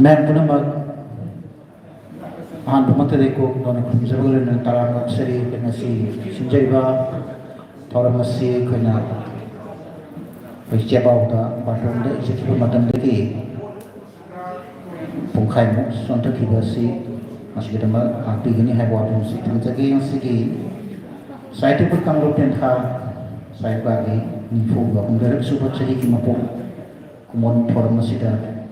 Ma'am punamak ahan pumatari ko dona kumjabul na taramag sari kana si sinjaiba thoramasi kana pajabau da bathroom da isekibu matam deki pungkai mu sonta kibasi masih kita mak api gini hai buat musik tangjagi yang segi saya tu pun kamlo tentha saya bagi nifu ba undarap subat segi kimapu kumon thoramasi da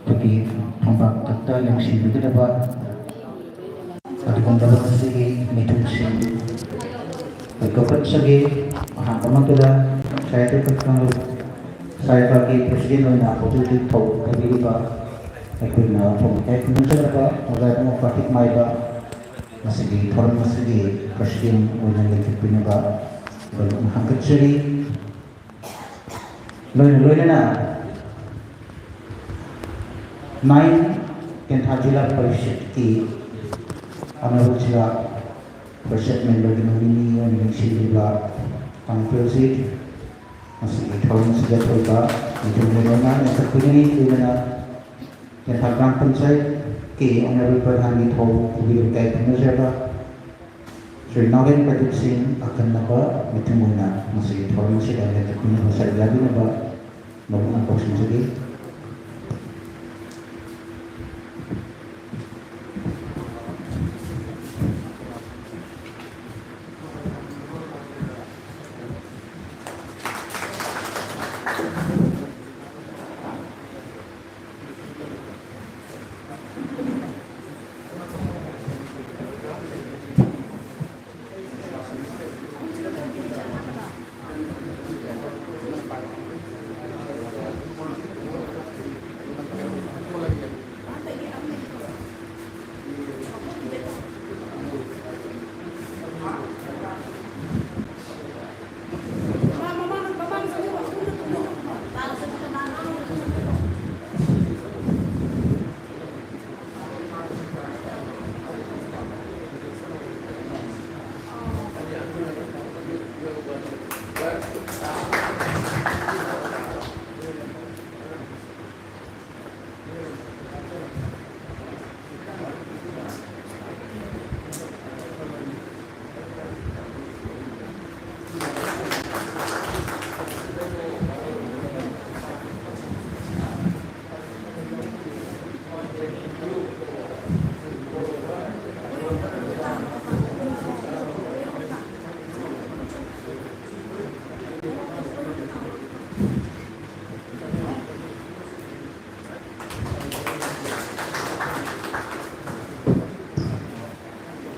bagi tombak takta yang sini kita dapat pada kondisi segi metusi berkopat segi teman kita saya itu kalau saya bagi presiden dan aku itu tahu bagi kita aku nak pemakai kemudian apa orang mau praktik mai ba masih di forum masih di presiden orang yang terpilih ba belum hangkat segi loy na 9 Kentha Jila Parishad की Honorable Jila Parishad Member Ginuni and Shilva Conference masih tahun sejak berapa itu mengenai terkini di mana Kentha Grand Panchayat की Honorable Pradhan Githau Kubir Kai Penjaga Sri Nagen Pradeep Singh akan naba mitunguna masih tahun sejak terkini besar lagi naba namun apa sendiri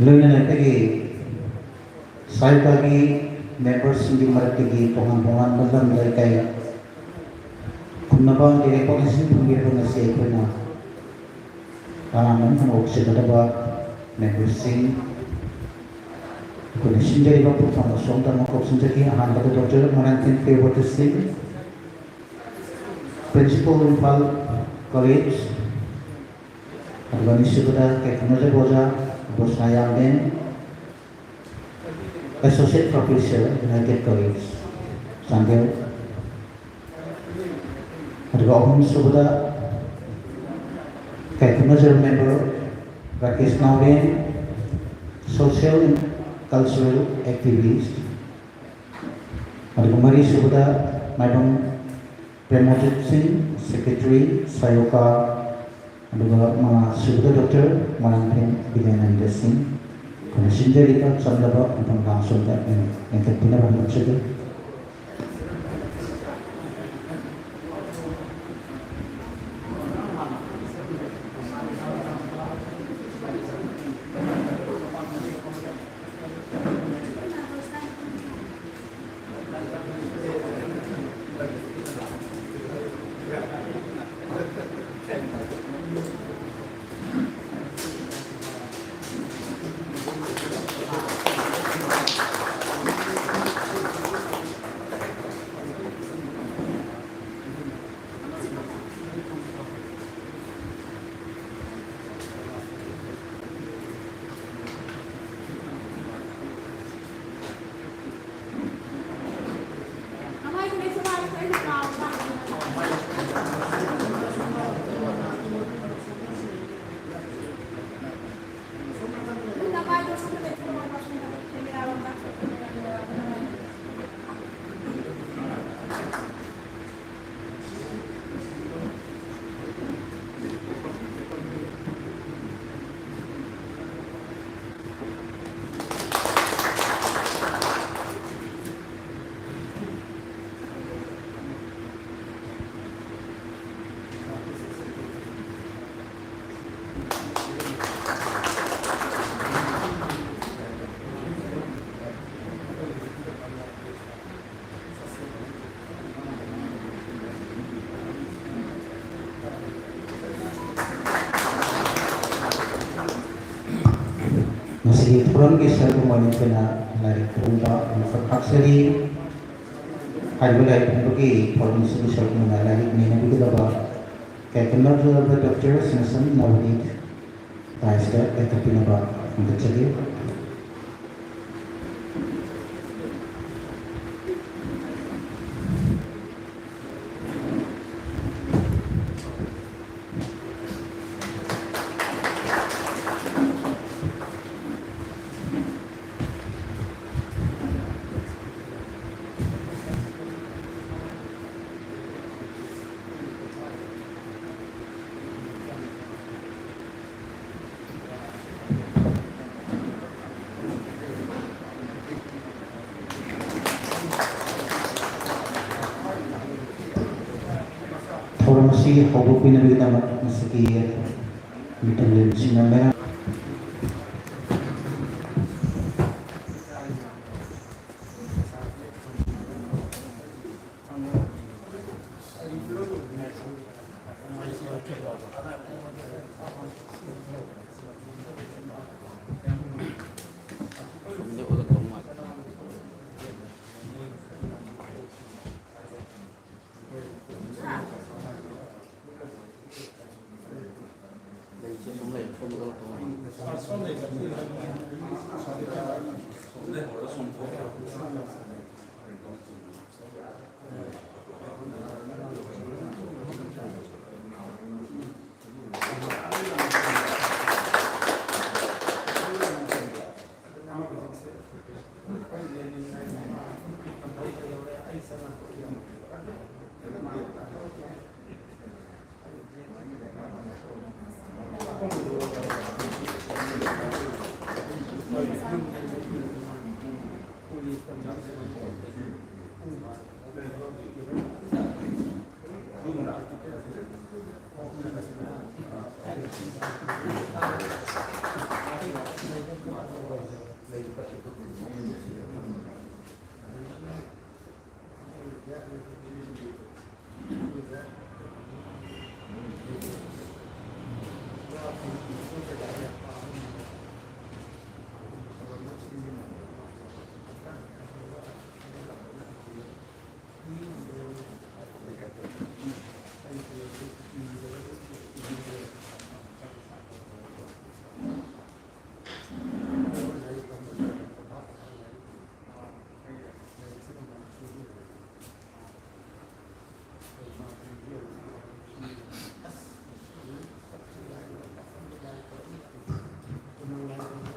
Luna tegi saya bagi members di mereka tegi pengampungan dalam mereka ya kunabang dari polisi penggir pengasih pernah kalaman mau sekedar members sing kondisi jadi bapak pangosong dan makop sendiri ahan pada dokter menantin favor sing principal Impal College organisasi pada kayak kemudian boja Bos Nayang dan Associate Professor United College sambil ada orang sudah kayak kemudian member Rakesh Nauden Social and Cultural Activist ada kemarin sudah Madam Premojit Singh Secretary Sayoka ada mga sudah dokter Manangkin Bilananda Singh karena sendiri kan sambil tentang langsung dan yang terpilih banyak saja. Masih turun kisah kemana kena lari kerumah aksari hari mulai pergi provinsi besar mana lari ni nabi kita bah kayak kenal tu doktor senasam nawid taisda itu pinabah untuk jadi orang masih hobi pinabah kita masih kira mitalin sinamera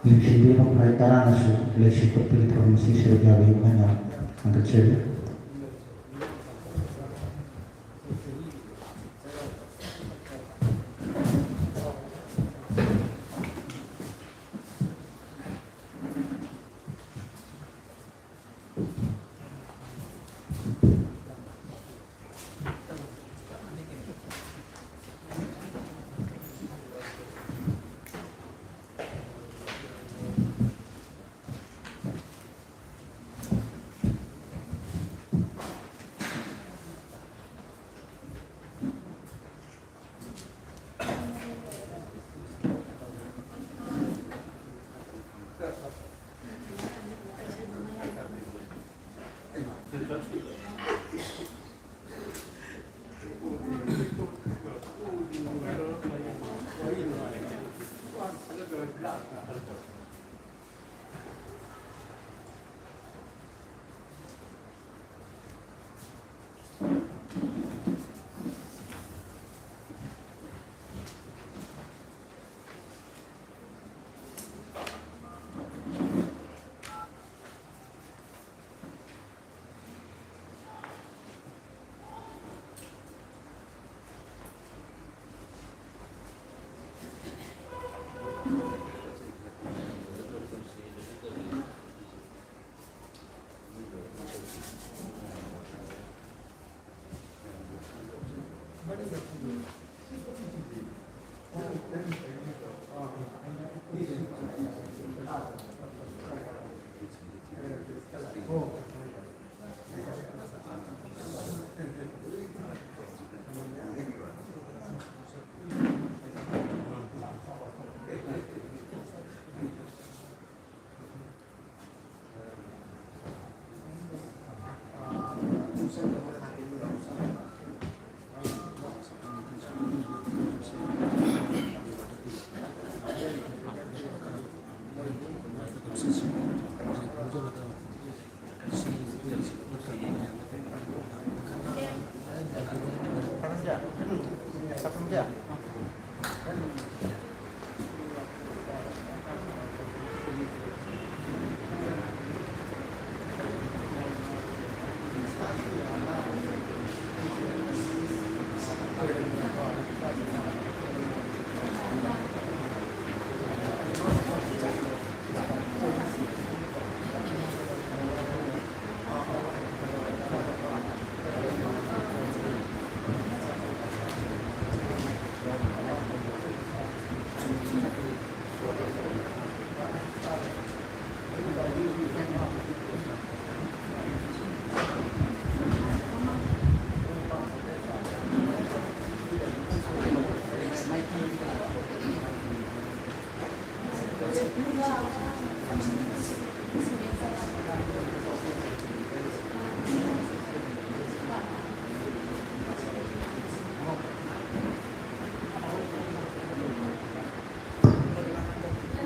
Sendiri pemerintahan nasional leadership terpilih provinsi sudah banyak yang kecil.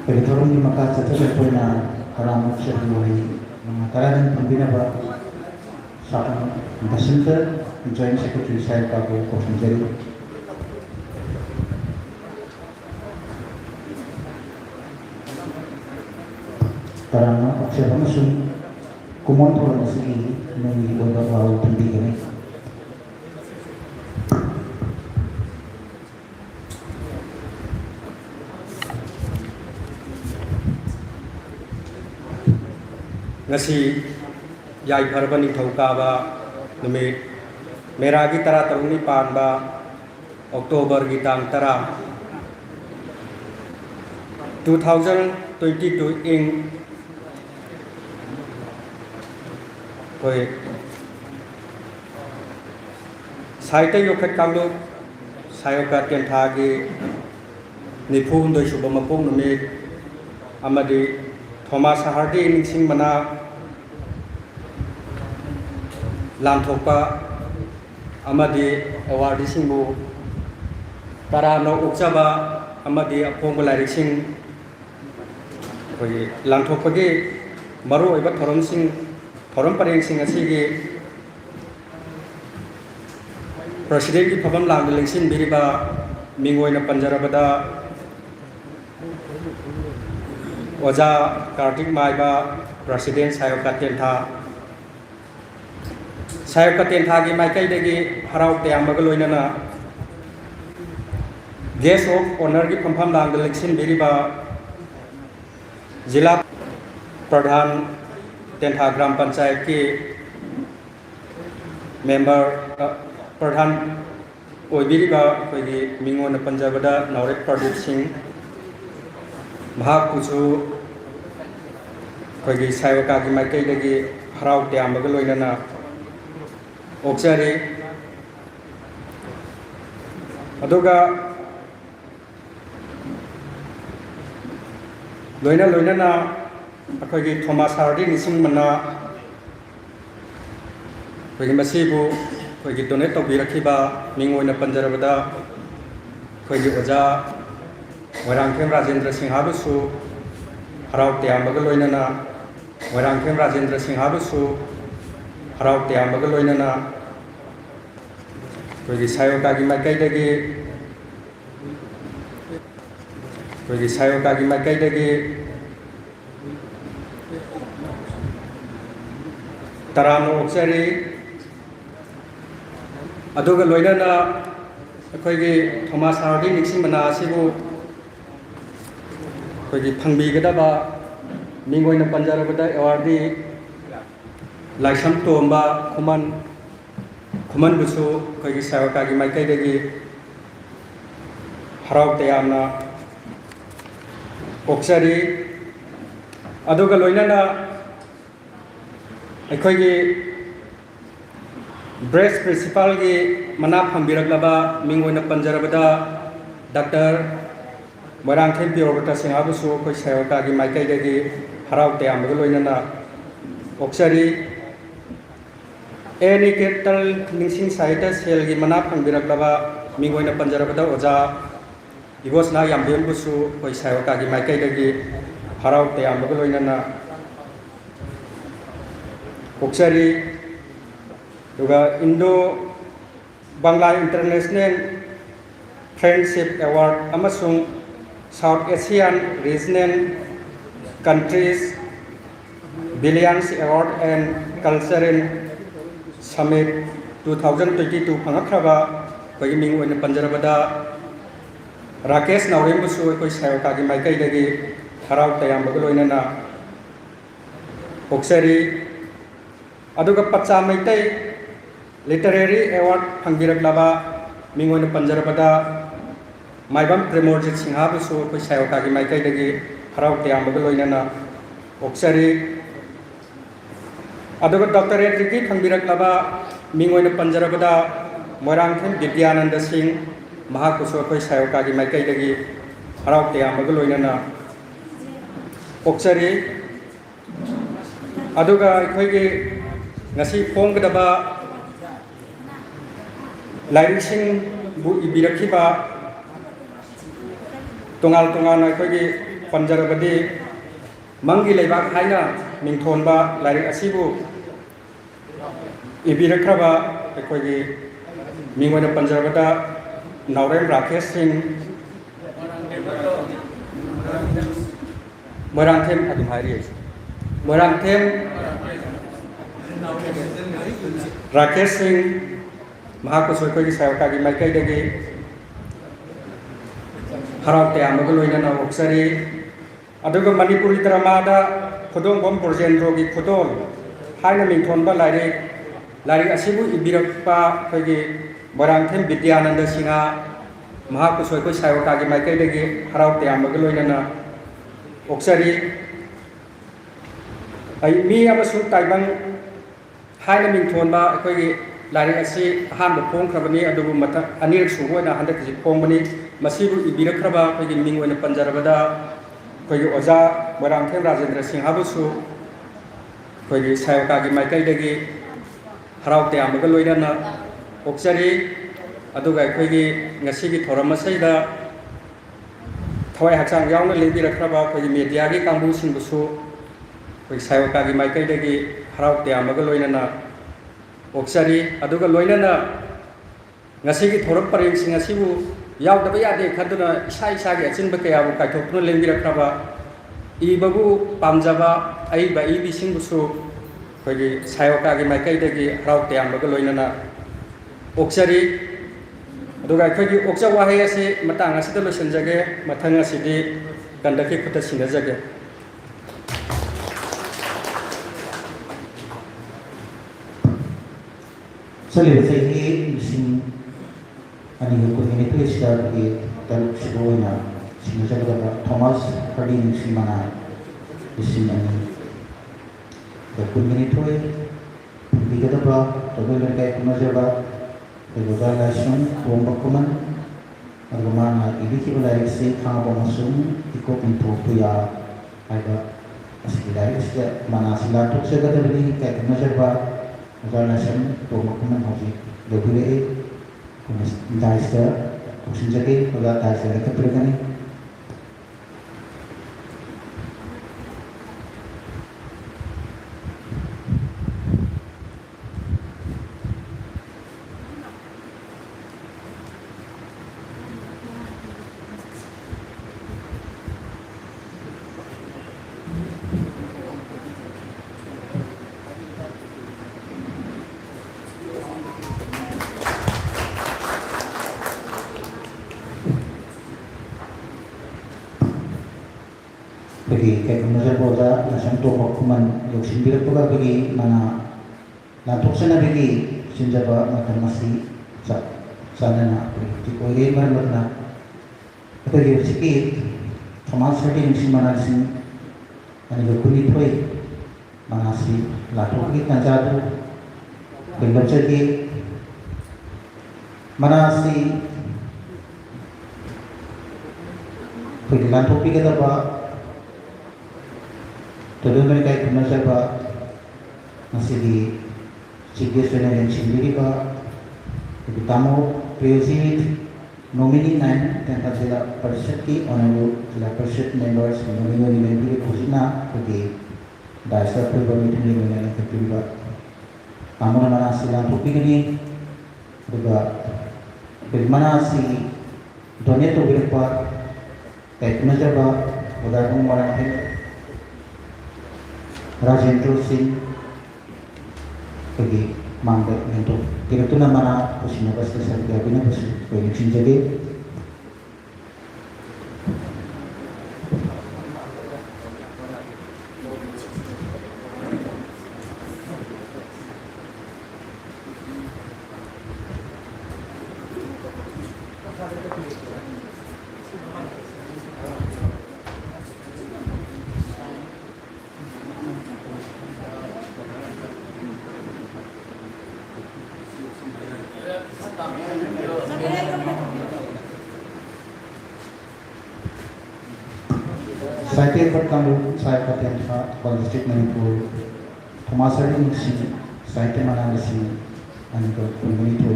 Pagkaturoon di Makasa sa po na karamot sa buhay mga talagang pambinaba sa akong Center, Joint Secretary Sayo Kago Kofinjeri. Karena siapa masuk kumontrol na sige nung ibabaw pambigan ito. ngasi yai pharba ningthauka numit meragi tara taruni panba Oktober gi tang tara 2022 ing koi saite yokhat kamlu sayoka tentha gi niphun doi subamapong numit amadi Thomas Hardy ningsing mana lanthokpa amadi award singbu tarano ukjaba amadi apongba lairik sing koi lanthokpagi maru oiba thorom pareng sing asigi president ki phabam lang lengsin biriba mingoina panjarabada Oja Kartik Maiba Presiden Sayoka Tentha gi maikai degi harau te ambaga loinana Guest of Honor gi phampham lang election biriba Jila Pradhan Tentha Gram Panchayat ki member Pradhan oibiriba koigi mingona Panjabada Naurek Pradeep Singh Kuchu koigi sayoka gi maikai degi harau te ambaga loinana oksari aduga loinana akoigi Thomas Hardy nising mana koigi masibu koigi donate tobirakiba mingoina panjarabada koigi oja Warangkem Rajendra Singh Habusu harau te ambaga loinana Warangkem Rajendra Singh Habusu harau te ambaga loinana koigi sayoka gi maikai degi tarano oksari aduga loinana koigi Thomas Hardy ningsing mana asibu koigi phangbigadaba mingoina panjarabada award Laisam Tomba Kuman busu koigi sayoka gi maikai degi harau te amna oksari aduga loinana koigi breast principal gi mana phambiraglaba mingoina panjarabada Dr. Warangkem Piorota Singh Habusu koi sayoka gi maikai degi harau te ambaga loinana oksari any capital ningsing saita sel gi mana phangbirak laba mingoina panjarabada oja igos na yambem busu koi sayoka gi maikai degi harau te ambaga loinana oksari duga Indo Bangla International Friendship Award amasung South Asian Regional Countries Billions Award and Cultural Summit 2022 phangakraba koi ming oina panjarabada Rakesh Naurim busu koi sayaka gi maikai dagi harau tayam bagaloina na oksari aduga pacha maitai Literary Award phangbirak laba ming oina panjarabada Maibam Premorjit Singha busu koi sayaka gi maikai dagi harau tayam bagaloina na oksari aduga doctorate degree phangbirak laba ming oina panjarabada Moirangthem Vidyananda Singh Mahakuso koi sayaka gi maikai dagi harau tayam bagaloina na oksari aduga khoi gi ngasi phonggadaba lairing bu ibirakhiba tongal khoi gi panjarabadi mangi leibak haina mingthonba lairing asibu ibirakraba khoi gi mingoina panjarabada Naurem Rakesh Singh Moirangthem adum hairi Moirangthem Rakesh Singh Mahakusoi koi sayaka gi maikai dagi harau tayam bagaloina na oksari aduga Manipuri dramada Khudong Bom Porjendro gi khudol haina mingthonba lairing asibu ibirakpa koi gi Moirangthem Vidyananda Singha Mahakusoi koi sayaka gi maikai dagi harau tayam bagaloina na oksari ai mi amasung taibang haina mingthonba koi gi lairing asi ahanba phongkhrabani adubu mata anirak sugoina handak ji phongbani masibu ibirakhraba koi gi ming oina panjarabada koi gi oja Moirangthem Rajendra Singha busu koi gi sayaka gi maikai dagi harau tayam bagaloina na oksari aduga koi gi ngasi gi thoram masaida thawai hakchang yauna lebirakhraba koi gi media gi kangbu sing busu koi sayaka gi maikai dagi harau tayam bagaloina na oksari aduga loina na ngasi gi thoram pareng sing asibu yaudaba yade khaduna isa gi achin ba kaya bu kaithokna lebirakhraba ibabu pamjaba ai ba ibi sing busu koi gi sayaka gi maikai dagi harau tayam bagaloina na oksari aduga khoi gi okja wahai ase matang asida losenjage mathang asidi kandaki khuta sinajage Sali saya sing ani ko ni tu star di tal sigoina sinajaga Thomas Harding simana isimani da kunni toy bigada ba tobel kai kumajaga begoda lasun bombakuman agama ini ki balai se khaba masum iko pintu tuya aiba asilai sia mana sila tuk se gada beli kai kumajaga Organization Tomakuman Hoji Debule Daista Kusinjaki Ola Daista Kaprigani bagi kayak kemudian boda langsung tu hukuman yang sendiri tu bagi mana lantuk sana bagi senjata macam masih sana nak bagi kau mana berna bagi sikit Thomas Harding si mana sini ani berkulit tu mana si lantuk kita jadu belum jadi mana si bagi lantuk kita apa Tolong mereka itu siapa masih di CGS yang sendiri pak itu tamu president nomini 9 tentang Jila Parishad ki honorable Jila Parishad members nomini kusina pergi dasar program meeting yang terlibat kamu mana silang topik ini juga bagaimana si donate tawirpa teknajaba udahung marangkin Rajendra Singh pergi mangga untuk kira tu nama mana pusing apa sih saya bina pusing pergi cinjade Saya pertama saya katakan pada district Manipur, Thomasari misi saya mana misi anu komunitas itu,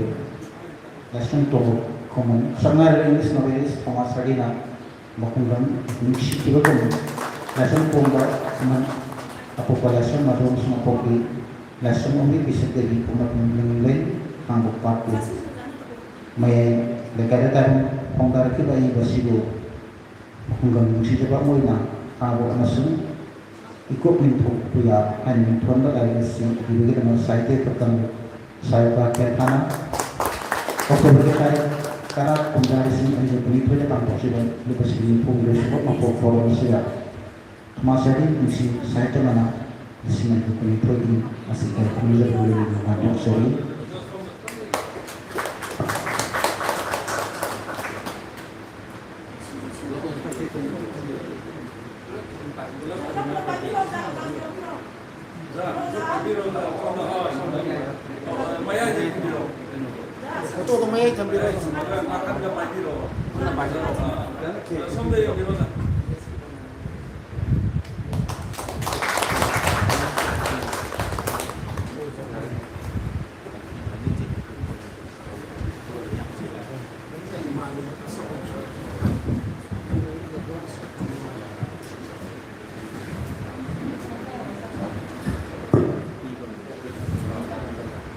langsung tu komun. Sangat English novelis Thomasari na makungan misi tiba komun. Langsung pumba seman apa pelajaran madom semua pergi. Langsung kami bisa jadi pumba menilai anggur paku. Mai dekadatan penggar kita ini basido. Hanggang misi coba mulai ako amasung ikut mintu puya an mintu anda lagi si dibagi dengan saya pertama saya pakai tanah waktu berkait karena penjara sini ada mintu nya tanpa sudah lepas ini pun sudah sebut mampu follow sudah masa ini misi saya mana di sini mintu ini masih ada kuliah boleh dengan sorry.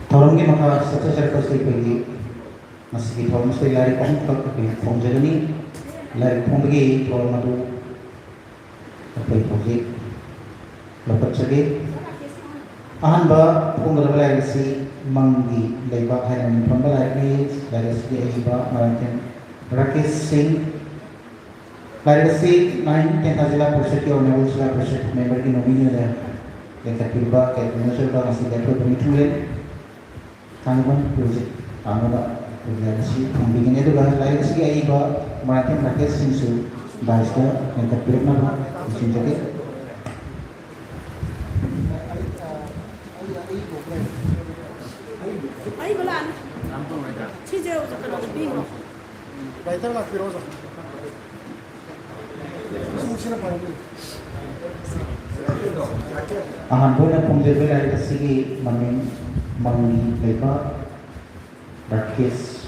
Tolong ni maka secara pasti pergi masih kita mesti lari pun pergi pun jadi ni lari pun pergi tolong madu apa itu pergi lepas lagi ahan ba pun berlari si manggi dari bawah hari ini pun berlari dari segi iba merancang Rakesh Singh lari si 9 Tenth Zilla Parishad और Naval Zilla Parishad member की nominee है लेकिन फिर बात के minister का masih dapat beritulah tanggungan projek tanggungan organisasi pembimbingan itu bahas lain segi iba merancang Rakesh Singh su bahasnya yang terpilih nama mesin jadi Ay, balaan. Si Joe sa kanong bingo. Baita la pirosa. Sila pa rin. ahan pun yang pembimbing dari segi mangi lepa Rakesh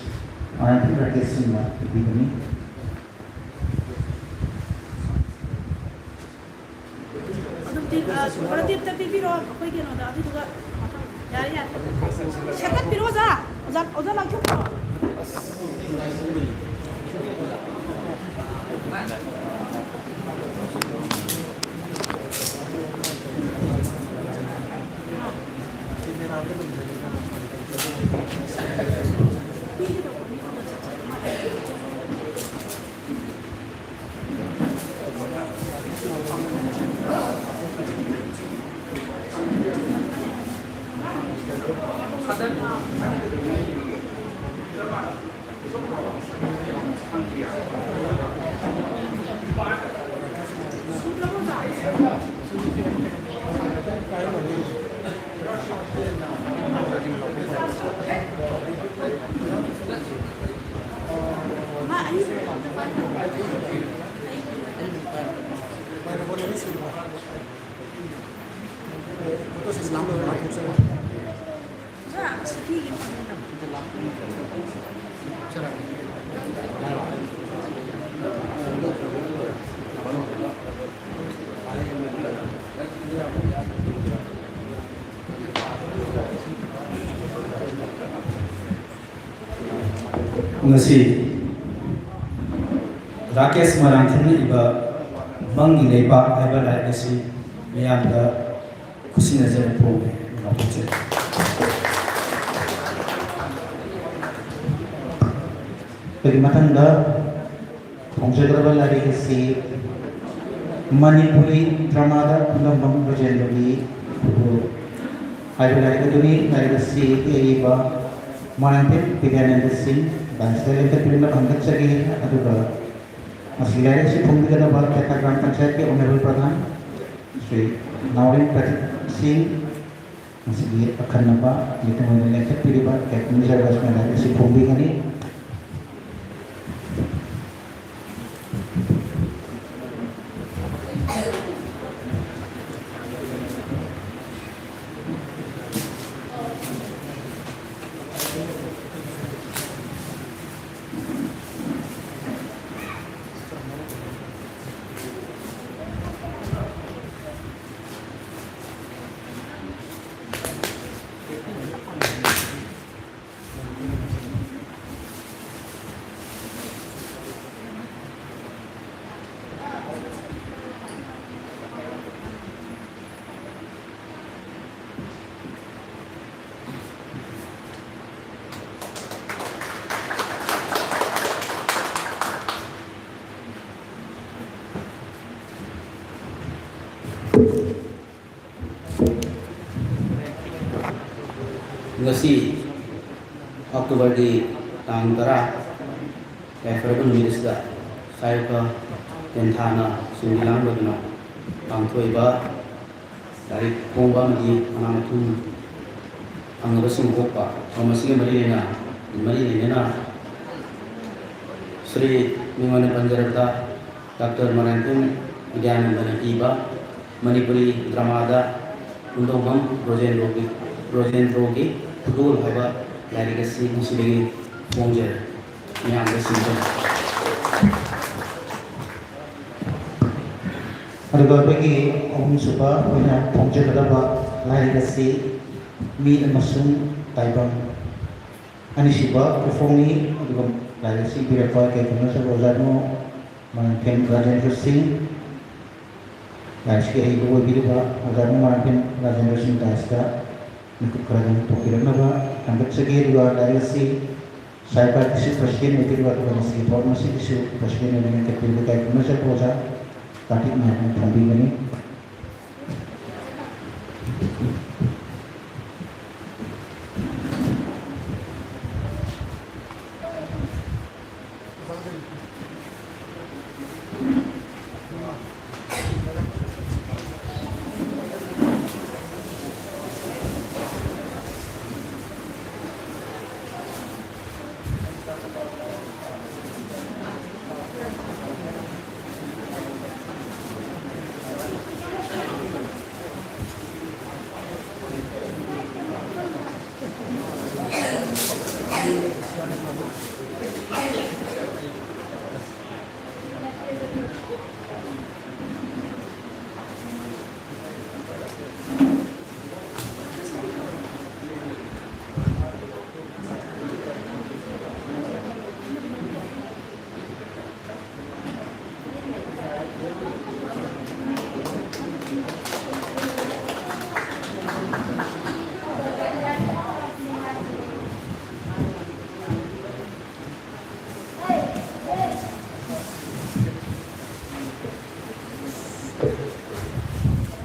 anak itu Rakesh Singh lah ini Kalau dia tapi biro, apa yang ada? Tapi juga, ya ya. Siapa biro za? Oza lagi apa? Ngasi Rakesh Marangthani iba mangi leiba aiba lai asi miyamda kusina jere po ngapuche. Bagi matanda Pongjagrabal lari kasi Manipuri Dramada Undang Rajendra aiba lari kaduni lari kasi iba Manantip Vidyananda Singh dan setelah itu pilih angkat segi aduga masih lari si Pongjagrabal bal Kota Gram Panchayat ke Honorable Pradhan Sri Naurin Pratik Singh masih di akan napa itu mengenai pilih bal kayak menjadi basman lari si Pongjagrabal ini. Ngasi Oktober di tang tara Februari mirisda saya ke tentana sembilan begina tangtoi ba dari pomba di anak tu anggur sungkopa masih mari lena Sri Mingwana Panjarata Dr. Marangthum Vidyananda Iba Manipuri Dramada Undang Rojendrogi Dul haba lari kasi musili Pongjer yang kesimpan. Aduga bagi Suba punya Pongjagrabal lari kasi mi amasung taibang Anisiba kufongi aduga lari si Birapa kayak punya Rojano Manantip Rajendra Singh lari si ibu Birapa Rojano Manantip Rajendra Singh Daska ikut kerajaan Tokiran apa angkat segi dua dari si saya partisi presiden itu dua tuan si formasi isu presiden dengan kepilih kayak Indonesia prosa tadi maupun pembina ini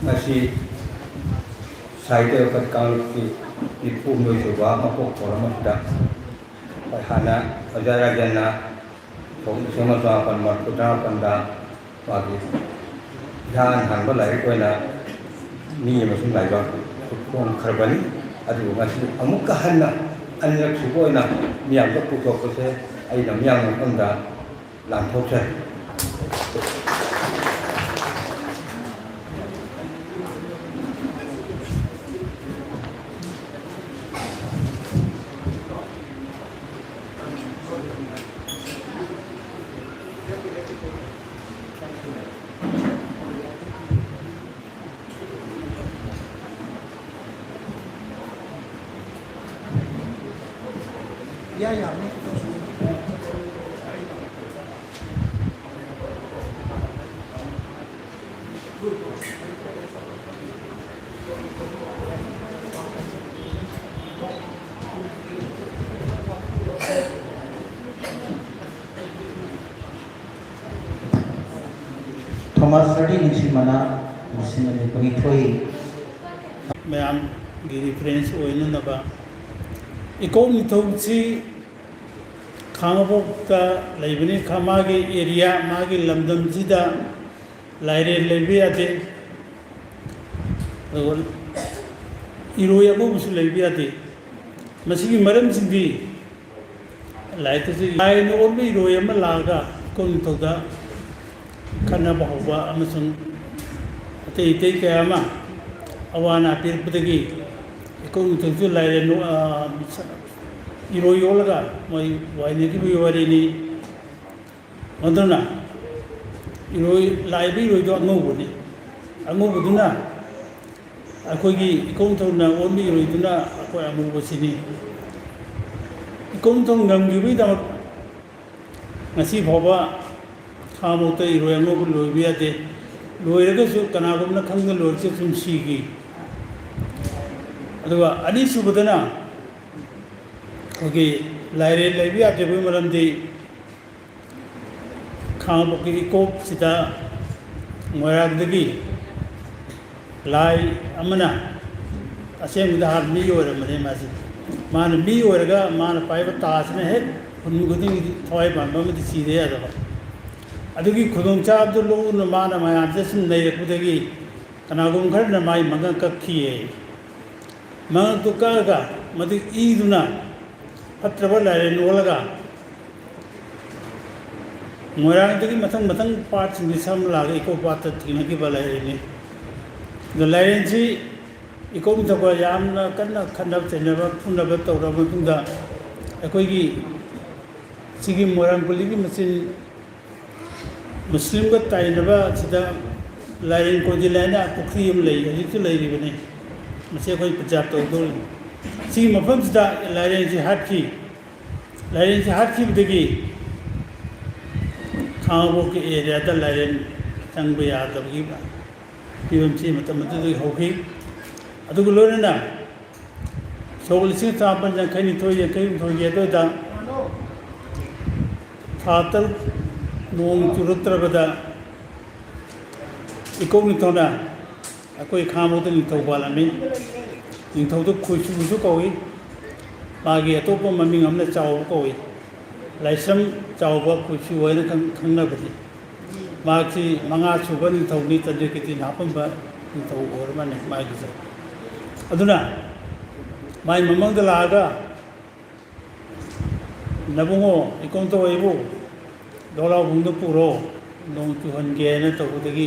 masih saya kalau di Pulau Jawa maupun orang muda hana ajar jana semua tuapan markuta panda bagi jangan hangga lagi kau na ni masih lagi kau kerbani aduh masih amuk kahana anak suku na miang tu pukul kose aina miang panda lantok saya Ya, Thomas Hardy Nishimana Nishimani Pangithoi ma'am की reference ओइननबा Ecom निथौसी खांगबोक्ता लेबनी खामागे area मागे लमदम जिदा लाइरे लेबे आते इरोय अबुसु लेबे आते मसिगी मरम Sindi लाइतसे line ओबे इरोय अमा लागा इकोम निथौदा खन्ना बहुबा अमसुन अते इते कयामा अवाना पिरपदगी इकोम निथौसु लाइरे नो इरोय ओलगा मोय वाइनेगी बिवारिनी मदना इरोय लाइबे इरोय दो अंगोबनी अंगोबदुना अखोगी इकोम निथौना ओनबी इरोय दुना अखोय अंगोबसिनी इकोम निथौ ngамगिबि दा ngasi phawba खामोते इरोय अंगोब लोइबि यादे लोइरगसु कनागुमना खंग लोइरसे सुम सिगी अदुगा अनी सुबदना ओके लाइरे लेबि यादे बे मरमदि खामोके इकोप सिदा मोरागदगी लाई अमना असेंगदा हार मी ओरमने मासि मान मी ओरगा मान पाइबा तासने हे हुनुगुदि थोय बामबदि सिदे यादबा अदुगी खुदोंचाबदु लोन माना मायामसे सुम नैरपुदगी कनागुम खरना माई मंगन कखिए मंगन तुकागा मदि ईदुना फत्रब लाइरे नोलगा मोरांगदगी मथंग मथंग पार्ट सिंगि सम लागे इको पात थिनगी बलाइने द लाइरेंसी इको मिथको यामना कन्ना खन्नब चेनबा फुनब तौरब तुंदा अखोगी सिगी मोरांग पुलिगी मसिन मुस्लिम का ताइनबा सिदा लाइन को जिलाना पुखरी हम लई हजित लईरिबने मसे कोई पंजाब तो दो सी मफम सिदा लाइन से हाथी बदगी खाबो के एरिया दा लाइन तंग बया दबगी बा पियम सी मतम मदुगी होखी अदुग लोरना सोगलिसि तापन जं खैनि थोय खै थोय दो दा फातल नोंग चुरत्रबदा इकोम निथौना अकोई खामोद निथौ बालामी निथौदो खुइसुसु कौई मागी अतोप ममिंग हमने चाव कौई लाइसम चावबा खुइसु वैन खंगनबदि मागी मंगा सुबा निथौनि तजकिति नापंबा निथौ ओरमाने मागी ज अदुना माई ममंग लागा नबुंगो इकोम तो वैबो दोला बुंद पुरो नों चुहनगे न तबुदगी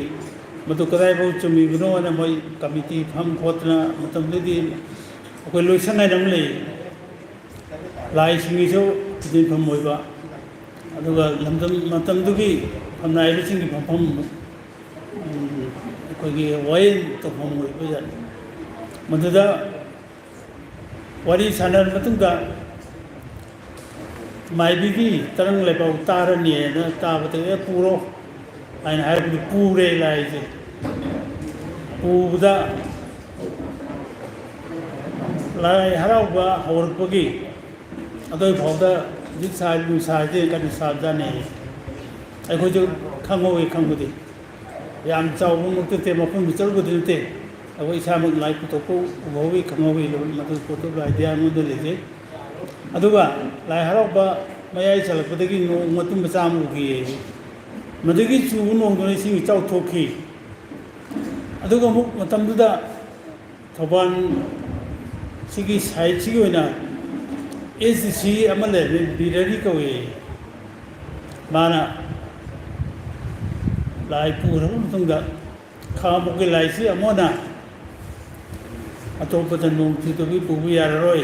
मदु कदाय बहु चुमीबनो न मोय कमिटी फम खोतना मतमदि अखोय लोइसन नायदम ले लाई सिंगिसो दिन फम मोयबा अदुगा लमदम मतमदुगी फमनायबि सिंगि फम अखोयगी वाय तो फम मोयबा जा मदुदा वारी सानर मतुंगा माइबी तरंग लेपाउ तारनी न ताबते पूरो आइन हाइबु पूरे लाइजे पूबदा लाई हराउबा हौरपगी अदोय फौदा जिक साइलु साइजे कन साबजाने अखोजु खंगोय खंगुदि याम चावबु मुक्ते मफम बिचलबुदिते अबो इसामक लाई पुतोको उबोवी खंगोवी मदु फोटो आइडिया मुदु लेजे अदुगा लाई हराउबा मयाई चलपदगी नोंग मतुम बचाम उगी मदगी चुबु नोंगदुने सिंग चाउ थोखी अदुगा मुक मतमदुदा थबान सिगी साइड सिगी ओइना एससी अमले बिररी कवे माना लाई पुरब मतुंगा खामुगे लाइसि अमोना अतोपदा नोंग थितोबि पुबु याररोय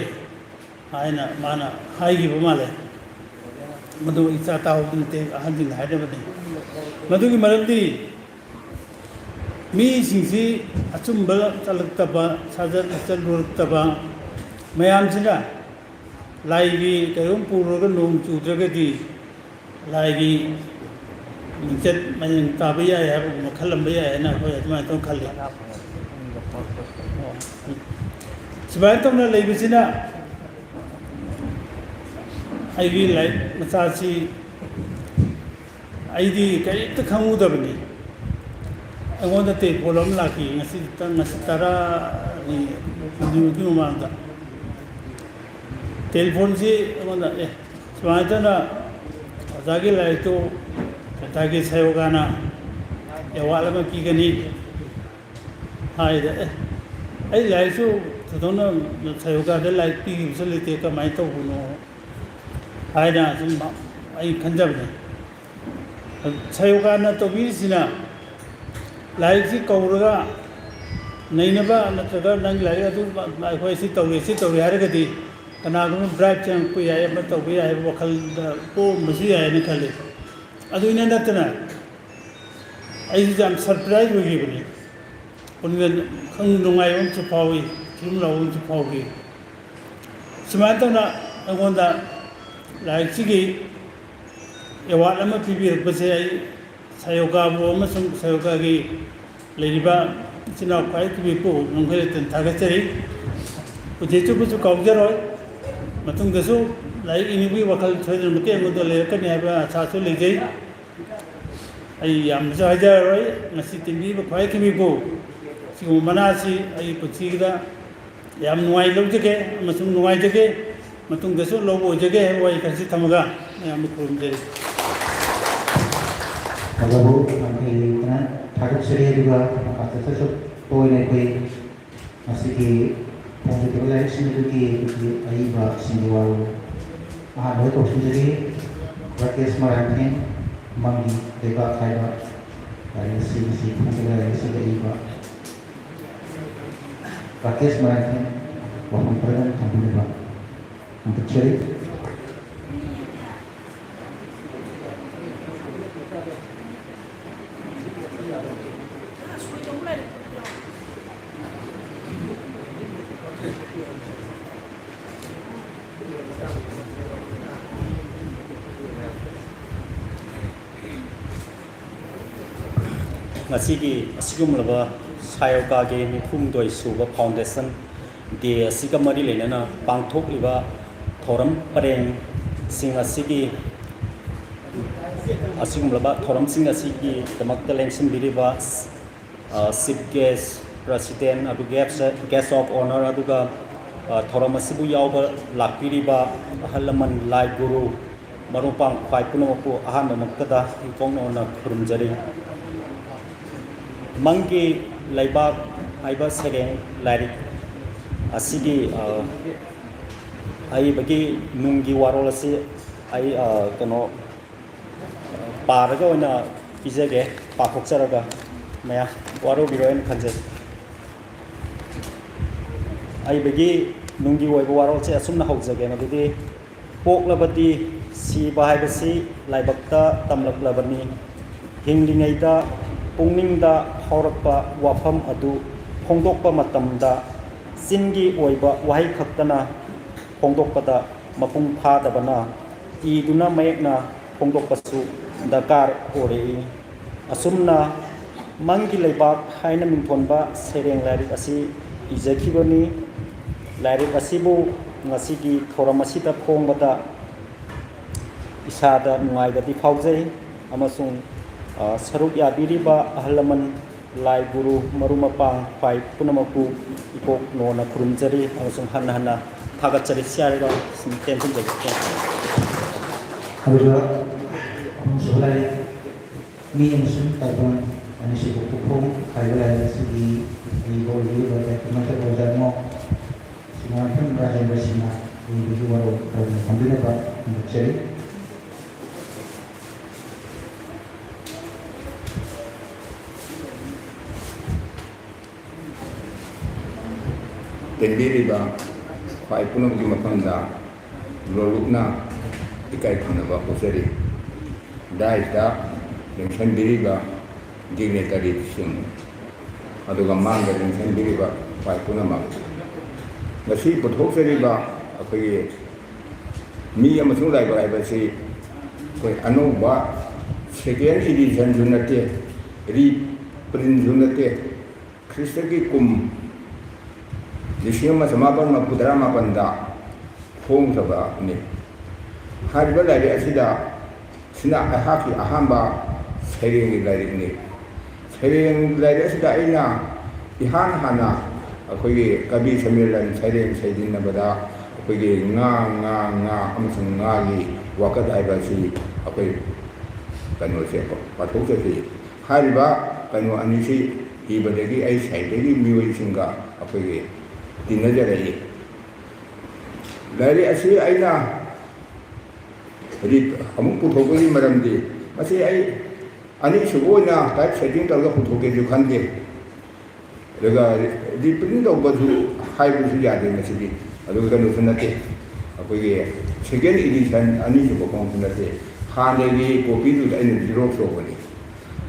आयना माना हाइगिबो माले मदु इच्छा ताहुनते अहंजिन हाइदबने मदुगी मरमदि मी सिंसी अचुंबा चलक्तबा साजर चलुरक्तबा मयामसिना लाइगी कयम पुरोग नोंग चुद्रगदि लाइगी मिंचत मयंग ताबया है मखलम बया है ना होय अदमा तो खल्ले Sebenarnya tong na leibisina aigi lai masasi aidi kaya ito kamuda bani ang wala te polam laki ngasi tara ni umanda telepon si wala sebenarnya na lagi lai itu lagi sayo kana ya wala makigani hai ai lai su tadona sayo ka de lai pi usalite ka mai to buno hai na sum ai khanjab ne sayo ka na to bi sina lai si kauraga nainaba natraga nang lai adu mai khoi si tawre haragadi kanagum bribe chang ku ya ma to bi ya wakal ko musi ya ne khale adu ina natna ai jam surprise hogi bani unwen khang nungai om chu pawi kim law chu pawi simanta na angonda lai chigi ewa lama pibir base ai sayoga bo ma sum sayoga gi leiriba china kwai tibi ko nonghe ten thagachari ujechu bu chu kaujaro matung desu lai inibi wakal thoidar mate ngodo le kan ya ba cha chu le jai ai yam jaja roi ngasi timbi ba kwai kimi ko sigu manasi ai puchi da yam nuai lo jage masum nuai jage matung desu lo bo jage wai kasi thamaga yam kurum jai Babu nanti na target seri juga maka sesuatu poin yang masih di pembentukan lain sendiri di aiba sendiri ada itu sendiri rakyat Semarang mangi debat kaya dari sisi pembentukan lain sendiri aiba rakyat Semarang walaupun pernah tampil debat untuk ceri ngasi asigumlaba sayoga ge mifum doi suba foundation de asigamari lenana pangthok liba thoram pareng sing asigi asigumlaba thoram sing asigi damakta lengsim biriba chief guest president adu guest of honor aduga thoram asibu yauba lakpiriba ahalaman lai guru marupang khwai punopu ahamba maktada ikongno na khurumjari mangi laibak aiba sereng larik asigi ai bagi nungi warol asi ai kono paraga ona izege pakhokcharaga maya waro biroen khanje ai bagi nungi waiba warol che asumna haujage na bidi poklabati si bahai basi laibakta tamlaklabani hinglingaida pungningsda haurakpa wafam adu phongdokpa matamda singi oiba wahai khaktana phongdokpada mapung phadabana iduna mayekna phongdokpasu dakar orei asumna mangi leibak haina mingthonba sereng larik asi ijakhibani larik asibu ngasigi thoramasita phongbada isada nungaidati phaujai amasung saruk yabiriba ahalaman lai guru marumapang khwai punamapu ipok nona khurumjari amasung hanna thagachari siarega tension jage Juga mulai ni musim tahun ini sibuk pupung kaya segi ibu berada teman-teman berjalan semua pun berada bersama ibu baru ambil apa untuk cari tenbiriba khwai punamgi mafamda lolukna ikai khanaba posari daita lengsanbiriba dignitary sing aduga manga lengsanbiriba khwai punamak ngasi puthokjariba akhoi mi amasung laiba laibasi koi anoba second edition junate reprint junate Kristagi kum 1974 ꯐꯣꯡꯈ꯭ꯔꯕꯅꯤ ꯍꯥꯏꯔꯤꯕ ꯂꯥꯏꯔꯤꯛ ꯑꯁꯤꯗ ꯁꯤꯅ ꯑꯩꯍꯥꯛꯀꯤ ꯑꯍꯥꯟꯕ ꯁꯩꯔꯦꯡꯒꯤ ꯂꯥꯏꯔꯤꯛꯅꯤ ꯁꯩꯔꯦꯡ ꯂꯥꯏꯔꯤꯛ ꯑꯁꯤꯗ ꯑꯩꯅ ꯏꯍꯥꯟ ꯍꯥꯟꯅ ꯑꯩꯈꯣꯏꯒꯤ ꯀꯕꯤ ꯁꯝꯃꯦꯂꯟ ꯁꯩꯔꯦꯡ ꯁꯩꯖꯤꯟꯅꯕꯗ ꯑꯩꯈꯣꯏꯒꯤ ꯉꯥ ꯑꯃꯁꯨꯡ ꯉꯥꯒꯤ ꯋꯥꯀꯠ ꯍꯥꯏꯕ ꯑꯁꯤ ꯑꯩꯈꯣꯏ ꯀꯩꯅꯣꯁꯦ ꯄꯥꯊꯣꯛꯆꯈꯤ ꯍꯥꯏꯔꯤꯕ ꯀꯩꯅꯣ ꯑꯅꯤꯁꯤ ꯏꯕꯗꯒꯤ ꯑꯩ ꯁꯥꯏꯗꯒꯤ ꯃꯤꯑꯣꯏꯁꯤꯡꯒ ꯑꯩꯈꯣꯏꯒꯤ ꯇꯤꯟꯅꯖꯔꯛꯏ ꯂꯥꯏꯔꯤꯛ ꯑꯁꯤ ꯑꯩꯅ ꯑꯃꯨꯛ ꯄꯨꯊꯣꯛꯄꯒꯤ ꯃꯔꯝꯗꯤ ꯃꯁꯤ ꯑꯩ ꯑꯅꯤꯁꯨꯕ ꯑꯣꯏꯅ ꯇꯥꯏꯞ ꯁꯦꯇꯤꯡ ꯇꯧꯔꯒ ꯄꯨꯊꯣꯛꯀꯦꯁꯨ ꯈꯟꯗꯦ ꯑꯗꯨꯒ ꯔꯤꯄ꯭ꯔꯤꯟ ꯇꯧꯕꯁꯨ ꯍꯥꯏꯕꯁꯨ ꯌꯥꯗꯦ ꯃꯁꯤꯗꯤ ꯑꯗꯨꯒ ꯀꯩꯅꯣꯁꯨ ꯅꯠꯇꯦ ꯑꯩꯈꯣꯏꯒꯤ ꯁꯦꯀꯦꯟ ꯏꯗꯤꯁꯟ ꯑꯅꯤꯁꯨꯕ ꯐꯣꯡꯁꯨ ꯅꯠꯇꯦ ꯍꯥꯟꯅꯒꯤ ꯀꯣꯄꯤꯗꯨꯗ ꯑꯩꯅ ꯖꯤꯔꯣꯛꯁ ꯇꯧꯕꯅꯤ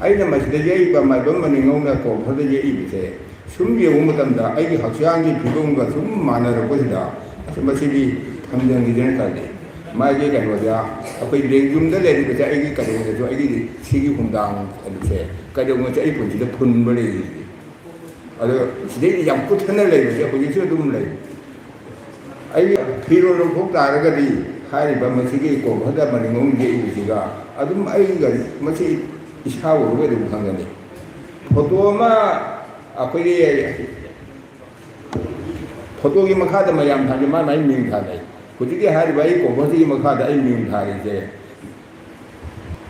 ꯑꯩꯅ ꯃꯁꯤꯗ ꯌꯦꯛꯏꯕ ꯃꯥꯏꯕꯝ ꯃꯅꯤꯡꯉꯧꯅ ꯀꯣꯚꯔꯗ ꯌꯦꯛꯏꯕꯁꯦ ꯁꯨꯝ ꯌꯦꯡꯕ ꯃꯇꯝꯗ ꯑꯩꯒꯤ ꯍꯛꯆꯥꯡꯒꯤ ꯐꯤꯕꯝꯒ ꯁꯨꯝ ꯃꯥꯟꯅꯔꯛꯄꯁꯤꯗ ꯃꯁꯤꯗꯤ ꯊꯝꯖꯟꯈꯤꯗꯅ ꯈꯜꯂꯤ ꯃꯥꯒꯤ ꯀꯩꯅꯣꯗ ꯑꯩꯈꯣꯏ ꯂꯦꯡꯖꯨꯝꯗ ꯂꯩꯔꯤꯕꯁꯦ ꯑꯩꯒꯤ ꯀꯩꯅꯣꯗꯁꯨ ꯑꯩꯒꯤ ꯁꯤꯒꯤ ꯍꯨꯝꯗꯥꯡ ꯑꯗꯨꯁꯦ ꯀꯩꯗꯧꯉꯩꯁꯦ ꯑꯩ ꯄꯨꯟꯁꯤꯗ ꯐꯨꯟꯕ ꯂꯩꯔꯤꯁꯦ ꯑꯗꯣ ꯁꯤꯗꯩꯗꯤ ꯌꯥꯝ ꯀꯨꯠꯊꯅ ꯂꯩꯕꯁꯦ ꯍꯧꯖꯤꯛꯁꯨ ꯑꯗꯨꯝ ꯂꯩ ꯑꯩ ꯐꯤꯔꯣꯜ ꯂꯧꯊꯣꯛ ꯇꯥꯔꯒꯗꯤ ꯍꯥꯏꯔꯤꯕ ꯃꯁꯤꯒꯤ ꯀꯣꯚꯔꯗ ꯃꯅꯤꯡꯉꯣꯝ ꯌꯦꯛꯏꯕꯁꯤꯒ ꯑꯗꯨꯝ ꯑꯩꯒ ꯃꯁꯤ ꯏꯁꯥ ꯎꯔꯒ ꯑꯗꯨꯝ ꯈꯪꯒꯅꯤ ꯐꯣꯇꯣ ꯑꯃ ꯑꯩꯈꯣꯏꯒꯤ ꯐꯣꯇꯣꯒꯤ ꯃꯈꯥꯗ ꯃꯌꯥꯝ ꯊꯥꯅꯩ ꯃꯥꯅ ꯑꯩ ꯃꯤꯡ ꯊꯥꯅꯩ ꯍꯧꯖꯤꯛꯀꯤ ꯍꯥꯏꯔꯤꯕ ꯑꯩ ꯀꯣꯚꯔꯁꯤꯒꯤ ꯃꯈꯥꯗ ꯑꯩ ꯃꯤꯡ ꯊꯥꯔꯤꯁꯦ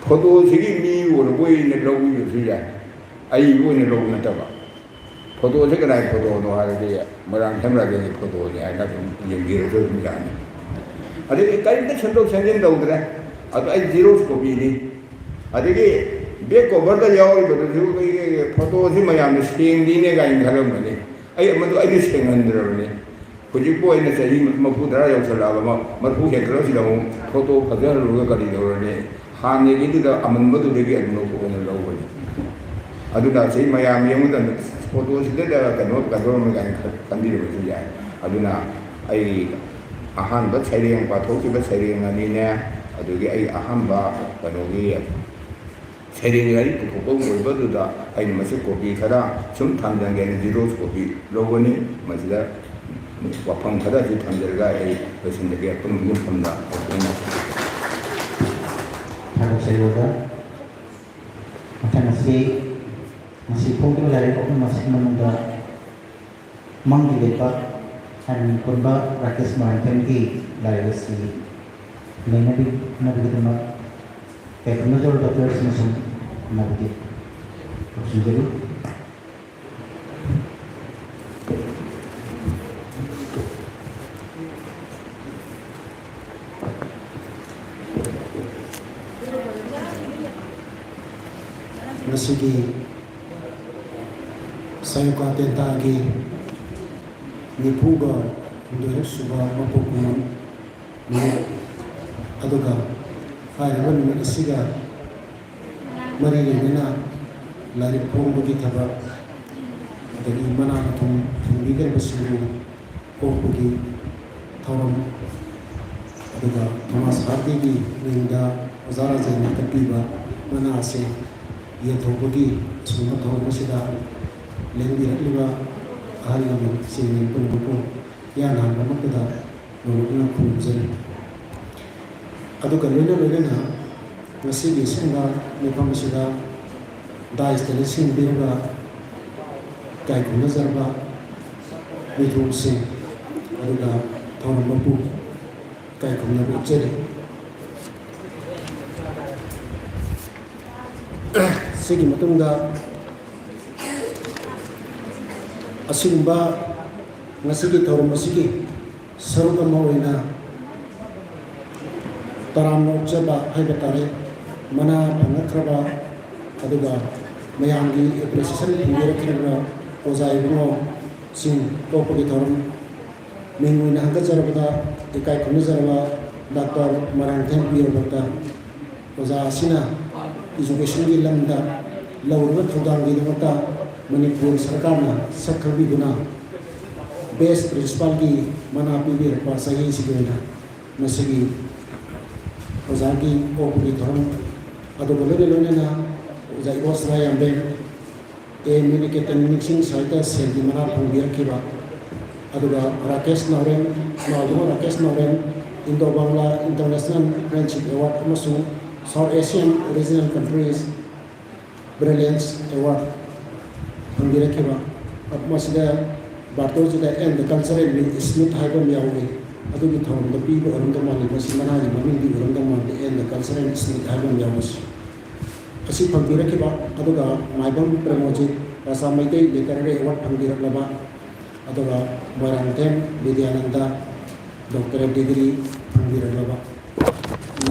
ꯐꯣꯇꯣꯁꯤꯒꯤ ꯃꯤ ꯑꯣꯏꯅ ꯂꯧꯕꯤꯕꯁꯨ ꯌꯥꯏ ꯑꯩꯕꯨ ꯑꯣꯏꯅ ꯂꯧꯕ ꯅꯠꯇꯕ ꯐꯣꯇꯣꯁꯦ ꯀꯅꯥꯒꯤ ꯐꯣꯇꯣꯅꯣ ꯍꯥꯏꯔꯗꯤ ꯃꯣꯏꯔꯥꯡꯊꯦꯝ ꯔꯥꯖꯦꯟꯒꯤ ꯐꯣꯇꯣꯅꯤ ꯍꯥꯏꯅ ꯑꯗꯨꯝ ꯌꯦꯡꯕꯤꯔꯁꯨ ꯑꯗꯨꯝ ꯌꯥꯅꯤ ꯑꯗꯒꯤ ꯀꯔꯤꯝꯇ ꯁꯦꯝꯗꯣꯛ ꯁꯦꯝꯖꯤन ꯇꯧꯗ꯭ꯔꯦ ꯑꯗꯣ ꯑꯩ ꯖꯤꯔꯣꯛꯁ ꯀꯣꯄꯤꯅꯤ ꯑꯗꯒꯤ ꯕꯦꯛ ꯀꯣꯚꯔꯗ ꯌꯥꯎꯔꯤꯕꯗꯨꯁꯨ ꯑꯩꯈꯣꯏꯒꯤ ꯐꯣꯇꯣꯁꯤ ꯃꯌꯥꯝꯅ ꯁꯦꯡꯗꯤꯅꯦ ꯀꯥꯏꯅ ꯈꯜꯂꯝꯒꯅꯤ ꯑꯩꯅ ꯁꯦꯡꯍꯟꯗ꯭ꯔꯕꯅꯤ ꯍꯧꯖꯤꯛꯄꯨ ꯑꯩꯅ ꯆꯍꯤ 30 ꯌꯧꯁꯜꯂꯛꯑꯕ ꯃꯔꯐꯨ ꯍꯦꯟꯈꯠꯂꯛꯁꯤꯗ ꯑꯃꯨꯛ ꯐꯣꯇꯣ ꯐꯖꯍꯜꯂꯨꯔꯒ ꯀꯔꯤ ꯇꯧꯔꯅꯤ ꯍꯥꯟꯅꯒꯤꯗꯨꯗ ꯑꯃꯟꯕꯗꯨꯗꯒꯤ ꯑꯗꯨꯝ ꯑꯣꯏꯅ ꯂꯧꯕꯅꯤ ꯑꯗꯨꯅ ꯁꯤ ꯃꯌꯥꯝ ꯌꯦꯡꯕ ꯃꯇꯝꯗ ꯐꯣꯇꯣꯁꯤꯗ ꯀꯩꯅꯣ ꯀꯩꯗꯧꯔꯝꯃꯦ ꯀꯥꯏꯅ ꯈꯟꯕꯤꯔꯕꯁꯨ ꯌꯥꯏ ꯑꯗꯨꯅ ꯑꯩ ꯑꯍꯥꯟꯕ ꯁꯩꯔꯦꯡ ꯄꯥꯊꯣꯛꯈꯤꯕ ꯁꯩꯔꯦꯡ ꯑꯅꯤꯅꯦ ꯑꯗꯨꯒꯤ ꯑꯩ ꯑꯍꯥꯟꯕ ꯀꯩꯅꯣꯒꯤ ꯁꯩꯔꯦꯡ ꯂꯥꯏꯔꯤꯛ ꯄꯨꯊꯣꯛꯄ ꯑꯣꯏꯕꯗꯨꯗ ꯑꯩꯅ ꯃꯁꯤ ꯀꯣꯄꯤ ꯈꯔ ꯁꯨꯝ ꯊꯝꯖꯟꯒꯦꯅ ꯖꯤꯔꯣꯛꯁ ꯀꯣꯄꯤ ꯂꯧꯕꯅꯤ ꯃꯁꯤꯗ ꯋꯥꯐꯝ ꯈꯔꯁꯨ ꯊꯝꯖꯔꯒ ꯑꯩ ꯂꯣꯏꯁꯤꯟꯖꯒꯦ ꯑꯄꯨꯟꯕ ꯌꯨꯝꯐꯝꯗ ꯊꯥꯒꯠꯆꯔꯤ ꯃꯊꯪ ꯑꯁꯤ ꯉꯁꯤ ꯐꯣꯡꯈꯤꯕ ꯂꯥꯏꯔꯤꯛ ꯑꯍꯨꯝ ꯑꯁꯤꯒꯤ ꯃꯅꯨꯡꯗ ꯃꯪꯒꯤ ꯂꯩꯄꯥꯛ ꯍꯥꯏꯅ ꯀꯨꯟꯕ ꯔꯥꯀꯦꯁ ꯃꯣꯏꯔꯥꯡꯊꯦꯝꯒꯤ ꯂꯥꯏꯔꯤꯛ ꯑꯁꯤ ꯅꯩꯅꯕꯤꯒꯤꯗꯃꯛ ꯀꯩꯒꯨꯝꯅꯖꯔꯕ ꯗꯣꯛꯇꯔꯁꯤꯡꯅ ꯁꯨꯝ ꯅꯕꯒꯤ ꯇꯧꯁꯤꯟꯖꯔꯤ ꯃꯁꯤꯒꯤ ꯁꯥꯌꯨꯀꯥ ꯇꯦꯟꯇꯥꯒꯤ 94ꯁꯨꯕ ꯃꯄꯣꯛ ꯅꯨꯃꯤꯠ ꯑꯗꯨꯒ ꯍꯥꯏꯔꯤꯕ ꯅꯨꯃꯤꯠ ꯑꯁꯤꯒ ꯃꯔꯤ ꯂꯩꯅꯅ ꯂꯥꯏꯔꯤꯛ ꯐꯣꯡꯕꯒꯤ ꯊꯕꯛ ꯑꯗꯒꯤ ꯃꯅꯥ ꯃꯊꯨꯝ ꯊꯨꯝꯕꯤꯒꯗꯕꯁꯤꯡꯕꯨ ꯄꯣꯛꯄꯒꯤ ꯊꯧꯔꯝ ꯑꯗꯨꯒ ꯊꯣꯃꯥꯁ ꯍꯥꯔꯗꯤꯒꯤ ꯃꯤꯡꯗ ꯑꯣꯖꯥ ꯔꯥꯖꯦꯟꯅ ꯀꯠꯄꯤꯕ ꯃꯅꯥ ꯑꯁꯤ ꯌꯦꯟꯊꯣꯛꯄꯒꯤ ꯑꯁꯤꯒꯨꯝꯕ ꯊꯧꯔꯝ ꯑꯁꯤꯗ ꯂꯦꯡꯕꯤꯔꯛꯂꯤꯕ ꯑꯍꯜ ꯂꯃꯟꯁꯤꯡ ꯄꯨꯝꯅꯃꯛꯄꯨ ꯌꯥꯅꯍꯟꯕꯃꯛꯇꯗ ꯅꯣꯡꯃꯗꯨꯅ ꯈꯨꯔꯨꯝꯖꯔꯤ ꯑꯗꯨꯒ ꯂꯣꯏꯅꯅ ꯉꯁꯤꯒꯤ ꯑꯁꯤꯒꯨꯝꯕ ꯃꯤꯐꯝ ꯑꯁꯤꯗ ꯗꯥꯏꯁꯇ ꯁꯤꯟꯕꯤꯔꯒ ꯏꯀꯥꯏ ꯈꯨꯝꯅꯖꯔꯕ ꯃꯤꯊꯨꯡꯁꯤꯡ ꯑꯗꯨꯒ ꯊꯧꯔꯝ ꯃꯄꯨ ꯏꯀꯥꯏ ꯈꯨꯝꯅꯕ ꯎꯠꯆꯔꯤ ꯁꯤꯒꯤ ꯃꯇꯨꯡꯗ ꯑꯁꯤꯒꯨꯝꯕ ꯉꯁꯤꯒꯤ ꯊꯧꯔꯝ ꯑꯁꯤꯒꯤ ꯁꯔꯨꯛ ꯑꯃ ꯑꯣꯏꯅ ꯇꯔꯥꯝꯅ ꯑꯣꯛꯆꯕ ꯍꯥꯏꯕ ꯇꯥꯔꯦ ꯃꯅꯥ ꯐꯪꯂꯛꯈ꯭ꯔꯕ ꯑꯗꯨꯒ ꯃꯌꯥꯝꯒꯤ ꯑꯦꯄ꯭ꯔꯤꯁꯤꯌꯦꯁꯟ ꯐꯪꯕꯤꯔꯛꯈꯤꯕ ꯑꯣꯖꯥ ꯏꯕꯨꯡꯉꯣꯁꯤꯡ ꯄꯣꯛꯄꯒꯤ ꯊꯧꯔꯝ ꯃꯤꯡ ꯑꯣꯏꯅ ꯍꯪꯒꯠꯆꯔꯕꯗ ꯏꯀꯥꯏ ꯈꯨꯝꯅꯖꯔꯕ ꯗꯥꯛꯇꯔ ꯃꯣꯏꯔꯥꯡꯊꯦꯝ ꯕꯤꯔꯕꯠꯇ ꯑꯣꯖꯥ ꯑꯁꯤꯅ ꯏꯖꯨꯀꯦꯁꯟꯒꯤ ꯂꯝꯗ ꯂꯧꯔꯤꯕ ꯊꯧꯗꯥꯡꯒꯤꯗꯃꯛꯇ ꯃꯅꯤꯄꯨꯔ ꯁꯔꯀꯥꯔꯅ ꯁꯛ ꯈꯪꯕꯤꯗꯨꯅ ꯕꯦꯁ ꯄ꯭ꯔꯤꯟꯁꯤꯄꯥꯜꯒꯤ ꯃꯅꯥ ꯄꯤꯕꯤꯔꯛꯄ ꯆꯍꯤꯁꯤꯒꯤ ꯑꯣꯏꯅ ꯃꯁꯤꯒꯤ ꯑꯣꯖꯥꯒꯤ ꯄꯣꯛꯄꯒꯤ ꯊꯧꯔꯝ ꯑꯗꯨꯒ ꯂꯣꯏꯅꯅ ꯑꯣꯖꯥ ꯏꯕꯣꯁ ꯔꯥꯌꯥꯝꯕꯦꯟ ꯑꯦꯝ ꯌꯨꯅꯤꯀꯦꯇꯟ ꯅꯤꯡꯁꯤꯡ ꯁꯥꯏꯠꯇ ꯁꯦꯜꯒꯤ ꯃꯅꯥ ꯐꯪꯕꯤꯔꯛꯈꯤꯕ aduga Rakesh Nauren Rakesh Nauren Indo-Bangla International Friendship Award amasung South Asian Regional Countries Brilliance Award pangbirakhiba masida Bartosida and the cultural Smith Haibam Yawi adugi thawam the people around the mali basi manali mamin di around the mali and the cultural Smith Haibam Yawas asi pangbirakhiba aduga Maibam Pramoji Rasa Maitei Literary Award pangbirakhlaba aduga Moirangthem Vidyananda Doctorate Degree pangbirakhlaba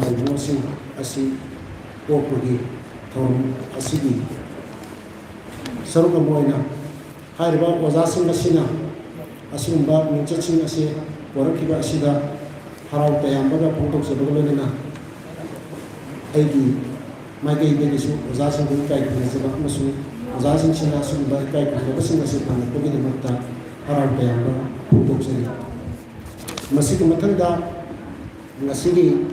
Naibumosing asi Popudi thawam asigi saruk amoina hariba ojasin asina asumba minchachin ase warakiba asida harau tayambaga pongtok sebagolena aigi magai begisu ojasin ko kai kunasaba masu ojasin sina sumba kai kunasaba ase pangpogini matta harau tayamba pongtok seni masigi mathanda ngasigi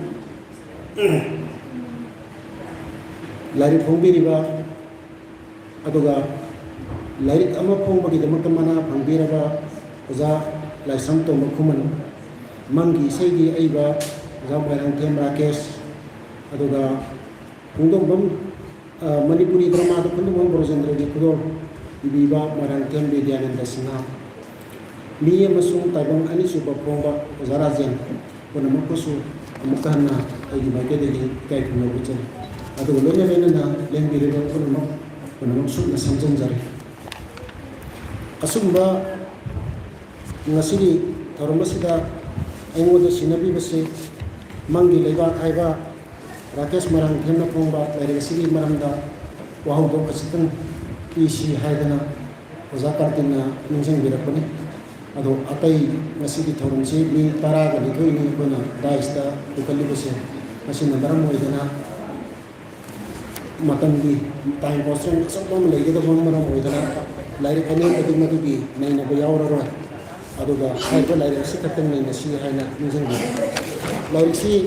lari phongbiriba aduga Lairik ama phongba damak mana phangbiraba oja laisam to makhuman mangi seigi aiba oja Moirangthem Rakesh aduga pungdong bam Manipuri drama to pungdong Brojendra gi khudol ibiba Moirangthem Vidyananda Singha mi amasung taibang ani suba phongba oja Rajen punamakosu amukana aigi bagedegi kai kuno buchen aduga loina na lengbireba punamak suk na samjanjare asumba ngasiri tharumasida aingoda sinabibase mangi leiba aiba Rakesh Moirangthem na phongba lairasigi maramda wahaudo kasitang isi haidana oja kartina ningjang birakpani ado atai ngasigi tharumsi mi taraga lithoini kona daista ukalibase masina maram oidana matamgi time constraint asam leigeda maram oidana Lairik ani adik madugi naina bayawra aduga haiba lairik si katang naina si haina ningjang lairik si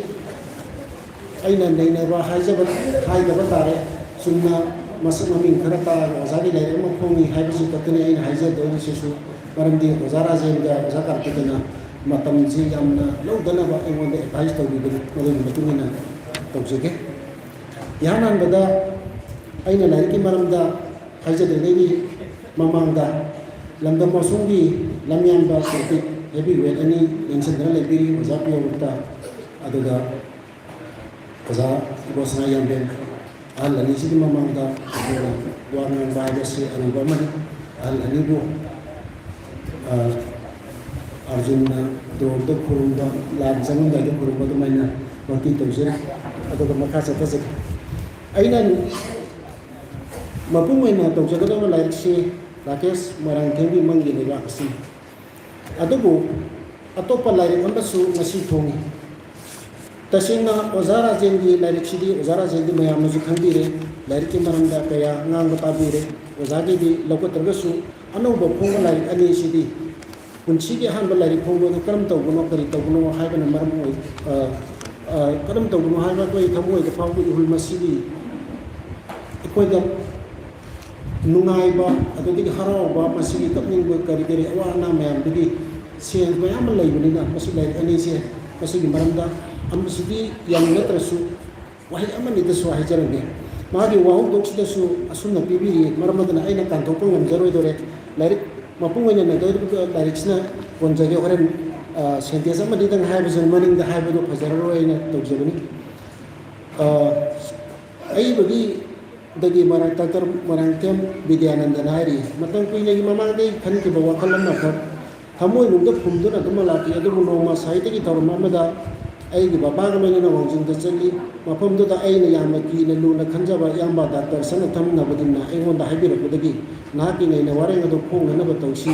aina naina ba haijaba tare sunna masak maming khara ta ozagi lairik ma phongi haiba si katane aina haija do sisu maramdi ozara zenga oza kartana matam ji yamna lodana ba aingonde advice to bibi madu matungina tawjege yanan bada aina lairik maramda haija de mamangda lamdam masunggi lamyamba seperti heavyweight ani insendra lebiri ojapi urta aduga oja bosna yang ben al ani sidi mamangda warna baja se aruba man al ani bu arjuna do kurumba lam sanunda do kurumba do maina wakti tawjira aduga makasa tasik ainan mapung maina tawjaga do laik si Rakesh Moirangthem mangi leiba asi adubu atopa lairik ambasu ngasi thongi tasingna oja Rajen gi lairik sidi oja Rajen gi mayam ju khangbire lairik ki maranda kaya ngang tabire oja gi di lokotargasu anauba phonga lairik ani sidi punchi gi hanba lairik phongo do karam tawguno kari tawguno haibana maram oi karam tawguno haiba koi thamoi da phawgi hul masidi ikoi da nungaiba adudi harauba masigi kapningba kari awana mayam digi sen mayam laibunina masu lai ani se masigi maramda amsigi yang natrasu wahi amani dasu wahi jarange magi wahu doksidasu asunna bibiri maramadana aina kantopo ngam jaroi dore lairik mapunganya na dore lairiksna konjage horen sentesa amani dang haiba maning da haiba do fajararo aina tawjabani ai bagi dagi Moirangthem Vidyananda Nari matang kuinagi mamangdai khan ki bawa kalam na khar thamoi nungda phumduna dumalati adubu noma saite ki tharum amada ai gi baba ga mena wangjing da chali mafamdu da ai na yamma ki na lu na khanjaba yamba doctor sana tham na badinna ai wonda haibira kudagi na ki nei na warenga do phong na ba tawsi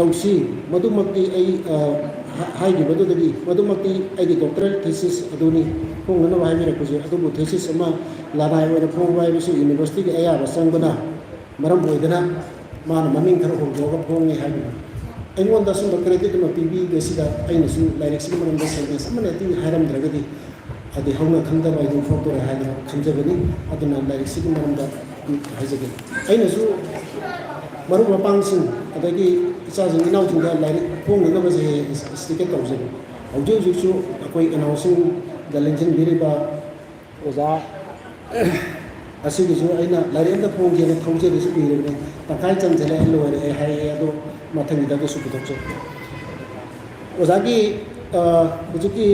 tawsi madumakti ai haigi badudagi madumakti ai gi doctoral thesis aduni phong na ba haibira kuje adubu thesis ama lanai wena phong bai bisu university gi aya ba sangbana maram boidana mana maming khar hongjoga phong ni haibira aingonda sum credit ma pb besida aina su direction maram da sentence amane ti hairam dragadi adi hauna khanda bai du photo ra haida khamjabani aduna direction maram da haijage aina su ꯃꯔꯨꯞ ꯃꯄꯥꯡꯁꯤꯡ ꯑꯗꯒꯤ ꯏꯆꯥꯁꯤꯡ ꯏꯅꯥꯎꯁꯤꯡꯗ ꯂꯥꯏꯔꯤꯛ ꯐꯣꯡꯅꯅꯕꯁꯦ ꯏꯁꯇꯤꯀꯦꯠ ꯇꯧꯖꯕ ꯍꯧꯖꯤꯛ ꯍꯧꯖꯤꯛꯁꯨ ꯑꯩꯈꯣꯏ ꯏꯅꯥꯎꯁꯤꯡꯗ ꯂꯦꯡꯁꯤꯟꯕꯤꯔꯤꯕ ꯑꯣꯖꯥ ꯑꯁꯤꯒꯤꯁꯨ ꯑꯩꯅ ꯂꯥꯏꯔꯤꯛ ꯑꯃꯇ ꯐꯣꯡꯒꯦꯅ ꯊꯧꯖꯔꯤꯁꯨ ꯏꯔꯕꯅꯤ ꯇꯪꯈꯥꯏ ꯆꯟꯁꯤꯜꯂꯛꯑꯦ ꯂꯣꯏꯔꯛꯑꯦ ꯍꯥꯏꯔꯛꯑꯦ ꯑꯗꯣ ꯃꯊꯪꯒꯤꯗꯁꯨ ꯄꯨꯊꯣꯛꯆꯩ ꯑꯣꯖꯥꯒꯤ ꯍꯧꯖꯤꯛꯀꯤ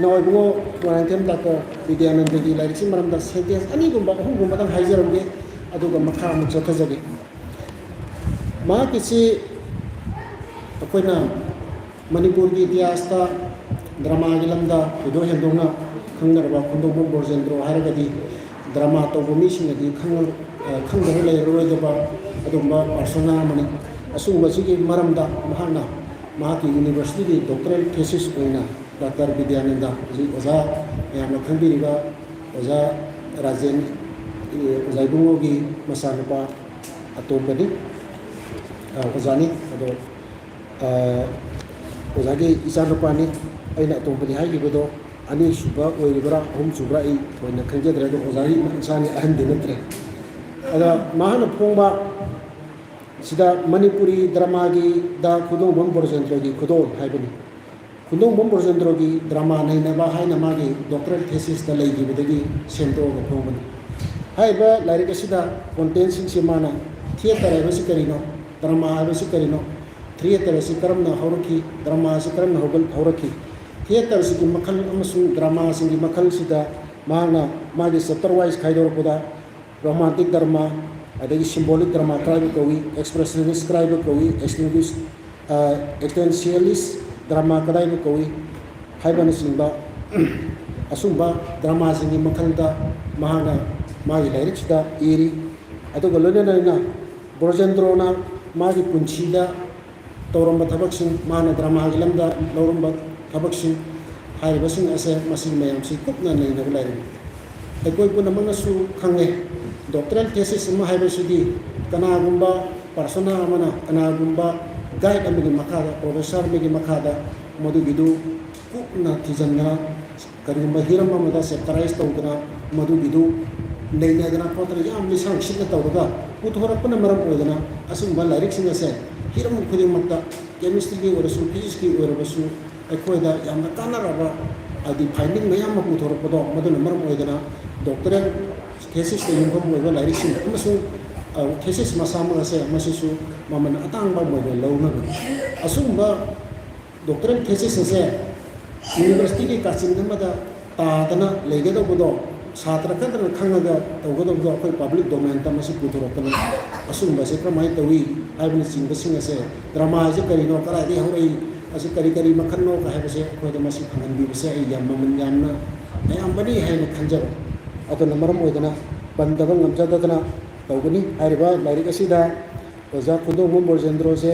ꯅꯥꯎꯏꯕꯨꯡꯉꯣ ꯃꯣꯏꯔꯥꯡꯊꯦꯝ ꯗꯥꯛꯇꯔ ꯕꯤꯗ꯭ꯌꯥꯅꯟꯗꯒꯤ ꯂꯥꯏꯔꯤꯛꯁꯤ ꯃꯔꯝꯗ ꯁꯦꯟꯇꯦꯟꯁ ꯑꯅꯤꯒꯨꯝꯕ ꯑꯍꯨꯝꯒꯨꯝꯕꯗꯪ ꯍꯥꯏꯖꯔꯝꯒꯦ ꯑꯗꯨꯒ ꯃꯈꯥ ꯑꯃꯨꯛ ꯆꯠꯊꯖꯒꯦ ꯃꯍꯥꯛꯀꯤꯁꯤ ꯑꯩꯈꯣꯏꯅ ꯃꯅꯤꯄꯨꯔꯒꯤ ꯏꯇꯤꯍꯥꯁꯇ ꯗ꯭ꯔꯃꯥꯒꯤ ꯂꯝꯗ ꯊꯣꯏꯗꯣꯛ ꯍꯦꯟꯗꯣꯛꯅ ꯈꯪꯅꯔꯕ ꯈꯨꯟꯗꯣꯡꯕꯝ ꯕ꯭ꯔꯣꯖꯦꯟꯗ꯭ꯔꯣ ꯍꯥꯏꯔꯒꯗꯤ ꯗ꯭ꯔꯃꯥ ꯇꯧꯕ ꯃꯤꯁꯤꯡꯅꯗꯤ ꯈꯪꯗꯕ ꯂꯩꯔꯔꯣꯏꯗꯕ ꯑꯗꯨꯒꯨꯝꯕ ꯄꯥꯔꯁꯣꯅꯥ ꯑꯃꯅꯤ ꯑꯁꯤꯒꯨꯝꯕꯁꯤꯒꯤ ꯃꯔꯝꯗ ꯃꯍꯥꯛꯅ ꯃꯍꯥꯛꯀꯤ ꯌꯨꯅꯤꯚꯔꯁꯤꯇꯤꯒꯤ ꯗꯣꯛꯇꯔꯦꯜ ꯊꯦꯁꯤꯁ ꯑꯣꯏꯅ ꯗꯥꯛꯇꯔ ꯕꯤꯗ꯭ꯌꯥꯅꯟꯗ ꯍꯧꯖꯤꯛ ꯑꯣꯖꯥ ꯃꯌꯥꯝꯅ ꯈꯪꯕꯤꯔꯤꯕ ꯑꯣꯖꯥ ꯔꯥꯖꯦꯟ ꯑꯣꯖꯥ ꯏꯕꯨꯡꯉꯣꯒꯤ ꯃꯆꯥꯅꯨꯄꯥ ꯑꯇꯣꯝꯕꯅꯤ ꯑꯣꯖꯥꯅꯤ ꯑꯗꯣ ꯑꯣꯖꯥꯒꯤ ꯏꯆꯥꯅꯨꯄꯥꯅꯤ ꯑꯩꯅ ꯑꯇꯣꯝꯕꯅꯤ ꯍꯥꯏꯈꯤꯕꯗꯣ ꯑꯅꯤꯁꯨꯕ ꯑꯣꯏꯔꯤꯕ꯭ꯔꯥ ꯑꯍꯨꯝꯁꯨꯕ꯭ꯔꯥ ꯑꯩ ꯊꯣꯏꯅ ꯈꯪꯖꯗ꯭ꯔꯦ ꯑꯗꯣ ꯑꯣꯖꯥꯒꯤ ꯃꯆꯥꯅꯤ ꯑꯍꯟꯗꯤ ꯅꯠꯇ꯭ꯔꯦ ꯑꯗ ꯃꯍꯥꯛꯅ ꯐꯣꯡꯕ ꯁꯤꯗ ꯃꯅꯤꯄꯨꯔꯤ ꯗ꯭ꯔꯃꯥꯒꯤꯗ ꯈꯨꯟꯗꯣꯡꯕꯝ ꯕ꯭ꯔꯣꯖꯦꯟꯗ꯭ꯔꯣꯒꯤ ꯈꯨꯗꯣꯜ ꯍꯥꯏꯕꯅꯤ ꯈꯨꯟꯗꯣꯡꯕꯝ ꯕ꯭ꯔꯣꯖꯦꯟꯗ꯭ꯔꯣꯒꯤ ꯗ꯭ꯔꯃꯥ ꯅꯩꯅꯕ ꯍꯥꯏꯅ ꯃꯥꯒꯤ ꯗꯣꯛꯇꯔꯦꯜ ꯊꯦꯁꯤꯁꯇ ꯂꯩꯈꯤꯕꯗꯒꯤ ꯁꯦꯝꯗꯣꯛꯑꯒ ꯐꯣꯡꯕꯅꯤ ꯍꯥꯏꯔꯤꯕ ꯂꯥꯏꯔꯤꯛ ꯑꯁꯤꯗ ꯀꯣꯟꯇꯦꯟꯁꯤꯡꯁꯤ ꯃꯥꯅ ꯊꯤꯌꯦꯇꯔ ꯍꯥꯏꯕꯁꯤ ꯀꯔꯤꯅꯣ ꯗ꯭ꯔꯃꯥ ꯍꯥꯏꯕꯁꯤ ꯀꯔꯤꯅꯣ ꯊꯤꯌꯦꯇꯔ ꯑꯁꯤ ꯀꯔꯝꯅ ꯍꯧꯔꯛꯈꯤ ꯗ꯭ꯔꯃꯥ ꯑꯁꯤ ꯀꯔꯝꯅ ꯍꯧꯔꯛꯈꯤ ꯊꯤꯌꯦꯇꯔꯁꯤꯒꯤ ꯃꯈꯜ ꯑꯃꯁꯨꯡ ꯗ꯭ꯔꯃꯥꯁꯤꯡꯒꯤ ꯃꯈꯜꯁꯤꯗ ꯃꯍꯥꯛꯅ ꯃꯥꯒꯤ ꯆꯦꯞꯇꯔ ꯋꯥꯏꯁ ꯈꯥꯏꯗꯣꯔꯛꯄꯗ ꯔꯣꯃꯥꯟꯇꯤꯛ ꯗ꯭ꯔꯃꯥ ꯑꯗꯒꯤ ꯁꯤꯝꯕꯣꯂꯤꯛ ꯗ꯭ꯔꯃꯥ ꯀꯔꯥꯏꯕ ꯀꯧꯏ ꯑꯦꯛꯁꯄ꯭ꯔꯦꯁꯅꯤꯁ ꯀꯔꯥꯏꯕ ꯀꯧꯏ ꯑꯦꯛꯁꯇꯦꯟꯁꯤꯌꯦꯂꯤꯁ ꯗ꯭ꯔꯃꯥ ꯀꯗꯥꯏꯕ ꯀꯧꯏ ꯍꯥꯏꯕꯅꯆꯤꯡꯕ ꯑꯁꯨꯝꯕ ꯗ꯭ꯔꯃꯥꯁꯤꯡꯒꯤ ꯃꯈꯜꯗ ꯃꯍꯥꯛꯅ ꯃꯥꯒꯤ ꯂꯥꯏꯔꯤꯛꯁꯤꯗ ꯏꯔꯤ ꯑꯗꯨꯒ ꯂꯣꯏꯅꯅ ꯕ꯭ꯔꯣꯖꯦꯟꯗ꯭ꯔꯣꯅ ꯃꯥꯒꯤ ꯄꯨꯟꯁꯤꯗ ꯇꯧꯔꯝꯕ ꯊꯕꯛꯁꯤꯡ ꯃꯥꯅ ꯗ꯭ꯔꯃꯥꯒꯤ ꯂꯝꯗ ꯂꯧꯔꯝꯕ ꯊꯕꯛꯁꯤꯡ ꯍꯥꯏꯔꯤꯕꯁꯤꯡ ꯑꯁꯦ ꯃꯁꯤꯒꯤ ꯃꯌꯥꯝꯁꯤ ꯀꯨꯞꯅ ꯅꯩꯅꯕ ꯂꯥꯏꯔꯤꯛ ꯑꯩꯈꯣꯏ ꯄꯨꯝꯅꯃꯛꯅꯁꯨ ꯈꯪꯉꯦ ꯗꯣꯛꯇꯔꯦꯜ ꯊꯦꯁꯤꯁ ꯑꯃ ꯍꯥꯏꯕꯁꯤꯗꯤ ꯀꯅꯥꯒꯨꯝꯕ ꯄꯥꯔꯁꯣꯅꯥ ꯑꯃꯅ ꯀꯅꯥꯒꯨꯝꯕ ꯒꯥꯏꯗ ꯑꯃꯒꯤ ꯃꯈꯥꯗ ꯄ꯭ꯔꯣꯐꯦꯁꯔ ꯑꯃꯒꯤ ꯃꯈꯥꯗ ꯃꯗꯨꯒꯤꯗꯨ ꯀꯨꯞꯅ ꯊꯤꯖꯤꯟꯗꯅ ꯀꯔꯤꯒꯨꯝꯕ ꯍꯤꯔꯝ ꯑꯃꯗ ꯆꯦꯞꯇꯔꯥꯏꯁ ꯇꯧꯗꯅ ꯃꯗꯨꯒꯤꯗꯨ ꯅꯩꯅꯗꯅ ꯈꯣꯠꯇꯅ ꯌꯥꯝ ꯂꯤꯁꯥꯡ ꯁꯤꯠꯅ ꯇꯧꯔꯒ ꯄꯨꯊꯣꯔꯛꯄꯅ ꯃꯔꯝ ꯑꯣꯏꯗꯅ ꯑꯁꯤꯒꯨꯝꯕ ꯂꯥꯏꯔꯤꯛꯁꯤꯡ ꯑꯁꯦ ꯍꯤꯔꯝ ꯈꯨꯗꯤꯡꯃꯛꯇ ꯀꯦꯃꯤꯁꯇ꯭ꯔꯤꯒꯤ ꯑꯣꯏꯔꯁꯨ ꯐꯤꯖꯤꯛꯁꯀꯤ ꯑꯣꯏꯔꯕꯁꯨ ꯑꯩꯈꯣꯏꯗ ꯌꯥꯝꯅ ꯀꯥꯟꯅꯔꯕ ꯍꯥꯏꯗꯤ ꯐꯥꯏꯟꯗꯤꯡ ꯃꯌꯥꯝ ꯑꯃ ꯄꯨꯊꯣꯔꯛꯄꯗꯣ ꯃꯗꯨꯅ ꯃꯔꯝ ꯑꯣꯏꯗꯅ ꯗꯣꯛꯇꯔꯦꯜ ꯊꯦꯁꯤꯁꯇ ꯌꯨꯝꯐꯝ ꯑꯣꯏꯕ ꯂꯥꯏꯔꯤꯛꯁꯤꯡ ꯑꯃꯁꯨꯡ ꯊꯦꯁꯤꯁ ꯃꯁꯥꯃꯛ ꯑꯁꯦ ꯃꯁꯤꯁꯨ ꯃꯃꯜ ꯑꯇꯥꯡꯕ ꯑꯣꯏꯅ ꯂꯧꯅꯕꯅꯤ ꯑꯁꯤꯒꯨꯝꯕ ꯗꯣꯛꯇꯔꯦꯜ ꯊꯦꯁꯤꯁ ꯑꯁꯦ ꯌꯨꯅꯤꯚꯔꯁꯤꯇꯤꯒꯤ ꯀꯥꯆꯤꯟ ꯑꯃꯗ ꯇꯥꯗꯅ ꯂꯩꯒꯗꯧꯕꯗꯣ ꯁꯥꯇ꯭ꯔ ꯈꯛꯇꯅ ꯈꯪꯉꯒ ꯇꯧꯒꯗꯧꯕꯗꯣ ꯑꯩꯈꯣꯏ ꯄꯥꯕ꯭ꯂꯤꯛ ꯗꯣꯃꯦꯟꯗ ꯃꯁꯤ ꯄꯨꯊꯣꯔꯛꯇꯅ ꯑꯁꯤꯒꯨꯝꯕꯁꯦ ꯀꯔꯝꯍꯥꯏꯅ ꯇꯧꯏ ꯍꯥꯏꯕꯅꯆꯤꯡꯕꯁꯤꯡ ꯑꯁꯦ ꯗ꯭ꯔꯃꯥ ꯍꯥꯏꯁꯦ ꯀꯔꯤꯅꯣ ꯀꯗꯥꯏꯗꯒꯤ ꯍꯧꯔꯛꯏ ꯑꯁꯤ ꯀꯔꯤ ꯃꯈꯜꯅꯣ ꯍꯥꯏꯕꯁꯦ ꯑꯩꯈꯣꯏꯗ ꯃꯁꯤ ꯐꯪꯍꯟꯕꯤꯕꯁꯦ ꯑꯩ ꯌꯥꯝ ꯃꯃꯜ ꯌꯥꯝꯅ ꯑꯌꯥꯝꯕꯅꯤ ꯍꯥꯏꯅ ꯈꯟꯖꯕ ꯑꯗꯨꯅ ꯃꯔꯝ ꯑꯣꯏꯗꯅ ꯄꯟꯗꯕ ꯉꯝꯖꯗꯗꯅ ꯇꯧꯒꯅꯤ ꯍꯥꯏꯔꯤꯕ ꯂꯥꯏꯔꯤꯛ ꯑꯁꯤꯗ ꯑꯣꯖꯥ ꯈꯨꯟꯗꯣꯡꯕꯝ ꯕ꯭ꯔꯣꯖꯦꯟꯗ꯭ꯔꯣꯁꯦ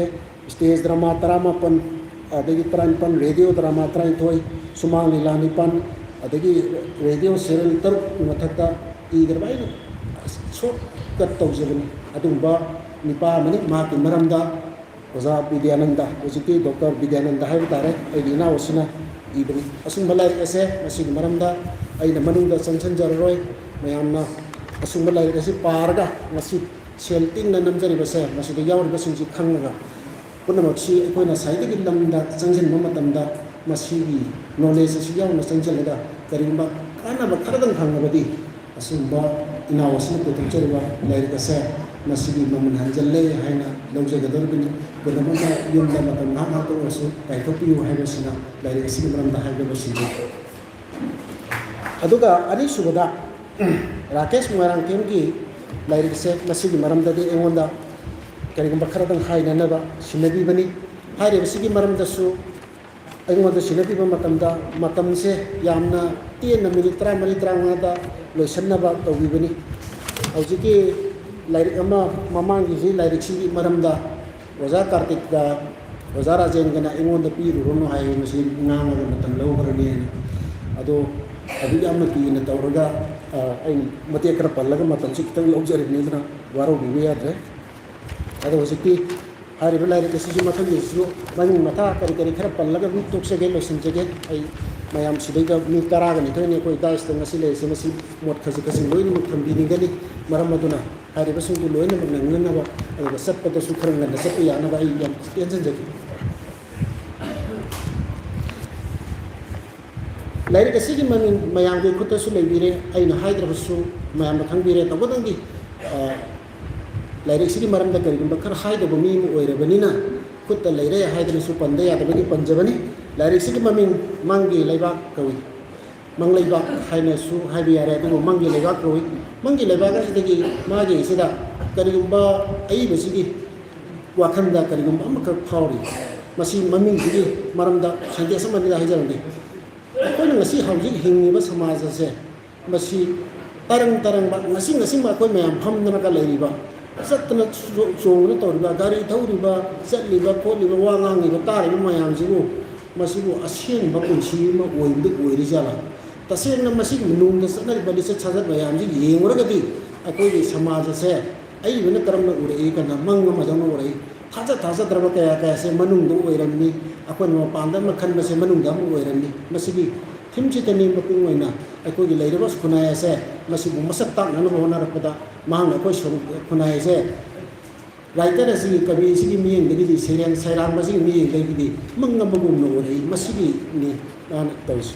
ꯁ꯭ꯇꯦꯖ ꯗ꯭ꯔꯃꯥ 19 ꯑꯗꯒꯤ 19 ꯔꯦꯗꯤꯑꯣ ꯗ꯭ꯔꯃꯥ 19 ꯁꯨꯃꯥꯡ ꯂꯤꯂꯥ 9 ꯑꯗꯒꯤ ꯔꯦꯗꯤꯑꯣ ꯁꯦꯔꯦꯜ 3 ꯃꯊꯛꯇ ꯏꯈ꯭ꯔꯕ ꯑꯩꯅ ꯁꯣꯔꯠ ꯀꯠ ꯇꯧꯖꯕꯅꯤ ꯑꯗꯨꯒꯨꯝꯕ ꯅꯤꯄꯥ ꯑꯃꯅꯤ ꯃꯍꯥꯛꯀꯤ ꯃꯔꯝꯗ ꯑꯣꯖꯥ ꯕꯤꯗ꯭ꯌꯥꯅꯟꯗ ꯍꯧꯖꯤꯛꯀꯤ ꯗꯣꯛꯇꯔ ꯕꯤꯗ꯭ꯌꯥꯅꯟꯗ ꯍꯥꯏꯕ ꯇꯥꯔꯦ ꯑꯩꯒꯤ ꯏꯅꯥꯎ ꯑꯁꯤꯅ ꯏꯕꯅꯤ ꯑꯁꯨꯝꯕ ꯂꯥꯏꯔꯤꯛ ꯑꯁꯦ ꯃꯁꯤꯒꯤ ꯃꯔꯝꯗ ꯑꯩꯅ ꯃꯅꯨꯡꯗ ꯆꯪꯁꯤꯟꯖꯔꯔꯣꯏ ꯃꯌꯥꯝꯅ ꯑꯁꯨꯝꯕ ꯂꯥꯏꯔꯤꯛ ꯑꯁꯤ ꯄꯥꯔꯒ ꯃꯁꯤ ꯁꯦꯜ ꯇꯤꯡꯅ ꯅꯝꯖꯔꯤꯕꯁꯦ ꯃꯁꯤꯗ ꯌꯥꯎꯔꯤꯕꯁꯤꯡꯁꯤ ꯈꯪꯉꯒ ꯄꯨꯝꯅꯃꯛꯁꯤ ꯑꯩꯈꯣꯏꯅ ꯉꯁꯥꯏꯗꯒꯤ ꯂꯝꯗ ꯆꯪꯁꯤꯟꯕ ꯃꯇꯝꯗ ꯃꯁꯤꯒꯤ ꯅꯣꯂꯦꯖ ꯑꯁꯤ ꯌꯥꯎꯅ ꯆꯪꯁꯤꯜꯂꯒ ꯀꯔꯤꯒꯨꯝꯕ ꯀꯥꯟꯅꯕ ꯈꯔꯗꯪ ꯐꯪꯉꯕꯗꯤ ꯑꯁꯤꯒꯨꯝꯕ ꯏꯅꯥꯎ ꯑꯁꯤꯅ ꯄꯨꯊꯣꯛꯆꯔꯤꯕ ꯂꯥꯏꯔꯤꯛ ꯑꯁꯦ ꯃꯁꯤꯒꯤ ꯃꯃꯜ ꯍꯟꯖꯤꯜꯂꯦ ꯍꯥꯏꯅ ꯂꯧꯖꯒꯗꯧꯔꯤꯕꯅꯤ ꯄꯨꯝꯅꯃꯛꯅ ꯌꯨꯝꯗ ꯃꯇꯝ ꯉꯥꯏꯍꯥꯛ ꯑꯣꯏꯔꯁꯨ ꯀꯥꯏꯊꯣꯛꯄꯤꯌꯨ ꯍꯥꯏꯕꯁꯤꯅ ꯂꯥꯏꯔꯤꯛ ꯑꯁꯤꯒꯤ ꯃꯔꯝꯗ ꯍꯥꯏꯕꯁꯤꯡꯗꯨ ꯑꯗꯨꯒ ꯑꯅꯤꯁꯨꯕꯗ ꯔꯥꯀꯦꯁ ꯃꯣꯏꯔꯥꯡꯊꯦꯝꯒꯤ ꯂꯥꯏꯔꯤꯛꯁꯦ ꯃꯁꯤꯒꯤ ꯃꯔꯝꯗꯗꯤ ꯑꯩꯉꯣꯟꯗ ꯀꯔꯤꯒꯨꯝꯕ ꯈꯔꯗꯪ ꯍꯥꯏꯅꯅꯕ ꯁꯤꯟꯅꯕꯤꯕꯅꯤ ꯍꯥꯏꯔꯤꯕꯁꯤꯒꯤ ꯃꯔꯝꯗꯁꯨ ꯑꯩꯉꯣꯟꯗ ꯁꯤꯟꯅꯕꯤꯕ ꯃꯇꯝꯗ ꯃꯇꯝꯁꯦ ꯌꯥꯝꯅ ꯇꯦꯟꯅ ꯃꯤꯅꯤꯠ 13-15ꯗ ꯂꯣꯏꯁꯤꯟꯅꯕ ꯇꯧꯕꯤꯕꯅꯤ ꯍꯧꯖꯤꯛꯀꯤ ꯂꯥꯏꯔꯤꯛ ꯑꯃ ꯃꯃꯥꯡꯒꯤ ꯂꯥꯏꯔꯤꯛꯁꯤꯒꯤ ꯃꯔꯝꯗ ꯑꯣꯖꯥ ꯀꯥꯔꯇꯤꯛꯀ ꯑꯣꯖꯥ ꯔꯥꯖꯦꯟꯒꯅ ꯑꯩꯉꯣꯟꯗ ꯄꯤꯔꯨꯔꯅꯨ ꯍꯥꯏ ꯃꯁꯤ ꯉꯥꯡꯉꯒ ꯃꯇꯝ ꯂꯧꯈ꯭ꯔꯅꯤ ꯍꯥꯏꯅ ꯑꯗꯣ ꯑꯗꯨꯛ ꯌꯥꯝꯅ ꯀꯤꯅ ꯇꯧꯔꯒ ꯑꯩ ꯃꯇꯦꯛ ꯈꯔ ꯄꯜꯂꯒ ꯃꯇꯝꯁꯤ ꯈꯤꯇꯪ ꯂꯧꯖꯔꯤꯕꯅꯤ ꯑꯗꯨꯅ ꯋꯥꯔꯧꯕꯤꯕ ꯌꯥꯗ꯭ꯔꯦ ꯑꯗꯣ ꯍꯧꯖꯤꯛꯇꯤ ꯍꯥꯏꯔꯤꯕ ꯂꯥꯏꯔꯤꯛ ꯑꯁꯤꯁꯨ ꯃꯊꯪꯒꯤꯁꯤꯁꯨ ꯃꯅꯨꯡ ꯃꯊꯥ ꯀꯔꯤ ꯈꯔ ꯄꯜꯂꯒ ꯑꯗꯨꯝ ꯇꯣꯛꯆꯒꯦ ꯂꯣꯏꯁꯤꯟꯖꯒꯦ ꯑꯩ mayam sidaiga mi taraga ni thoni koi dais tang asi le semasi mot khasi khasi loin mu thambi ni gani maram maduna hari ba sungu loin mu nang na ba aga sap pa su kharang na sap ya na ba ai yam tension jaki lairi ka sigi mamin mayam ge khutta su leibire ai na haidra su mayam na thangbire ta bodang gi lairi sigi maram da kari ba khar haida ba mi mu oira banina khutta leire haidra su panda ya da bagi panjabani lairi sigi mamin mangi leiba kawi mang leiba haina su haibi yare du mangi leiba kawi mangi leiba ga sidagi magi sida kari ba ai ba sigi wakhanda kari ba amaka phawri masi mamin sigi maram da sante samani da hajarande akoina ngasi hauji hingiba samaj ase masi tarang ba ngasi ma koi mayam phamdana ka leiriba satna chongna toriba gari thauriba satliba kholiba wangangiba tariba mayam sibu masibu asien ba punchi ma oimdu oiri jala tasena masi nung da satna bali se chajat mayam ji yenguragadi akoi samaj ase ai bena karamna urei kana mangma majana urei taja draba kaya se manung do oiramni akoi ma panda ma khan se manung da mu oiramni masibi thimchi tani mapung oina akoi gi leiraba khunaya se masibu masak tak nanu hona rakada mahang akoi soru khunaya se writer asi kabi sigi miyeng degi serang sairang masi miyeng degi mangna bagum no orei masibi ni an tos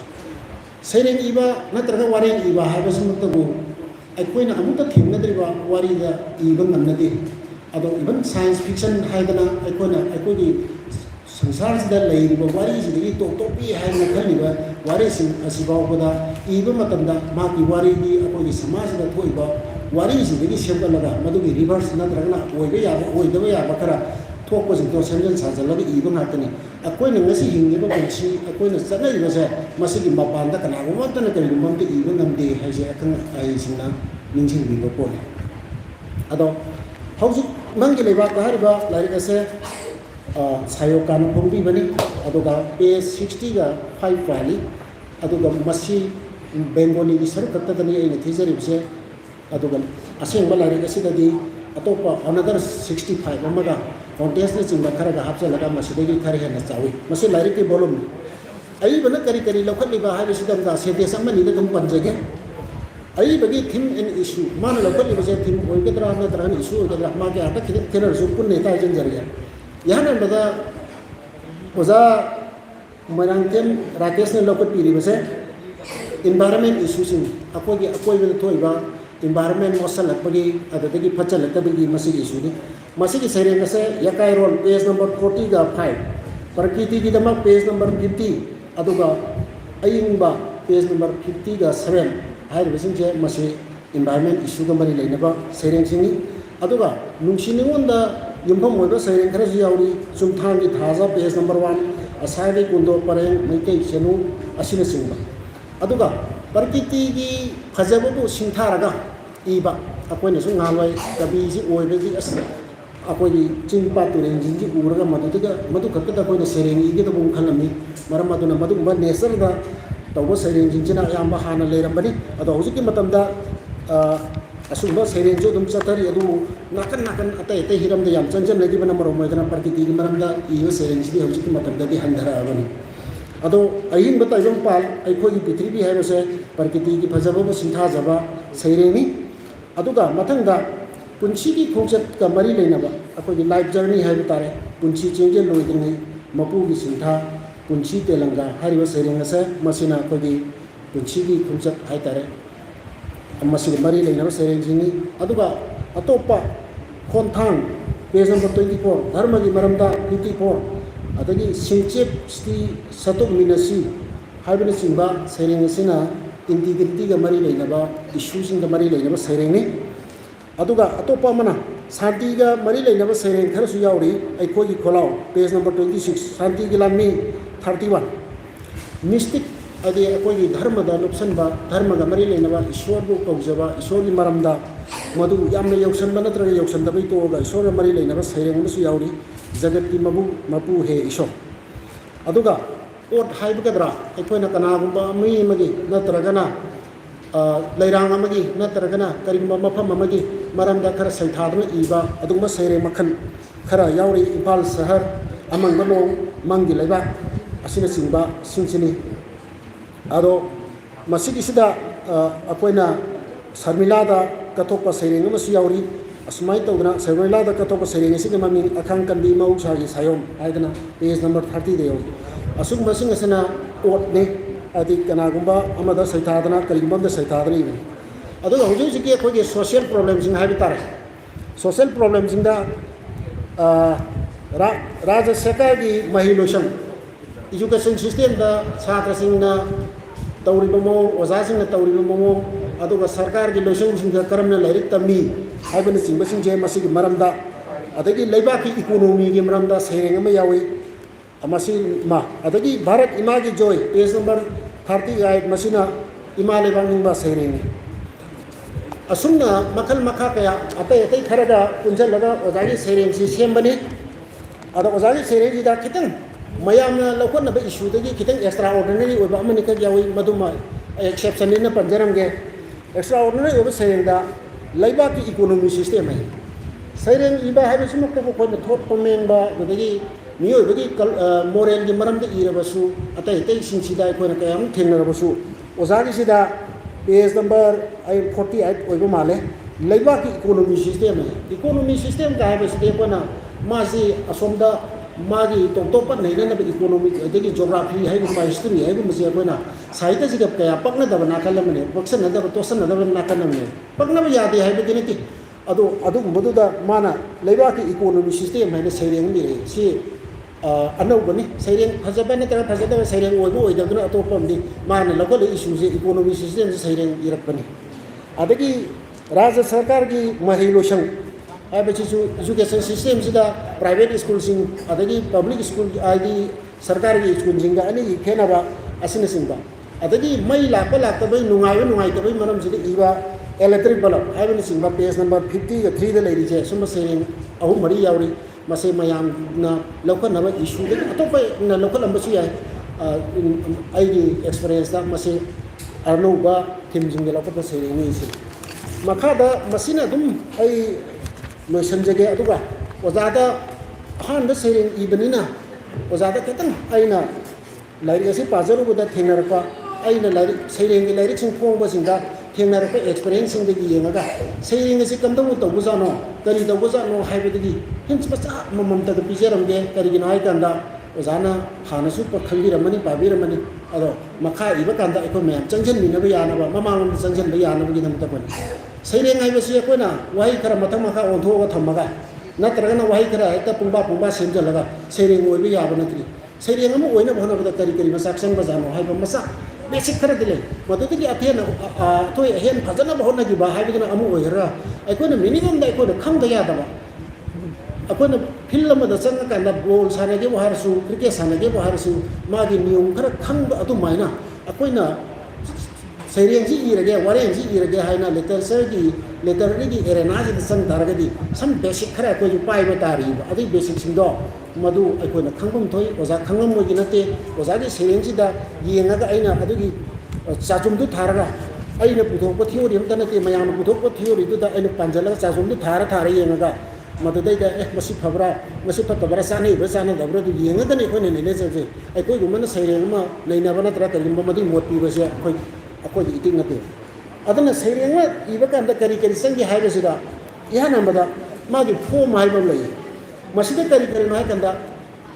serang iba natraga wareng iba haba sumtagu akoi na amuta thimna driba wari da iba nannadi ado even science fiction haidana akoi gi संसार से लेरिबा वारी सिदगी टोपी हाइना खलिबा वारी सिंग असिबावदा इबा मतंदा माकी वारी दी अकोई समाज दा थोइबा वारी सिदगी सेमगलगा मदुगी reverse नद्रगना ओइबे याबा ओइदबा याबा खरा थोको सिंग तो सेमजन साजलगा इबा नातनी अकोइना ngasi hingiba bunchi अकोइना चनैबा से मसिगी मपानदा कनागुमतना करिगुमते इबा ngamde हाइसे अखंग आइ सिंगना निंजिंग बिबा पोले अदो हौजु मंगी लेबा कहरिबा लाइक असे सायोकान फोंबी बनी अदुगा पेज 60 गा 5 वाली अदुगा मसी बेंगोली की सर कत्तदनी ए थिजरी से अदुगा असेंग बलारी गसिददी अतोपा अनदर 65 अमगा कॉन्टेस्ट ने चिंगा खरगा हापसे लगा मसीदगी खरे है नचावी मसी लारी के बोलम आई बना करी लखलिबा हाबे सिदंगा सेते समनी दम पंजगे आई बगी थीम एंड इशू मान लखलिबा से थीम ओइगद्रा नद्रा इशू ओइगद्रा मागे आटा केनर सु पुन्ने ता जंजरिया यहाँ बदा ओजा मरांगकेम राकेश ने लोकट पीरी बसे इन्वायरमेंट इशू सिंग अकोगी अकोइबे थोइबा इन्वायरमेंट मसल लपगी अदगी फचल लतबगी मसिग इशू नि मसिग सेरे नसे यकाई रोल पेज नंबर 40 गा 5 प्रकृति की दमा पेज नंबर 50 अदुगा अयिंबा पेज नंबर 50 गा 7 हाय बसिंग जे मसि इन्वायरमेंट इशू गा मरि लेनबा सेरेंग सिंग अदुगा नुंसिनिंगोंदा युम्फम होइबा सेरेंग खरसु याउरी सुमथांगी थाजा पेज नंबर 1 असाइबे कुंदो परेंग मैकै सेनु असिना सिंबा अदुगा प्रकृति की फजबबु सिंथारगा इबा अकोइना सु ngaloi कबि सि ओइबेगी अस अकोइ चिंपा तुरेंग जिंजी उरगा मदुदगा मदु खक्कदा कोइना सेरेंग इगे तबु खलमि मरम मदुना मदु बा नेचर दा तौबो सेरेंग जिंजना यामा हाना लेरमबनी अदो हुजिकि मतमदा असुबा सेरेंग जो दम चतरी अदु नाकन अतै अतै हिरम द याम चंचन लगी बना मरो मैदना प्रकृति की मरम दा इयो सेरेंग सिदि हुजिकि मतमदा दि हंधरा अबनी अदो अहिंग बताइबम पाल अखोगी पृथ्वी हैबसे प्रकृति की फजबबो सिंथाजबा सेरेंगनी अदुगा मथंगा पुंची की खोंचत का मरी लेनबा अखोगी लाइफ जर्नी हैब तारे पुंची चेंजे लोइदनी मपू की सिंथा पुंची तेलंगा हरिबा सेरेंग से मसिना अखोगी पुंची की खोंचत हाय तारे मसिग मरी लेनबा सेरेंग जिंगी अदुगा अतोपा खोंथांग पेज नंबर 24 धर्म की मरमदा 54 अदगी सिंचेप स्टी सतुक मिनसी हाइबने सिंबा सेरेंग सिना इंटीग्रिटी का मरी लेनबा इश्यूसिंग का मरी लेनबा सेरेंग ने अदुगा अतोपा मना शांति का मरी लेनबा सेरेंग खरसु याउरी अखोगी खोलाव पेज नंबर 26 शांति की लामी 31 मिस्टिक अदे अखोगी धर्म दा लुपसनबा धर्म का मरी लेनबा ईश्वर बु कौजबा ईश्वर की मरमदा मधु यामने यौसनबा नत्रगा यौसनदबै तोगा ईश्वर का मरी लेनबा सेरेंग मसु याउरी जगत की मपू है ईश्वर अदुगा ओट हाइबगद्रा अखोइना कनागुंबा मी मगी नत्रगना लैरांग अमगी नत्रगना करिगुंबा मफम अमगी मरमदा खरा सैथादना इबा अदुगुंबा सेरे मखन खरा याउरी इम्फाल शहर अमंगलों मंगी लेबा असिना Simba सिंसिनी ado masigisida akoina sarmilada katokpa sereng amasu yauri asmai tawdana sarmilada katokpa sereng asina mami akhang kanbi mau sagi sayom aidana page number 30 de yauri asung masing asana ot ne adi kanagumba amada saitadana kalimba saitadana ibe ado hoju jiki akoge social problems in habi tare social problems in da Raja Sekagi Mahiloshan education system da Chhatra Singna Tauri Bomo, Ozasing na Tauri Bomo, Adoga Sarkar gi Loshan Singha Karamna Lairik Tami, Ivan Simbasing Jay Masik Maramda, Adagi Laibaki economy gi Maramda Serengama Yawi, Amasi Ma, Adagi Bharat Imagi Joy, page number 38 Masina Imalevang Ba Sereng. Asumna makal makakaya atai kharaga punjal laga ozagi sereng si sembani ada ozagi sereng da kitang mayamna lokon na ba issue dagi kitang extraordinary oba amani ka yawi maduma exception ni na panjaram ge extraordinary oba sereng da laiba ki economy system ai sereng iba habi sumuk ko ko na thot pomeng ba dagi miyo dagi moral gi maram de ira basu atai singsidai ko na kayam thengna basu ozagi sida page number 48 oibo male laiba ki economy system ka ha system na masi asomda magi toktopa nei na economic adegi geography hai ma history hai ma se na saita ji gap kaya pakna da na kalam ne baksan da tosan da na kalam ne pakna ba yade hai be ne adu bodu da mana laiba ki economy system hai ne sereng ni si anobani sereng phajaba ne tara phajada sereng oibo oidagna atopam di mana local issues economy system sereng irakpani adagi raja sarkar gi mahiloshan abechu education system sida private school sing adagi public school adi sarkar gi school jinga ani khenaba asina singba adagi mai lakpa lakta bai nungai ta bai manam sida iba electric bulb aibani singba page number 53 da leiri je sumba sereng ahu mari yauri masih mayam na local nama issue de atau na local ambasu ya ai experience da masih arno ba tim jingle apa ta seri ni isi maka da masina dum ai no sanjage aduga ozada han da seri ibenina ozada ketan aina lairi asi pajaru buda thenarpa aina lairi seri ngi lairi sing phong ba sing da thenarpa experience sing de yenga seri ngi sikam da mu to buzano kari da buzano haibedi hinch basa mamamta da pijaram ge kari gina ai kanda ozana hanasu pa khalli ramani pabi ramani ado makha iba kanda eko mem changchen ni na ba yana ba mamang changchen ba yana ba ginam ta kon seri ngai ba si ko na wai kara matang makha on tho ga thamaga natraga na wai kara eta pungba senjalaga seri ngoi ba ya ba na tri seri ngam oina bhana ba kari kari masak sang ba jano hai ba masak basic khara dile madu ti athen toy hen phajana bahona gi ba hai bi na amu oira aikoina minimum da aikoina khang da ya da ba akoina film da sang ka na ball sane ge bahar su cricket sane ge bahar su ma gi niyum khara khang ba atu maina akoina sereng ji irage wareng ji irage haina literature gi arena ji sang darga di some basic khara ko ju pai ba tari ba adi basic sing do madu aikoina khangum thoi oza khangam mo gi nate oza gi sereng ji da yenga ga aina adu gi chajum du tharaga aina puthok pa theory am tanate mayam puthok pa theory du da aina panjala chajum du thara yenga ga madu dai da masi phabra masi patabra sane ba sane da bra du yenga da ne ko ne ne je ai ko gumana sereng ma leina bana tra kalim ba madu mot pi ba se akoi gi iting nate adana sereng ma iba kan da kari sangi hai ba sida yana mada ma gi form hai ba lai masida kari mai kanda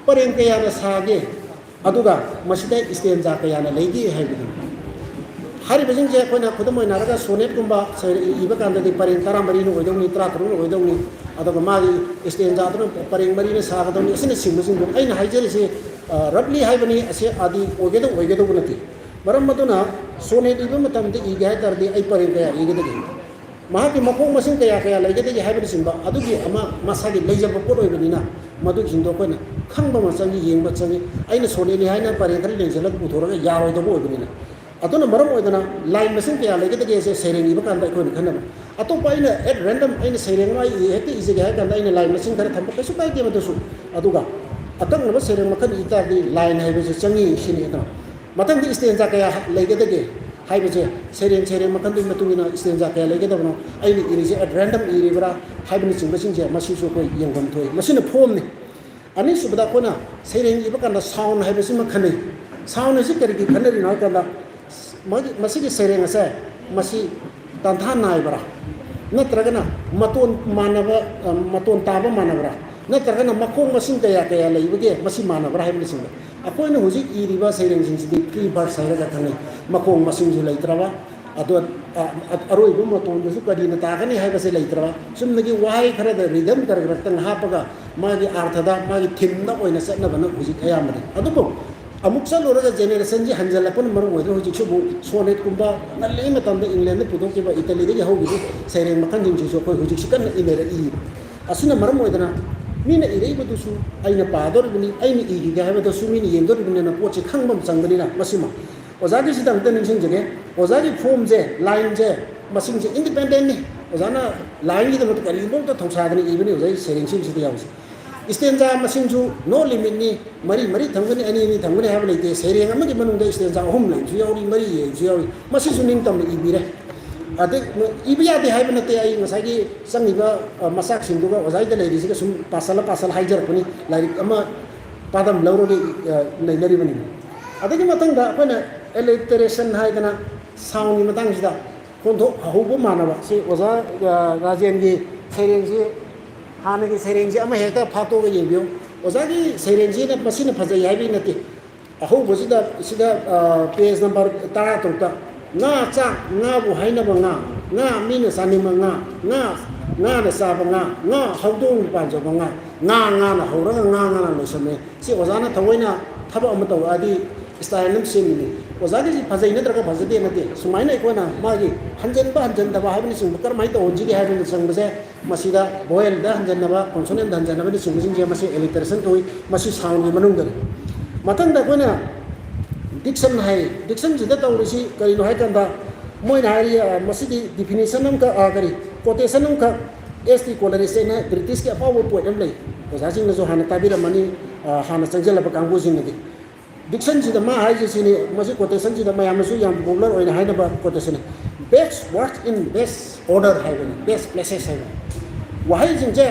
pareng kaya na sage aduga masida stanza kaya na leigi hai bi hari bajing je ko na khudam na raga sonet kumba iba kanda di pareng tara mari no odong ni tra tru no odong ni aduga mari stanza tru pareng mari na saga dong isine sing ai na hai jeri se rabli hai bani ase adi oge do bunati maram maduna sonet iba matam de iga tar di ai pareng kaya iga de mahaki makong masing kaya lagi de hai bani simba adugi ama masagi leja ba ko bani na madu hindo ko na khangba masangi yengba changi aina sone ni haina pareng kari lenjala bu thora ya ro do bo bani na atuna maram oidana line masing kaya lagi de se sereng iba kan da ko ni khana ato paina at random aina sereng mai hete ise ga kan da aina line masing kare thamba kesu kai ke matu aduga atang na sereng makan ita di line hai be changi sini eta matang di stanza kaya lagi de hai be sereng makan di matungina stanza kaya lagi de no aina iri at random iri bra hai be sing basing je masi so ko yengam thoi masina form ni ani subada ko na sereng iba kan da sound hai be sim khane sound is kari ki khanari na kan da masih sereng asa masih tantan naibra natragana maton manaba maton taba manabra natragana makong masing kaya laibage masih manabra hay masing ako na huji iriba sereng sing ki bar saira ka makong masing ju laitraba ado aroi bu maton ju kadi na takani hay base laitraba sum nagi wahai khara da rhythm kar tan hapaga magi arthada magi thimna oina satna bana huji kaya mari ado ko amuk sa lora generation ji hanjala pun maru moidro huji chubu sonet kumba nalli matam da england pudo ke ba italy de yahu gi sereng makan jim chu ko huji sikan imera i asuna maru moidana mina irei ba dusu aina pador bini aina i gi ga ba dusu mina yendor bini na pochi khangbam sangbani na masima ozagi sidang tan ning jege ozagi form je line je masing je independent ni ozana line gi da mut kari bol ta thongsa dani ibini ozai sereng sim sidi yaus stanza masingju no limit ni mari thangani ani thangani have leite sereng amagi manung da stanza hum lai ju yauri mari ye ju yauri masi suning tam ibire ade ibiya de have nate ai ngasagi sangiba masak sinduga ozai da leiri siga sum pasal haijar puni lari ama padam lauro de lari bani ade ki matang da pana alliteration hai kana sound ni matang sida kondo hahubo manaba si oza rajen gi sereng ji हाने सेरेंजी अमा हेता फातो गे येबियो ओजागी सेरेंजी ना मसिन फजै हाइबि नति अहो बजिदा सिदा page number 10 तोता ना चा ना बु हाइना बंगा ना मिन सानि मंगा ना ना ना सा बंगा ना हौदों पांजो बंगा ना ना ना हौरा ना ना ना लोसमे सि ओजाना थवैना थबा अम तव आदि स्टाइल नम सेमिनि ओजागी जि फजै नत्रगा फजदे नति सुमाइना इकोना मागी हंजन दबा हाइबनि सिंग बकर माइ तो ओंजी गे हाइबनि संगबसे मसीदा बोयल दा हंजनबा कॉन्सोनेंट हंजनबा नि सिंग जे मसी एलिटरेशन तोइ मसी साउंड नि मनुंग दर मतंग दा कोना डिक्शन जिदा तौरिसी करिनो हाइ कंदा मोइना हारि मसी दी डेफिनेशन नम का करी कोटेशन नम का एसटी कोलरिसे ना ब्रिटिश के पावर पॉइंट हम लई ओजासिंग न जो हाना ताबिरा मनी हाना संजलबा कांगु सिंग नि डिक्शन जिदा मा हाइ जिसिनि मसी कोटेशन जिदा मयामसु याम पॉपुलर ओइना हाइनबा कोटेशन बेस्ट वर्क इन बेस्ट ऑर्डर हाइबनि बेस्ट प्लेसेस हाइबनि वहाई जिंजे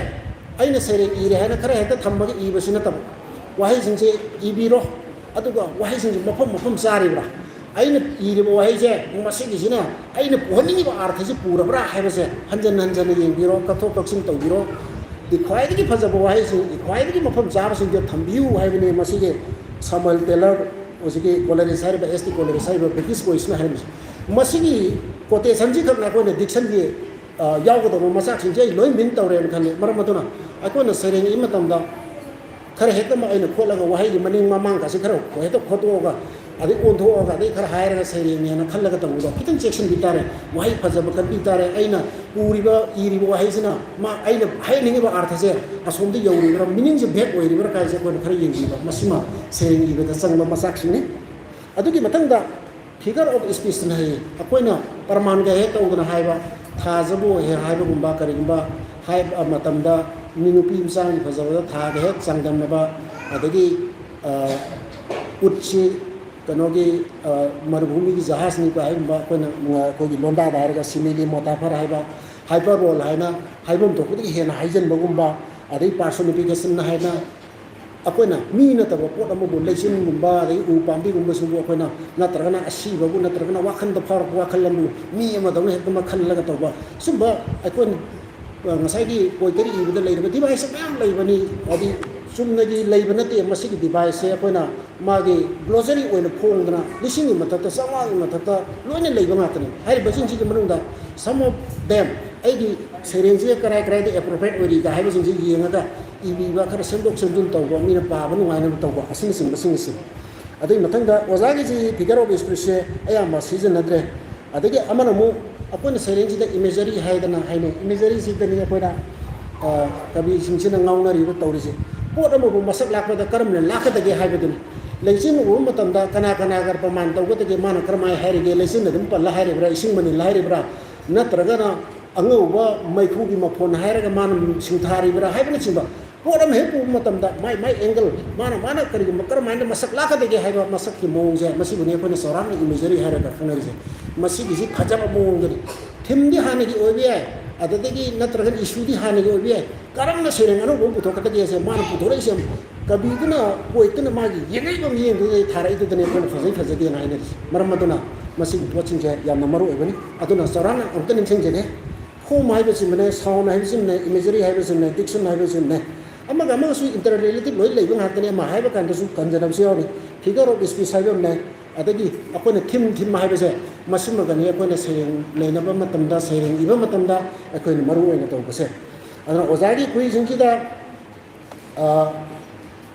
आइना सेरे इरे हाइना खरा हेता थम्बगे इबसिना तब वहाई जिंजे इबिरो अदुगा वहाई जिंजे मफम सारिब्रा आइना इरिबो वहाई जे मसिगिसिना आइना पोहनिबा अर्थ जे पुरब्रा हाइबसे हंजन येंबिरो कथो कक्सिन तौबिरो इख्वाइदगी फजबो वहाई जे इख्वाइदगी मफम जाबसिन जे थम्बियु हाइबनि मसिगे सामुएल टेलर ओसिगे कोलरिस हाइबा एसटी कोलरिस हाइबा ब्रिटिश वॉइसना हाइबस मसिगी कोटेशन जी खना कोने डिक्शन जी यावगदो मसाक सिंजे लोइ मिन तौरे खने मरम मदुना अकोना सेरेंग इम तमदा खरे हेतम आइना खोलगा वहाई दी मनिंग ममांग का से खरो हेतो खोतोगा अदि ओंथोगा अदि खर हायरगा सेरेंग नेना खल्लगा तमुदो कितन सेक्शन बितारे वहाई फजब कर बितारे आइना पूरीबा इरिबो वहाई सिना मा आइना हाइनिंगबा अर्थ से असोमदि यौरिबा मिनिंग जे भेक ओइरिबा काय से कोन खर येंगिबा मसिमा सेरेंग इबदा संगबा मसाक सिने अदुगी मतंगदा फिगर ऑफ स्पीच न है अकोइना परमान गा हे तौदना हाइबा थाजबो हे हाइबगुंबा करिगुंबा हाइब मतमदा मिनुपी मसांग फजबदा थागे हे संगमबा अदगी उच्ची कनोगी मरुभूमि की जहाज नि का हाइबा कोना कोगी लोंडा दारगा सिमिली मोताफर हाइबा हाइपरबोल हाइना हाइबम तो कुदि हेना हाइजन बगुंबा अदई पर्सोनिफिकेशन न हाइना अकोना मी नतब पोट अमबो लेसिनगुंबा अदई उ पाम्बीगुंबा सुबो अकोना नत्रगना असीबगु नत्रगना वाखन द फर वाखलमु मी अमदौन हेतमा खल्लगा तौबा सुबा अकोन ngasai poiteri ibada leirba device मैम लेबनी अदि चुमनगी लेब नते मसिगी device से अकोना मागे ग्लोसरी ओइना फोंगना लिसिंग मथता समाग मथता लोइना लेब मातनी हाइ बसिंग छि मनुंदा some of them आइगी सेरेंजे कराय कराय दे appropriate ओरि गा हाइ बसिंग छि येंगा इबिबा खर सेंदोक सेंदुन तौबा मीना पाबा नुवाइना तौबा असिंग सिंग बसिंग सिंग अदि मतंदा ओजागी जी फिगर ऑफ स्पीच से अयामा सीजन नद्रे अदि अमन मु अकोन सेरेंजी द इमेजरी हाइदना हाइने इमेजरी सिदनी अकोना कभी सिंसिना ngaunari तौरिसे पोट अमबो मसक लाकदा करमने लाखदगे हाइबदनी लेसिन उ मतंदा कना कना गर प्रमाण तौगदगे मान करमाय हाइरेगे लेसिन दम पल्ला हाइरेब्रा इसिंग मनि लाइरेब्रा नत्रगना अंगौबा मैखुगी मफोन हाइरगा मान सिंथारिब्रा हाइबनि सिंबा पोट अम हेपु मतंदा माय एंगल माना करिग करमाय मसक लाखदगे हाइबा मसक की मोंजे मसिबनि अकोना सौराम इमेजरी हाइरगा खनरिसे मसिगी खजब मोंगनि थिमदी हानगी ओबिया अददगी नत्रगन इशूदी हानगी ओबिया करमना सेरेंग अनु बो पुथोकतगे से मान पुथोरैसे कबिगना पोइतना मागी येगैबम येंगदे थाराइदने कोन फजै फजदे नाइने मरमदुना masih pocinge yang nomor ini atau nasaran orang yang sengjene home hai besin mana sound hai besin mana imagery hai besin mana diction hai besin mana amma gama su interrelative loi leibang hatane ma hai ba kan su kanjanam siori figure of speech hai besin mana adagi akona thim hai bese masim magani akona sereng leinaba matamda sereng iba matamda akona maru oina to bese adana ozagi kui jingkida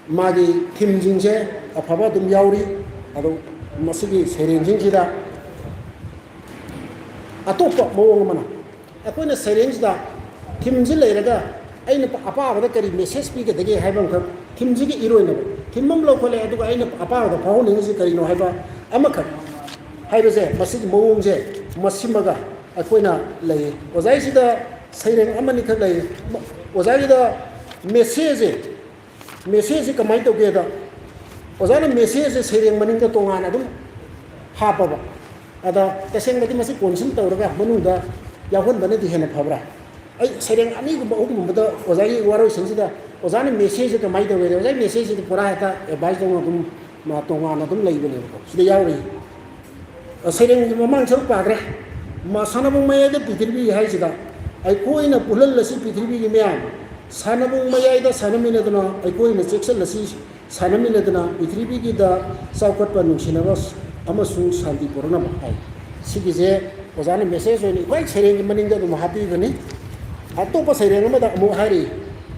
magi thim jingje afaba dum yauri ado masigi sereng jingkida atoppa mawong mana akona sereng da thim ji leiraga aina apa da kari message pi ke dege haibang ka thim ji gi iroina thimam lo khole adu aina apa da phau ning ji kari no haiba amakha haibase masigi mawong je masimaga akoina lei ozai sida sereng amani kha lei ozai da message kamai to ge da ozana message sereng maning ka tongan adum hapaba ada teseng lagi masih konsul tawraga manunda yahon bane di hena phabra ai sereng ani ko bahum bada ozai waro sensida ozana message ka mai to ge ozai message to pura hata advice to ngum ma tongan adum lei bane ko sida yauri sereng mamang chok pagre ma sanabung maya de pithribi hai sida ai koina pulal lasi pithribi gi myam sanabung maya da sanamina dana ai koina section lasi sanamina dana pithribi gi da saukot pa nungsinabas amasung shanti purana hai sigise ozana message ni wai sereng maning da dum happy bani atopa sereng ma da mu hari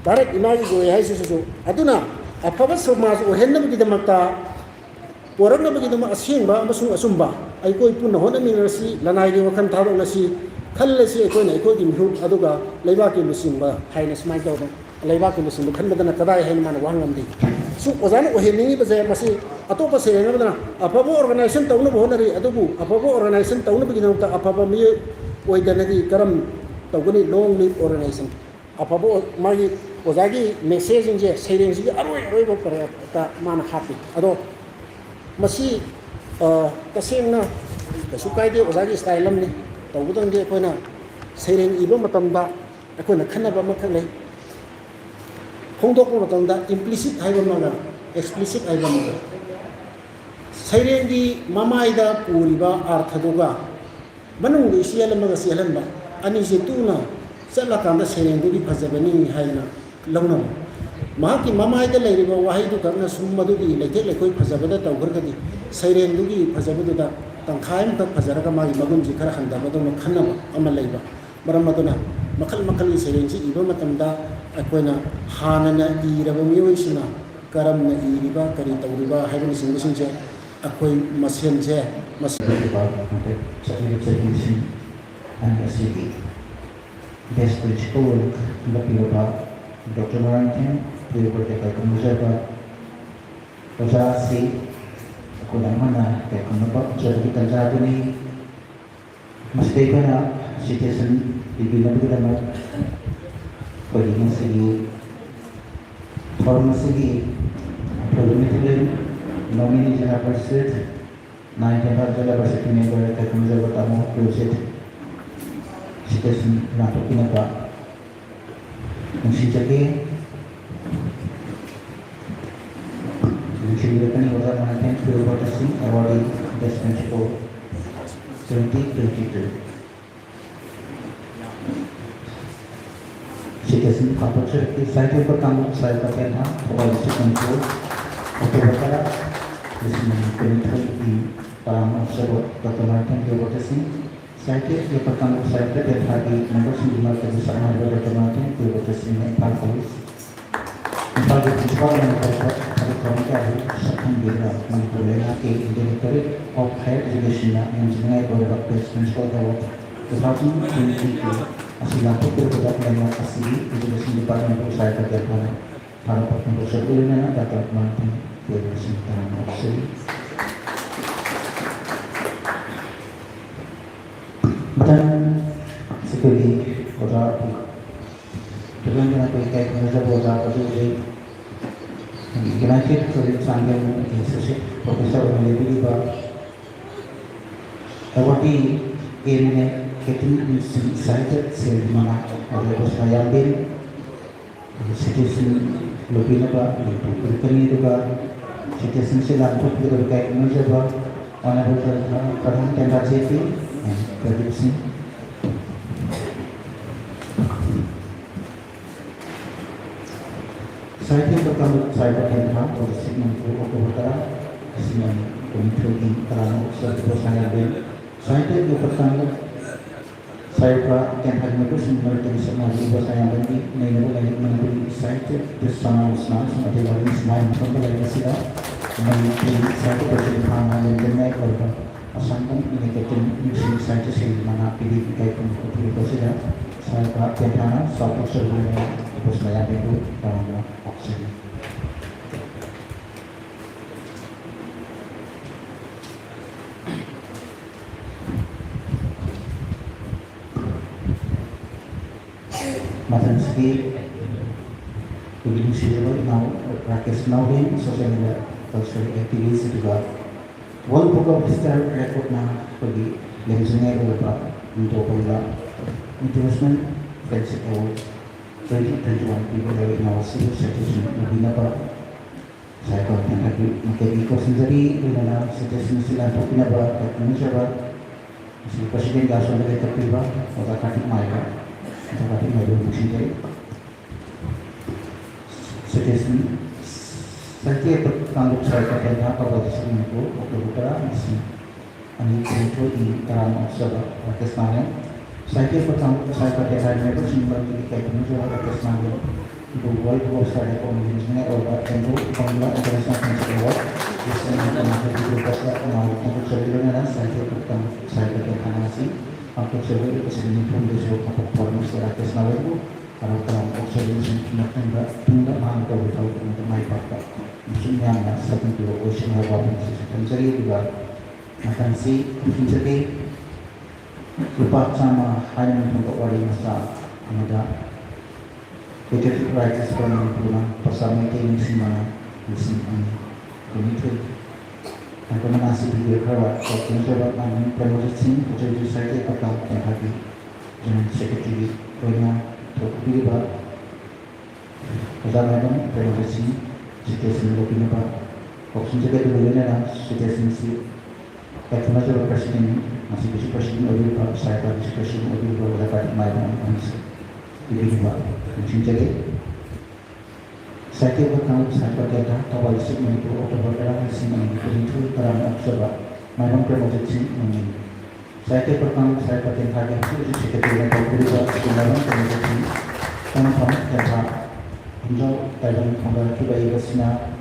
direct imagi go hai su aduna afaba samaj o hennam gi da makta porang bagi dama asingba amasung asumba ai koi punna hona minasi lanai gi wakan tharo nasi khallasi ai koi nai koi dimhu aduga leiba ki musingba haina smai do leiba ki musing khan badana kadai hain man wangam di su ozana o henni ba je masi atopa se nga badana afaba organization tawna bo honari adubu afaba organization tawna bagi dama afaba mi oidana gi karam tawgani long live organization afaba magi ozagi messaging je sereng ji aroi ba para ta mana happy ado masih tasengna kasu kaide ozagi style amni tawudang de koina sereng iba matamda akoina khanaba makhale hongdok matamda implicit haiba maga explicit haiba maga sereng di mamaida puriba arthaduga manung de siala maga sialanba ani se tuna sala kanda sereng di phajabani haina launa mahaki mamaida leiriba wahaidu karna summadu gi leke lekoi phajabada tawgurgadi sereng dugi phajabadu da tangkhaim tak phajaraga magi magum ji khara handabadu ma khanaba ama leiba maramaduna makal sereng ji iba matamda akoina hanana iraba miyoisina karamna iriba kari tawriba haibani singje akoi masenje Guest principal Lapilaba Dr. Martin, we were the Kakamuzaba, Ozasi, Kulamana, Kakamaba, Jarvita Jabuni, Mastepana, citizen, Bibilabulama, Polimasigi, Pharmacy, Preliminary, Nominee General President, 9th University member, Kakamuzaba Tamo, Closet, citizen, Natopinaba. Menjadi menjadikan orang management broadcasting award Best Principal 2022. Citizen Corporate Society pertama saya pakai Policy Control Oktober disini di dalam observer Dr. Martin Broadcasting. Saya pertama saya dari hari nomor 9 bersama Dr. Martin Broadcasting Nepal Police. Nepal Principal yang terdapat hari kami seakan bila menggolongkan Directorate of Higher Education yang jengai beberapa Principal Award 2022 asilaku berbuat lewat asli Education Department of saya terdapat para pengurusan sebelumnya Dr. Martin Broadcasting dan sekali kota dengan apa yang kita buat itu United Sangam Institute Profesor Melody Ba awadi ini ketin insight selama ada saya ambil citizen lebih apa berkini juga citizen selalu berkait dengan Honorable Pradhan Tendra JP and Pradeep Singh. Saya pertama saya Tendra Polisi Menteri Utara Sinan Komite Kerana Serta Saya Ben. Saya itu pertama saya Pak Tendra itu sebenarnya dari semua ibu saya bagi mengenai mengenai saya itu bersama sama dengan semua orang yang sudah mengenai saya itu bersama dengan mereka asalkan ini kita mesti saya itu sendiri mana pilih kayak pun sudah saya Pak Tendra satu sebelumnya ibu saya itu dalam oksigen. Matan segi begini sih now Rakesh Naudin social media cultural activities juga World Book of History record na pergi yang sungai beberapa untuk pula International Friendship Award 2021 people dari Nawasi Suggestion lebih apa saya konten lagi mungkin ikut sendiri dengan suggestion sila untuk apa mencoba si presiden langsung dari tertiba atau kaki mereka tapi baru sendiri suggestion saya bertanggung saya kepada pada sini itu waktu utara masih ini itu di dalam observer Pakistan saya bertanggung saya pada hari itu semua di kayak penjual Pakistan itu buat saya komunikasinya orang itu pemula internasional Friendship Award biasanya itu juga mau untuk sebelumnya saya bertanggung saya pada hari untuk sebagai kesenian pun disebut performance Rakesh Naudin itu kalau dalam observation tidak mampu tahu untuk mai pakar musimnya satu dua ocean haba dan jadi juga akan si jadi lupa sama hanya untuk wali masa ada Peter Rights sebenarnya pulang bersama tim semua musim ini aku masih di Jakarta, kalau mencoba kami promosi jadi saya tetap yang lagi dengan sekretari punya terpilih pak perjalanan promosi situasi lebih pak kalau mencoba dulu adalah situasi si kalau mencoba presiden masih bisa presiden lebih pak saya pada presiden lebih pak dapat main lebih pak mencoba saya bertanggung saya berkata bahwa segmen itu atau berkata segmen itu karena observa memang promosi ini saya bertanggung saya berkata harga itu sekitar 20 sebenarnya promosi tanpa kata hingga dalam kembali ke Indonesia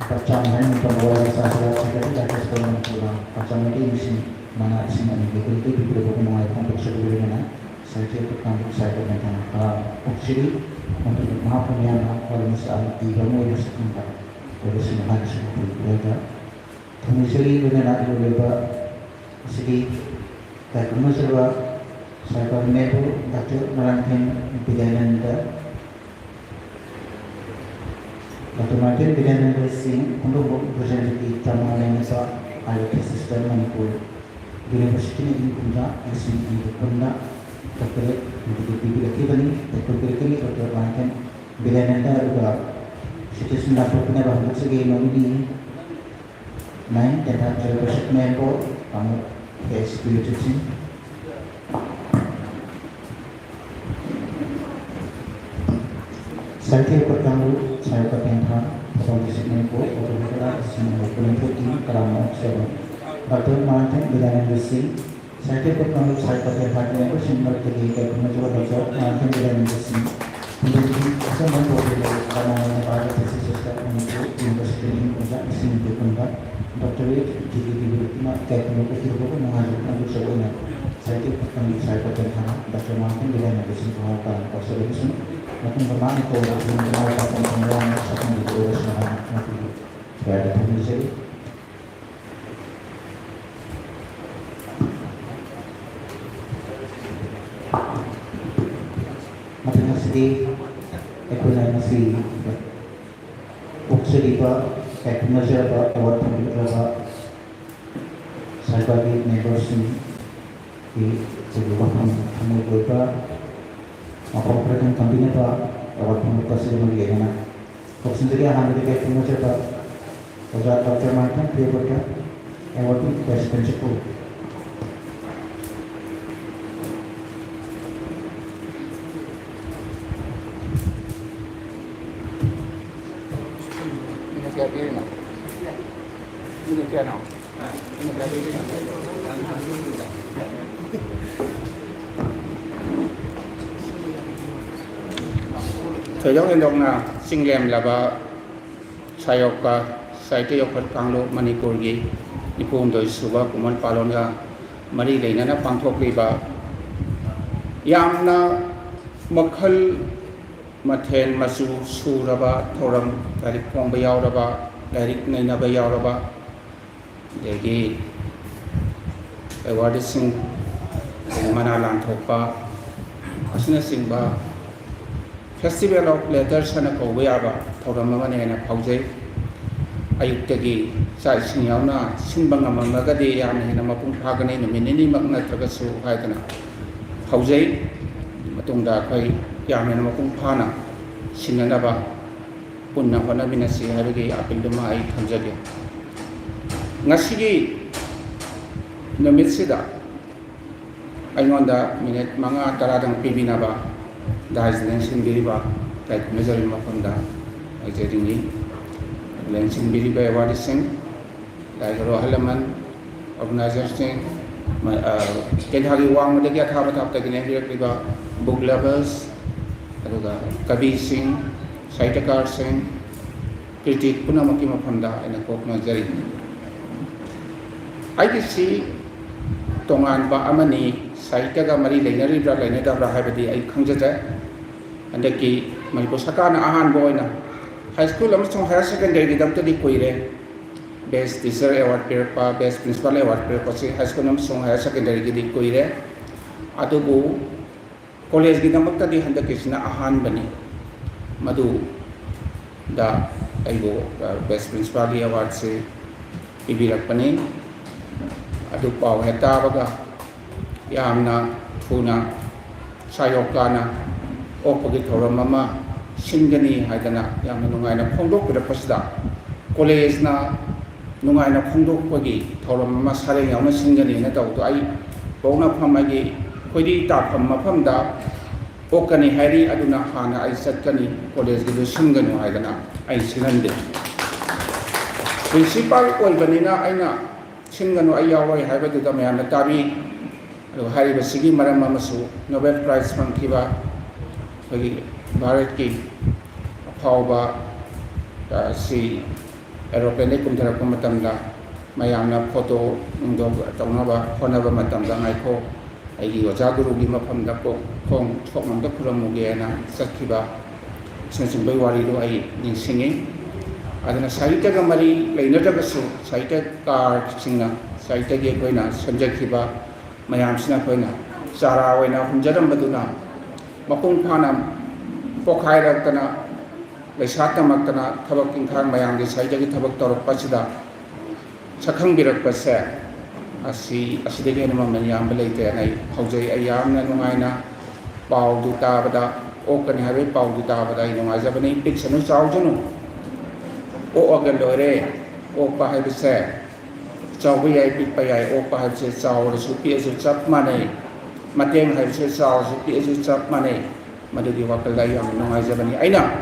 percamaian untuk orang sahaja sekitar dari sekolah pulang percamaian ini sih mana sih ini itu beberapa mengalami untuk sebelumnya saya bertanggung saya berkata opsi untuk maafnya kalau misalnya di kamu yang setempat dari semua seperti mereka kami dengan itu lebar sedih dan kamu saya akan menebu atau melakukan pidana anda atau mungkin pidana bersih untuk berjanji tamu yang bisa ada sistem manipul universiti ini punya isi ini punya terkait untuk dipilih ini atau bahkan bila nanti juga situasi mendapatkan bahan segi ini main dan ada proses member kamu experience saya pertama saya bertanya kondisi member atau kita semua penuntut ini kerana sebab atau macam bila nanti saya pertama saya pada hari itu semua terlihat mencoba baca macam dengan mesin untuk semua boleh karena ada sistem untuk industri ini juga mesin itu pun dokter itu di kayak itu pun mengajukan untuk semuanya saya pertama saya pada hari baca macam dengan mesin pengawasan observation makin bermakna kalau mengawasan pengelolaan akan diurus dengan ada penelitian masih ekonomi uksuri pak ekonomi pak awal pembicara pak saya bagi negosiasi di sebuah kamu berapa apa program kampanye pak awal pembicara sudah bagaimana kalau sendiri akan menjadi ekonomi pak kalau dokter macam dia berkata awarding best principal. Ini kaya diri na. Ini kaya na. Ini kaya diri na. Thời gian hành động là sinh lem là ba sayok ka saite yok panglo Manipur gi ipum doi suba kuman palon ga mari leina na pangthok li ba yamna makhal mathen masu suraba thoram tarik pong ba yaw raba tarik naina ba yaw raba degi award sing mana lan thokpa asna sing ba Festival of Letters and a Kowyaba, Toramamane and a Pause. Ayutagi, Sai Sinyana, Simbanga Magadi, and Namapun Pagani, the Minini Magna Tagasu, Haitana. Pause, Matunda Kai, Yamanapun Pana, Sinanaba, Punna Vanabinasi, Harigi, Apinduma, Tanzania. Nasigi, Namitsida. I wonder, Minute Manga Taradang Pibinaba. Dahil lensing biriba kahit measure mo panda ay jadi lensing biriba award sing dahil ro halaman organization kenhagi wang mo dagi athaba tap tagi ne biriba book lovers aduga kabi sing saitakar sing critic puna maki mo panda ina kok na jari ITC tongan ba amani saitaga mari leinari bra leinada bra haibadi ai khangjaja andaki Manipur sakana ahan boina high school amasung higher secondary gidam tadi koire best teacher award per pa best principal award per pa si high school amasung higher secondary gidi koire adubu college gidam tadi handaki sina ahan bani madu da aibo best principal award se ibirak pani adu pau heta baga yamna thuna sayokana opagi thoram mama singani haidana yamna nungaina phongdok pirapasda college na nungaina phongdok pagi thoram mama sareng yauna singani na tawto ai bawna phamagi khoi ta pham maphamda okani hairi aduna hana ai satkani college gi singanu haidana ai sinande principal oibanina aina singanu ai yawai haibadu da mayamna tabi hari basigi maram amasu Nobel Prize pangkiba bagi Bharat ki phawba si aeroplane kumthara matamda mayamna photo ungdo tawnaba khonaba matamda ngaiko aigi oja guru gi maphamda ko khong thokmamda khuramuge na sakhiba sinsinbai wari do ai ningsingi adana saita ga mari leinada gasu saita car singna saita ge koina sanjakhiba mayam sina koina sara waina hunjaram baduna mapung phanam pokhairaktana leisatamakana thabak ingkhang mayam ge saijagi thabak torok pasida sakhang birak pase asidege nama mayam beleite nai haujai ayamna nungaina pau du tabada okani habe pau du tabada nungai jabani piksanu chaujunu o agalore o pahabe se Cawi ay pipayay o pahal siya caw supi ay chap manay mateng hay siya caw supi ay chap manay madagi wakalay ang nungay jabani ay na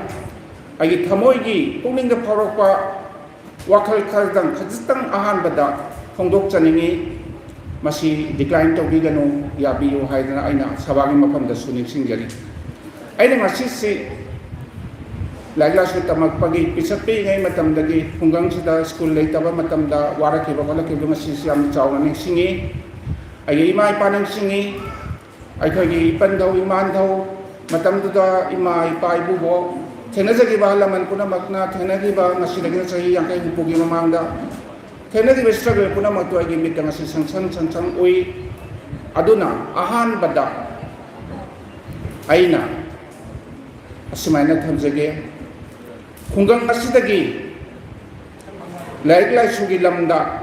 ay thamoy gi pungning ga pharok pa wakal kaldang khajitang ahan bada khongdok chaningi masi decline to gi ganu yabi yo hay na ay na sabagi mapam da sunik singjari ay na masi si laglas kita magpagi pisapi ngay matamdagi hanggang sa school lay taba matamda waraki ba wala kay masisiyam chaw na singi ay imay panang singi ay kay ipan daw iman daw matamda da imay pa ibubo tenazagi ba halaman ko na magna tenagi ba ngasilagi na sahi yang kay hupugi mamangda tenagi ba struggle ko na magtuay gimit nga si sang uy aduna ahan bada ay na asimay na tamzagi Hanggang asidagi laik sugi lamda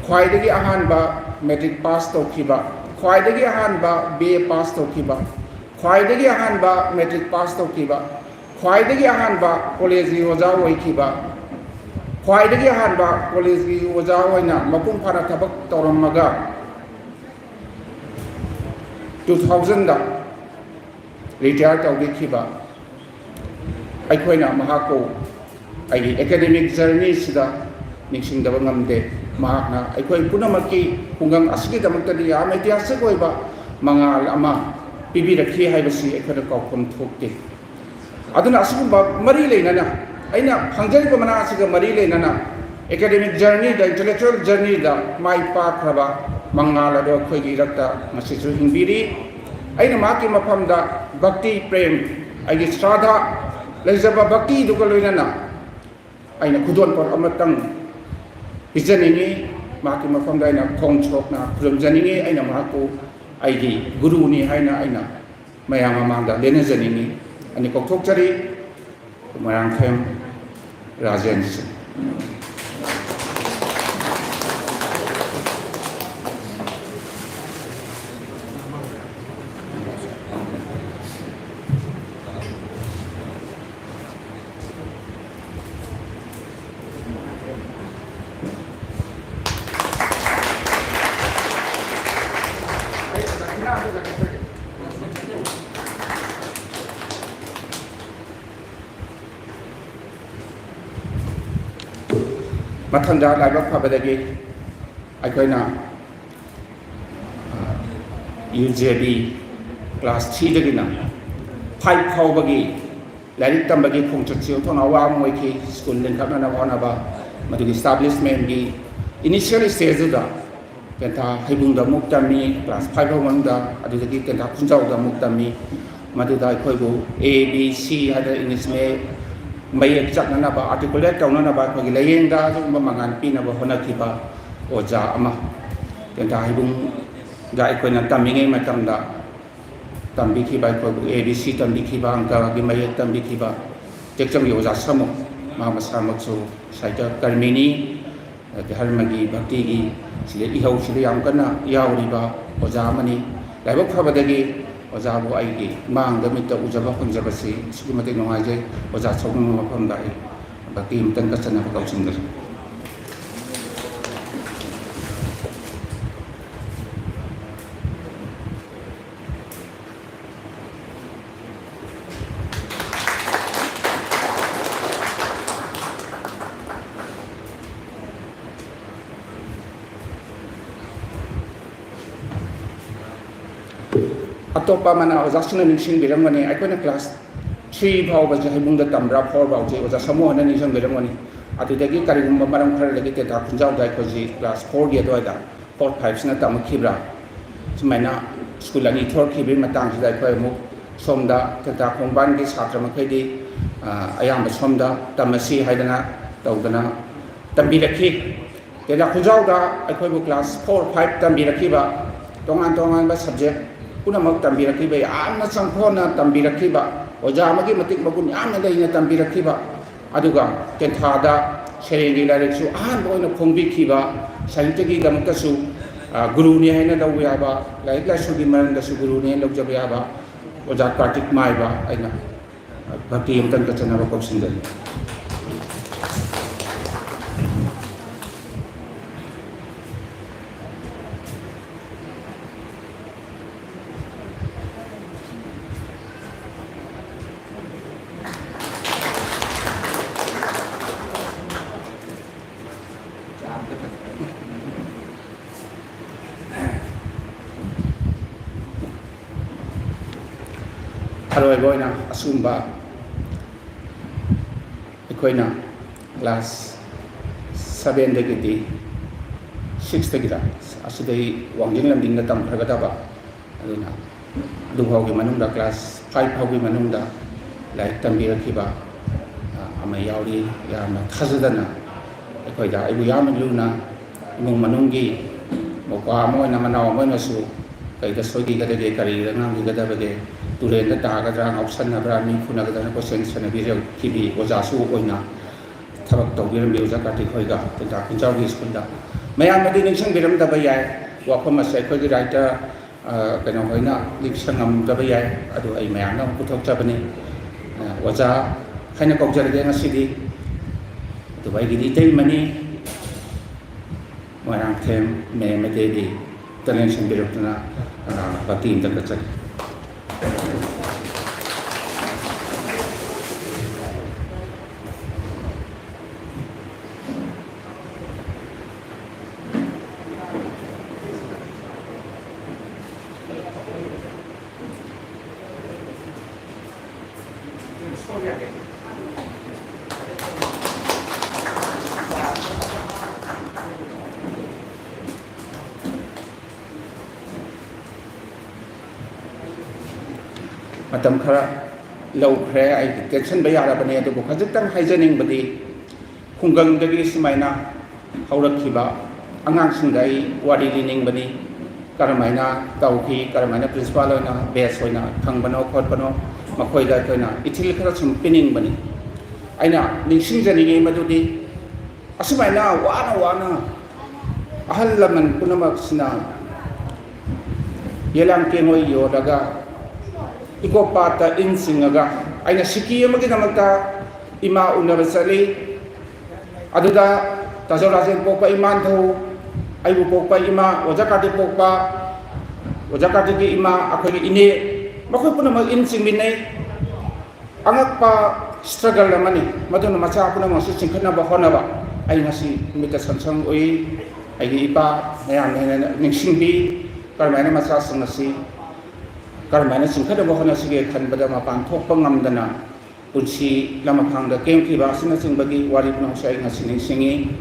khwaidagi ahan ba metric pass tawkiba khwaidagi ahan ba BA pass tawkiba khwaidagi ahan ba metric pass tawkiba khwaidagi ahan ba college oja oikiba ख्वाइदगी अहानबा college की ओजा होइना मपुंग फाना थबक तौरमगा 2000 दा रिटायर तौबिखिबा अखोइना महाको आई एकेडमिक जर्नी सिदा निक्सिंगदब ngamde mahakna अखोइ पुनमकी पुंगंग असिगिदमक्तदि याम ऐतिहासिक ओइबा मंगाल अमा पिबिरखि हाइबसि अखोइना काउखम थोकते अदुना असिगुम्बा मरी लेनाना अइना फंगजरिबा मना असिगा मरी लेनाना academic journey the intellectual journey the माइ पाखरबा मंगाल अदो अखोइगी रक्ता मसिसु हिंबिरी अइना माकी मफमदा भक्ति प्रेम अइगी श्राद्धा लेजबा भक्ति दुगा लोइनाना अइना खुदोन पर अमतंग हिजनिंगी माकी मफमदा अइना खोंगछोकना खुरमजनिंगी अइना माको अइगी गुरुनी हाइना अइना मयाम मांगदा लेनजनिंगी अनि कौथोकचरी मरांखेम राजेंद्र सिंह मथंदा लाइबक फबदगी अखोइना यूजेबी क्लास 3 दगिना 5 फाउबगी लाइरिक तंबगी खोंगचचियो थोना वाम मोइखि स्कूल लिंखना होनाबा मदुगी एस्टैब्लिशमेंट की इनिशियल स्टेज दा केंथा हैबुंदा मुक्तमी क्लास 5 फाउमंदा अदुदगी केंथा खुंजाउदा मुक्तमी मदुदा अखोइबु A B C हादा इंग्लिश में मयक चकनबा आर्टिकुलेट तौनबा अखोइगी लयेंदा जुगुंबा मंगान पिनबा होनखिबा ओजा अमा केंथा हैबुं दा अखोइना तमिंगे मतंदा तंबिखिबा अखोइबु A B C तंबिखिबा अंकागी मयक तंबिखिबा टेक्चंगी ओजा समो मामसामक्सु साइटा कर्मिनी धर्मगी भक्तिगी सिले इहौ सिले याम कन्ना यावरिबा ओजा मनी लाइबक फबदगी ओजाबु आइगी मांग दमित उजबा फंजबसी सुगमते नोंगाजे ओजा सोगम मफम दाई भक्ति मतन कचना कौसिंगर अतोपा मना ओजासुना निसिंग बिरमगनी अखोइना क्लास 3 फाव बजे हैबुंदा तमरा 4 फाव जे ओजा समूहना निसिंग बिरमगनी अदुदगी करिगुंबा मरम खर लगी तेता खुंजाव दाइ खोजी क्लास 4 गे दोइदा 4 5 सिना तमखिब्रा सुमाइना स्कूल अनि थोर खिबि मतंग सिदा अखोइ मु सोमदा तेता खोंबान गी छात्र मखैदि अयाम सोमदा तमसी हाइदना तौदना तंबिरखि तेता खुंजावदा अखोइबु क्लास 4 5 तंबिरखिबा तोंगान तोंगान बा सब्जेक्ट पुनमक तंबिरखिबा यामना संखोना तंबिरखिबा ओजा अमगी मतिक मगुन यामना लेना तंबिरखिबा अदुगा केंथादा सेरेंगी लाइरिक्सु आहान बोइना खोंबिखिबा साहित्यगी दमकसु गुरुनी हैना लौ याबा लाइक लाइसुगी मरंदसु गुरुनी लौजब याबा ओजा कार्तिक माइबा आइना भक्ति यमतन कचनाबा कौसिंगल हरोय बोइना असुम्बा अखोइना क्लास 7 दगिदी 6 दगिदा असुदई वांगिंग लमदिंग तम खरगदाबा अदुना दुभावगी मनुंगदा क्लास 5 फावगी मनुंगदा लाइक तंबिरखिबा अमा यावरी यामना थाजदना अखोइदा अबु याम लुना इमुंग मनुंगी मोका मोइना मनाव मोइनसु कईदा सोगी गदगे करी रंगांगी गदबगे Tourane तागद्रा ngausanabra mi phunagdana question sanabire kibi ojasu oina thabak tawbiram beuja kati khoiga tenta kunjau gi school da mayam madi ningsang biram da bayai wakhom asai khoi gi writer kano hoina ningsang am da bayai adu ai mayam na puthok chabani oja khaina kokjarge ngasidi Dubai gidi mani Moirang Them me di Talent Sendiri na pati inta kacak. Matam khara lau khre ai tension ba yara bane to khajitang haijaning badi khunggang dagi simaina haurakhiba angang singdai wari lining bani karamaina tauki karamaina principal na base hoina thangbano khotbano makhoi da toina ithil khara sum pining bani aina ningsing jani madudi asimaina wana ahal laman punamak sina yelang kenoi yo daga iko pata insingaga aina siki amagi namagta ima unabasali aduda tajorajen pokpa iman tho aibu pokpa ima wajakati pokpa wajakati ki ima akoi ine makoi puna mag insing minai angak pa struggle lamani maduna macha puna masu singkhana ba hona ba ai ngasi mita sansang oi ai ipa ya ningsingbi karmana macha sangasi karmana singkhada ba hona sige khan bada ma pan thok pangam dana unsi lama phangda kem ki ba sina singbagi wari puna sai ngasi ningsingi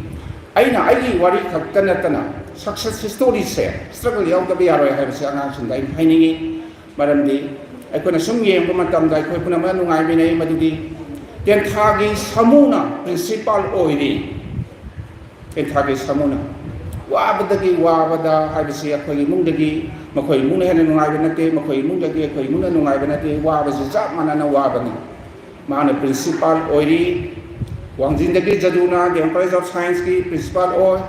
aina ai wari khaktana tana success story se struggle yaw da bi aroi ha bisa nga sindai hainingi maramdi aikona sum yeng ba matam dai khoi puna ma nungai binai madudi ten thagi samuna principal oiri ten thagi samuna wabadagi wabada ha bisa akhoi mungdagi makhoi mungna hena nungai banate makhoi mungdagi akhoi mungna nungai banate wabasi jap manana wabani mana principal oiri Wangjindagi Jaduna, the College of Science ki principal oi,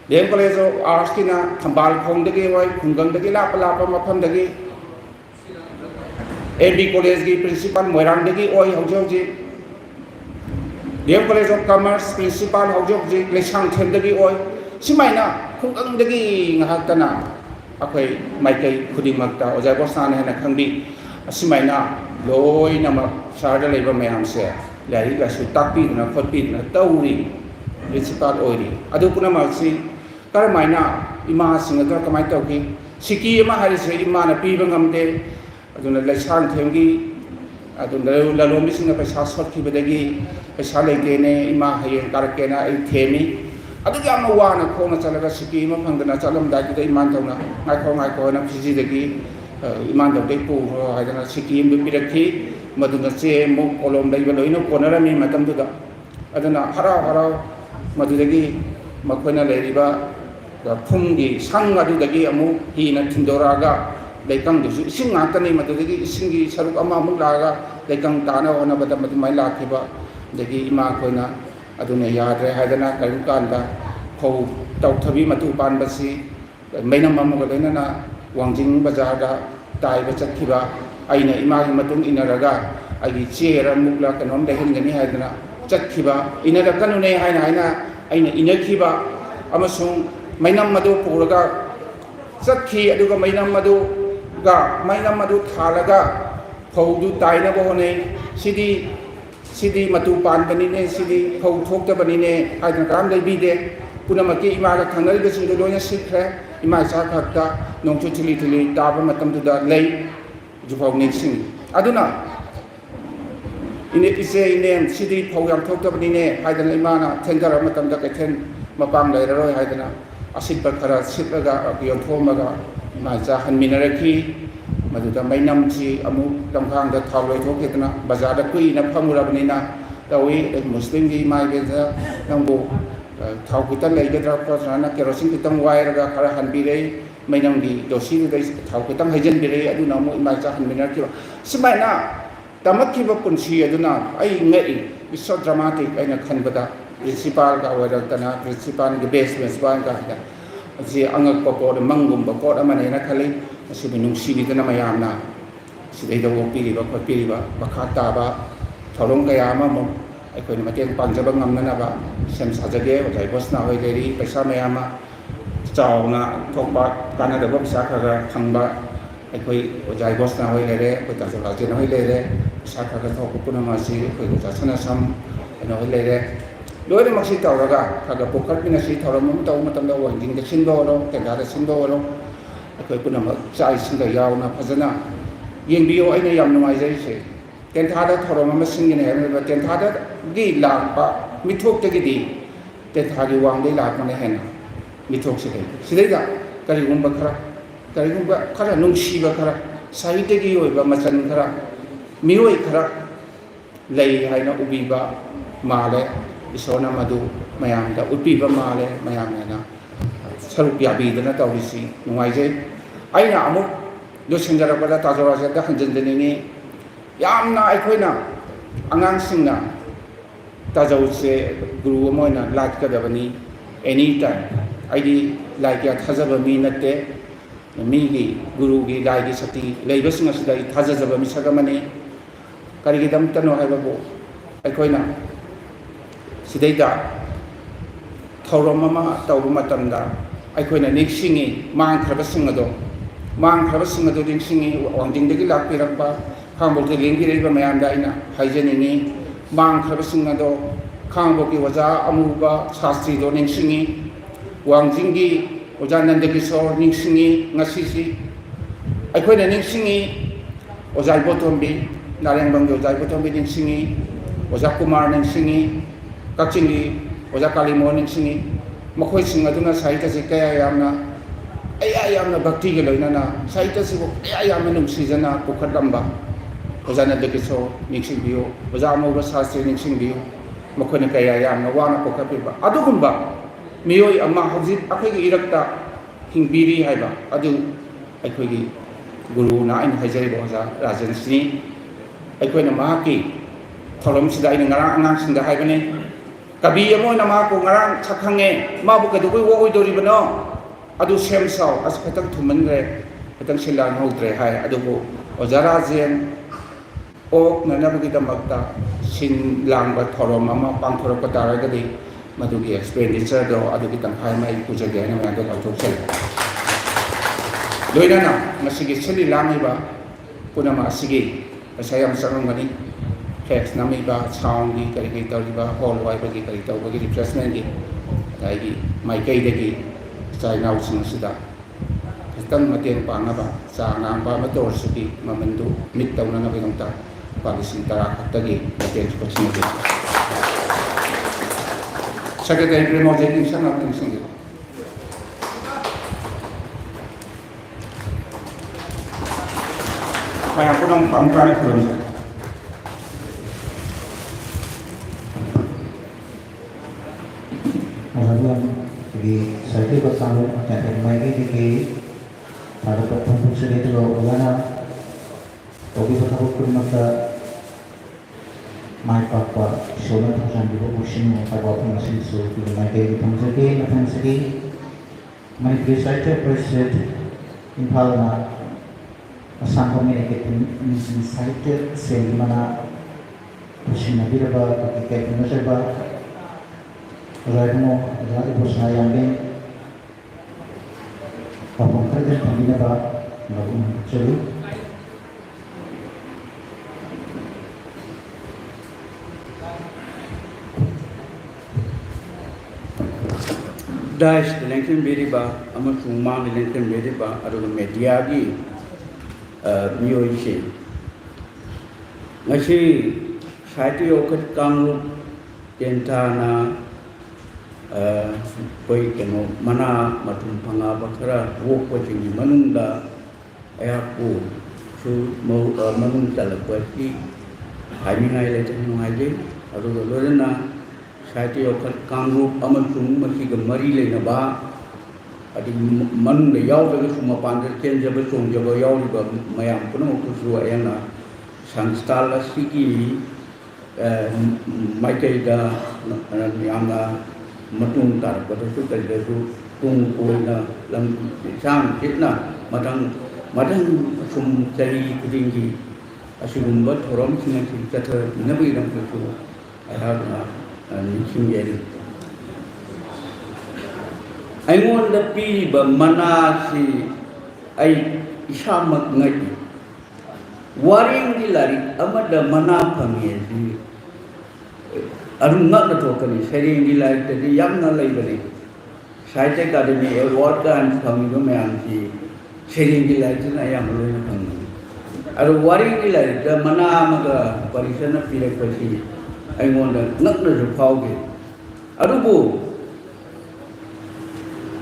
the College of Arts ki na Thambal Khongdagi oi, Khungangdagi lapa maphamdagi, MB College ki principal Moirangdagi oi haujauji, the College of Commerce principal haujauji, Lesang Themdagi oi, simaina Khungangdagi ngahatana, akai maikai khudingmakta ojai bosana hena khangbi, simaina loi nama sarda leba mayam se. Dari lasu tapi na khotpi na tauri principal oiri adu puna malsi karmaina ima singa kamai tauki siki ma hari se ima na pi bangamte aduna laisan themgi aduna lalomi singa paisa sot ki bedagi paisa lege ne ima hayen karke na ai themi adu ya ma wa na khona chalaga siki ma phangdana chalam da ki iman tawna ngai ko na phiji dagi iman da dei pu ro haidana siki mbi pirakhi maduna che mo kolom dai baloino konara mi matam duda adana hara madudagi makhona leriba phumgi sanga dudagi amu hina tindoraga leikang du sing ngakani madudagi singi saruk ama mu laga leikang tana ona bada madumai lakhiba dagi ima khoina aduna yadre haidana kayu kanda khou tauthabi matu pan basi mainam mamu galena na wangjing bazar da tai ba chakhiba aina imagi matung inaraga agi chera mukla kanom da hingani haidana chakhiba inara kanune aina inakhiba amasung mainam madu puraga chakhi aduga mainam madu thalaga phaudu taina bohone sidi matu pan banine sidi phau thokta banine aina kam dai bide punamaki imaga thangal ga sindu loina sikhe ima sa khakta nongchu thili taba matam du da lei jufau ningsing aduna ine ise inem sidi phau yam thok tabani ne haidana imana thendara matam da kaithen mapang lai roi haidana asit par khara sipaga yon thomaga ma cha han minaraki maduda mainam chi amu tamkhang da thauloi thoketna bazar da kui na phamura bani na tawi muslim gi mai ge da nambo thau kitan lai ge dra ko sana kerosene kitan wire ga khara han bi rei mainam di dosi dai thau kitang hajen bi rei aduna mo imai cha han minar ki simaina tamakki ba punsi aduna ai ngai is so dramatic aina khanbada principal ga wadatana principal ge base principal ga da ji angak ko de mangum ba ko amane na khali asibi nungsi ni dana mayamna sidai da wo piri ba ko piri ba bakhata ba tholong kaya ma mo ꯑꯩꯈꯣꯏꯅ ꯃꯇꯦꯡ ꯄꯥꯡꯖꯕ ꯉꯝꯅꯅꯕ ꯁꯦꯝ ꯁꯥꯖꯒꯦ ꯑꯣꯖꯥ ꯏꯕꯣꯁꯅꯥ ꯍꯣꯏ ꯂꯩꯔꯤ ꯄꯩꯁꯥ ꯃꯌꯥꯝ ꯑꯃ ꯆꯥꯎꯅ ꯊꯣꯛꯄ ꯀꯥꯟꯅꯗꯕ ꯄꯩꯁꯥ ꯈꯔ ꯐꯪꯕ ꯑꯩꯈꯣꯏ ꯑꯣꯖꯥ ꯏꯕꯣꯁꯅꯥ ꯍꯣꯏ ꯂꯩꯔꯦ ꯑꯩꯈꯣꯏ ꯇꯥꯖꯣ ꯔꯥꯖꯦꯟ ꯍꯣꯏ ꯂꯩꯔꯦ ꯄꯩꯁꯥ ꯈꯔ ꯊꯣꯛꯄ ꯄꯨꯝꯅꯃꯛ ꯑꯁꯤ ꯑꯩꯈꯣꯏ ꯑꯣꯖꯥ ꯁꯅꯥꯁꯝ ꯀꯩꯅꯣ ꯍꯣꯏ ꯂꯩꯔꯦ ꯂꯣꯏꯅꯃꯛꯁꯤ ꯇꯧꯔꯒ ꯈꯔ ꯄꯨꯈꯠꯃꯤꯟꯅꯁꯤ ꯊꯧꯔꯝ ꯑꯃ ꯇꯧꯕ ꯃꯇꯝꯗ ꯋꯥꯡꯖꯤꯡꯗ ꯁꯤꯟꯕ ꯑꯣꯏꯔꯣ ꯇꯦꯟꯊꯥꯗ ꯁꯤꯟꯕ ꯑꯣꯏꯔꯣ ꯑꯩꯈꯣꯏ ꯄꯨꯝꯅꯃꯛ ꯆꯥꯛ ꯏꯁꯤꯡꯒ ꯌꯥꯎꯅ ꯐꯖꯅ ꯌꯦꯡꯕꯤꯌꯨ ꯑꯩꯅ ꯌꯥꯝ ꯅꯨꯡꯉꯥꯏꯖꯔꯤꯁꯦ ꯇꯦꯟꯊꯥꯗ ꯊꯧꯔꯝ ꯑꯃ ꯁꯤꯟꯒꯅꯤ ꯍꯥꯏꯕ ꯇꯦꯟꯊꯥꯗꯒꯤ ꯂꯥꯛꯄ ꯃꯤꯊꯣꯛꯇꯒꯤꯗꯤ ꯇꯦꯟꯊꯥꯒꯤ ꯋꯥꯡꯗꯒꯤ ꯂꯥꯛꯄꯅ ꯍꯦꯟꯅ ꯃꯤꯊꯣꯛꯁꯤ ꯂꯩ ꯁꯤꯗꯩꯗ ꯀꯔꯤꯒꯨꯝꯕ ꯈꯔ ꯅꯨꯡꯁꯤꯕ ꯈꯔ ꯁꯥꯍꯤꯇ꯭ꯌꯒꯤ ꯑꯣꯏꯕ ꯃꯆꯜ ꯈꯔ ꯃꯤꯑꯣꯏ ꯈꯔ ꯂꯩ ꯍꯥꯏꯅ ꯎꯕꯤꯕ ꯃꯥꯜꯂꯦ ꯏꯁꯣꯔꯅ ꯃꯗꯨ ꯃꯌꯥꯝꯗ ꯎꯠꯄꯤꯕ ꯃꯥꯜꯂꯦ ꯃꯌꯥꯝꯅ ꯁꯔꯨꯛ ꯌꯥꯕꯤꯗꯅ ꯇꯧꯔꯤꯁꯤ ꯅꯨꯡꯉꯥꯏꯖꯩ ꯑꯩꯅ ꯑꯃꯨꯛ ꯂꯣꯏꯁꯤꯟꯖꯔꯛꯄꯗ ꯇꯥꯖꯣ ꯔꯥꯖꯦꯟꯗ ꯍꯟꯖꯤꯟꯖꯅꯤꯡꯉꯤ ꯌꯥꯝꯅ ꯑꯩꯈꯣꯏꯅ ꯑꯉꯥꯡꯁꯤꯡꯅ ꯇꯥꯖꯧꯁꯦ ꯒꯨꯔꯨ ꯑꯃ ꯑꯣꯏꯅ ꯂꯥꯠꯀꯗꯕꯅꯤ ꯑꯦꯅꯤ ꯇꯥꯏꯝ ꯑꯩꯗꯤ ꯂꯥꯏ ꯀꯌꯥ ꯊꯥꯖꯕ ꯃꯤ ꯅꯠꯇꯦ ꯃꯤꯒꯤ ꯒꯨꯔꯨꯒꯤ ꯂꯥꯏꯒꯤ ꯁꯛꯇꯤ ꯂꯩꯕꯁꯤꯡ ꯑꯁꯤꯗ ꯑꯩ ꯊꯥꯖꯖꯕ ꯃꯤꯁꯛ ꯑꯃꯅꯤ ꯀꯔꯤꯒꯤꯗꯃꯛꯇꯅꯣ ꯍꯥꯏꯕꯕꯨ ꯑꯩꯈꯣꯏꯅ ꯁꯤꯗꯩꯗ ꯊꯧꯔꯝ ꯑꯃ ꯇꯧꯕ ꯃꯇꯝꯗ ꯑꯩꯈꯣꯏꯅ ꯅꯤꯡꯁꯤꯡꯉꯤ ꯃꯥꯡꯈ꯭ꯔꯕꯁꯤꯡ ꯑꯗꯨ ꯅꯤꯡꯁꯤꯡꯉꯤ ꯋꯥꯡꯖꯤꯡꯗꯒꯤ ꯂꯥꯛꯄꯤꯔꯛꯄ ꯈꯥꯉꯕꯣꯛꯇ ꯂꯦꯡꯕꯤꯔꯛꯏꯕ ꯃꯌꯥꯝꯗ ꯑꯩꯅ ꯍꯥꯏꯖꯅꯤꯡꯉꯤ ꯃꯥꯡꯈ꯭ꯔꯕꯁꯤꯡ ꯑꯗꯣ ꯈꯥꯉꯕꯣꯛꯀꯤ ꯑꯣꯖꯥ ꯑꯃꯨꯕ ꯁꯥꯁꯇ꯭ꯔꯤꯗꯣ ꯅꯤꯡꯁꯤꯡꯉꯤ ꯋꯥꯡꯖꯤꯡꯒꯤ ꯑꯣꯖꯥ ꯅꯟꯗꯀꯤꯁꯣꯔ ꯅꯤꯡꯁꯤꯡꯉꯤ ꯉꯁꯤꯁꯤ ꯑꯩꯈꯣꯏꯅ ꯅꯤꯡꯁꯤꯡꯉꯤ ꯑꯣꯖꯥ ꯏꯕꯣꯇꯣꯝꯕꯤ ꯅꯥꯔꯦꯡꯕꯝꯒꯤ ꯑꯣꯖꯥ ꯏꯕꯣꯇꯣꯝꯕꯤ ꯅꯤꯡꯁꯤꯡꯉꯤ ꯑꯣꯖꯥ ꯀꯨꯃꯥꯔ ꯅꯤꯡꯁꯤꯡꯉꯤ ꯀꯛꯆꯤꯡꯒꯤ ꯑꯣꯖꯥ ꯀꯥꯂꯤꯃꯣꯍꯟ ꯅꯤꯡꯁꯤꯡꯉꯤ ꯃꯈꯣꯏꯁꯤꯡ ꯑꯗꯨꯅ ꯁꯥꯍꯤꯇ꯭ꯌꯁꯤ ꯀꯌꯥ ꯌꯥꯝꯅ ꯚꯛꯇꯤꯒ ꯂꯣꯏꯅꯅ ꯁꯥꯍꯤꯇ꯭ꯌꯁꯤꯕꯨ kaya yamna nungsijana pukhatlamba oja nandakisore ningsingbiyu oja amuba sastri ningsingbiyu makhona kaya yamna wana pukhapiba adugumba miyoi ama hojik akhigi irakta hingbiri haiba adu akhigi guru na ain haijariba oja rajan sini aikoina mahaki thorom sida ain ngarang angang singda haibane kabi amoina ma ko ngarang chakhange mabu kadugoi wo oidoribano adu sem saw as khatang thumanre khatang silan hodre hai adubu oja rajan ok nanabagidamagta sin langba thorom ama pangthorapa taragadi madugi expenditure do adugi tangkhai mai pujage na ma do lauthokse loinana masigi sili langiba punama asigi asayam sarangani flex namiba sound gi kari tawliba hall wai bagi kari tawbagi refreshment gi dai mai kai dagi sai nau sing sida khastang mateng pangnaba cha ngamba ma tor siki mamandu mit tawna na bidongta palising tara khattagi mateng spasmati Secretary Primo Jenkinson of Kingston. Kaya po ng pangkari ko rin. Kemudian di saya itu bersama dengan Mike di pada pertemuan sini itu bagaimana bagi bertemu maka my papa shoulder and devotion of our machine so to my daily Pamsaki, my presided president in Palma, a some communicating inside Selimana, pushing a bit about the getting measure about Radmo, that was my young man. Papa President Pamina, Chili. Dash the Lincoln Beriba, Amasung Mang the Lincoln Beriba, out of the Mediagi, Mioishi. Nashi, Sati Okat Kamu, Yentana, Poikano, Mana, Matum Panga Bakara, walk watching Manunda, Airpo, to Manum Talakwati, Hiding Island and Haji, out of the Lorena. Sati okat kangru amasung masiga mari leina ba adi man le yaw daga suma pandar ken jaba sung jaba yaw ba mayam puno ko su ayana sanstala siki maikai da yamna matung tar ko su kal da su tung ko na lam sang kitna madang sum cari kudingi asugum ba thorom singa ki katha nabi ram ko ayahna nisingeri aingonda piriba manasi ai isamak ngai waring di lari amada mana phamie si arun ngak na thokani sering di lari tadi yamna lai bari Science Academy award kan phamie ko mayam si sering di lari na yam loi na phamie aru waring di lari da mana maga parisana pirak pasi aingonda ngak na phauge aru bu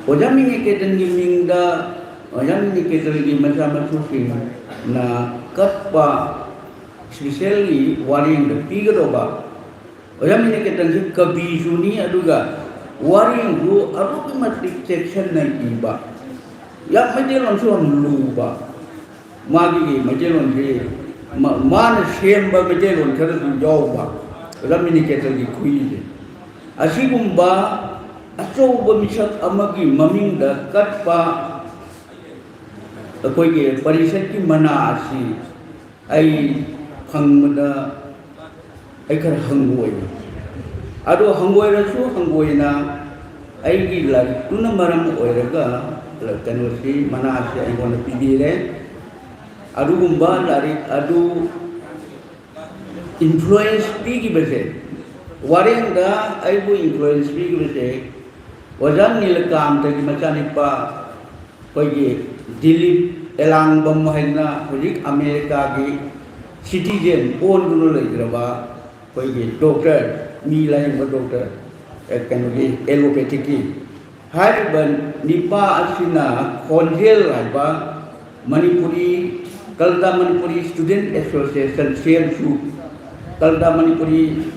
Ojami ke tengi mingda, ojami ke tengi macam sing na kappa especially waring the pigaroba. Ojami ke tengi kabi suni aduga waring ru aru matik section na iba. Ya majelon so luba. Magi majelon je man shemba majelon kada du jawba. Ojami ke tengi kuije. Asibumba Achauba misak amagi mamingda katpa akoige parisat ki mana asi ai phangmada ai kar hangoi ado hangoi rasu hangoi na ai gi lag tuna maram oiraga kanu si mana asi ai gona pidire adu gumba lari adu influence pigi bese warinda ai bu influence pigi bese Wajan nilakam tadi macam ni pa, koi Dilip elang bamahina, koi Amerika ki citizen pun dulu lagi kerana koi doktor, milai doktor, kan koi allopathic. Hari ban nipa asina konjel apa Manipuri, kalda Manipuri Student Association CMSU, kalda Manipuri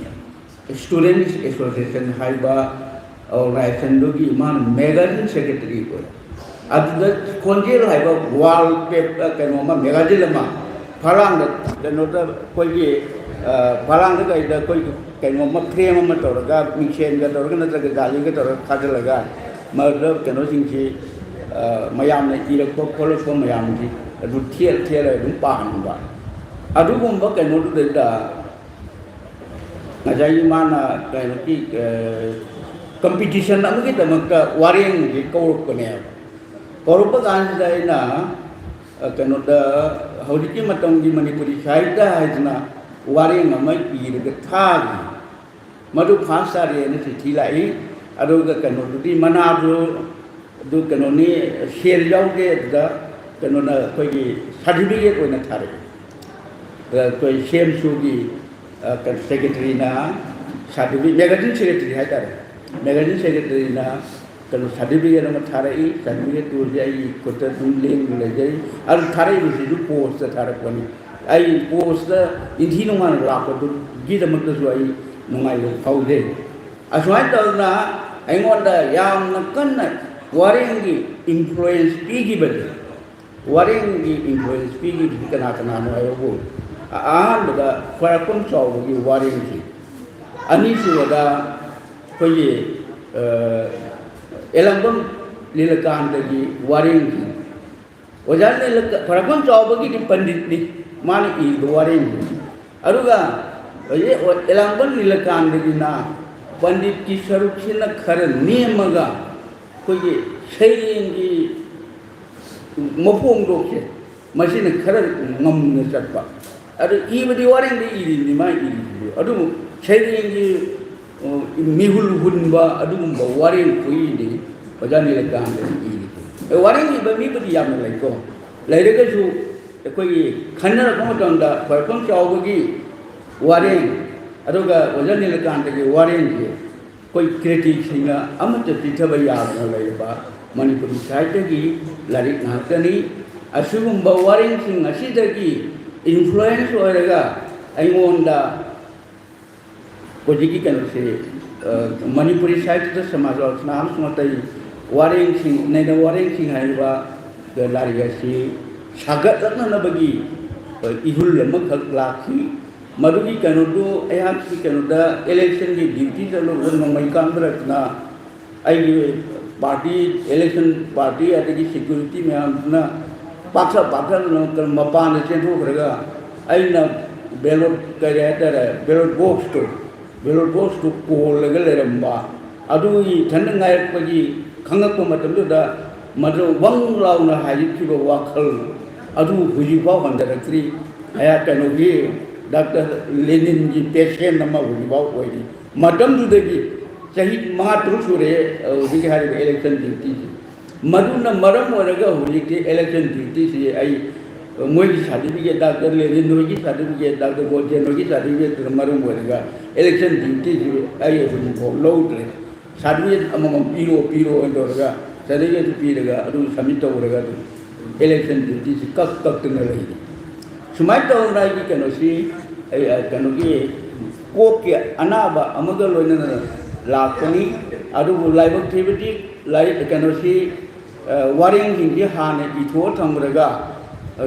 Students Association hari ba organization dogi man magazine secretary ko adda konjel haiba wallpaper kanoma magazine ma phalang da nota koi phalang da ida koi kanoma frame ma torga mixen ga torga na ga gali ga torga khadalaga madab kano singchi mayam na ira ko ko mayam ji adu thiel dum pan ba adu gumba kano da ngajai mana kaino ki competition na kita maka waring di kau kene kau kan dai na kano da haudi matang di Manipuri saida hajna waring amai pi de thag madu phasa re ne thi lai adu ga kano di mana du kano ni share jau ge da kano na koi certificate oi na thare koi same su gi secretary na certificate magazine secretary hai tare magazine secretary na kalau certificate nama tharai certificate tu jai kota link le jai al tharai ni situ post tharai pani ai post inthi nungan la ko tu gi da mak tu ai nungai lo phau de aswai ta na ai ngon da yam na kan na waring gi influence pi gi bad waring gi influence pi gi kana kana no ai bo a da para kon chaw gi waring gi ani su da koi elambam lilakan lagi waring ki wajan lilak paragon coba ki di pandit ni mana i waring aruga elambam lilakan lagi na pandit ki saruk sina kharan niyamaga koi sharing ki mapung dokse masina kharan ngam na satpa adu i badi waring di iri ni mai iri adu sharing ki mihul hunba adumba waring kui ni bajani lekan ni waring ni bami badi yam lai ko lai de su koi khanna ko tonda parpon chaw gi waring aduga bajani lekan de waring ji koi critic singa amata pitha ya lai ba Manipuri side gi lari ngakani asugumba waring singa sidagi influence oraga aingonda Kojiki kan se Manipuri side tu samaj और नाम सुनते waring sing nai waring sing hai ba the lari si sagat na bagi ihul lemak laki madugi kanu ayam si kanu da election di duty dalu mai kandrat na ai party election party atagi security me na paksa na mapan se thu braga ai na ballot kaya ballot box to ballot box tu ko laga leramba adu yi thanda ngai pagi khangak ko matam du da madu wang lau na haji ki ba wakal adu huji ba wanda rakri aya kanogi Dr. Lenin ji patient nama huji ba oi madam du de gi chahi ma tu sure huji hari election duty madu na maram waraga huji ke election duty si ai moi ki certificate Dr. Lenin noi ki certificate Dr. Gojen noi ki certificate maram waraga election duty si ai huji ko load re certificate amam piro endorga certificate piraga adu submit waraga election duty si kak tena lai sumai to rai ki kano si kano ki ko ke anaba amaga loina lakani adu live activity lai kano si waring hingi hane itho thamraga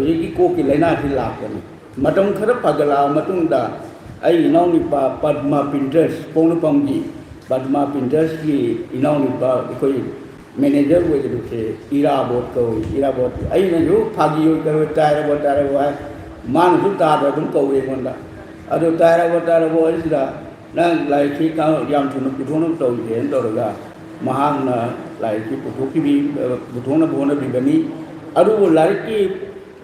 yi ko ki laina thi lakani matam khara pagala matungda ai inau ni pa Padma Pinterest ponu pamji Padma Pinterest ki inau ni pa koi manager wo je se ira bot ai na jo phagi yo karo tara wa man su ta da dum ko we mon da ado tara bo is da na lai ki ka yam thu no pu no to je ndo ga mahang na lai ki pu ki bi pu na bo na bi bani ado lai ki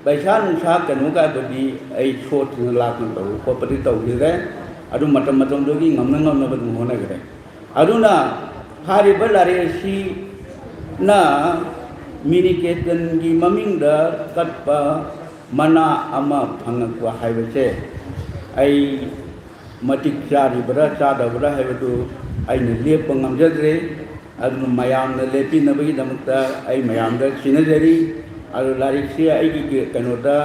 bai san sa ka no ka bi ai chot la kan to ko pati to ni re ado matam do ki ngam na ba mo na ga ado na hari balare si na miniketan gi maming da katpa mana ama phangakwa haibase ai matik chari bara chada bara haibatu ai ne lep ngam jadre adu mayam na lepi na bagi damta ai mayam da sinajari adu lari sia ai gi kanoda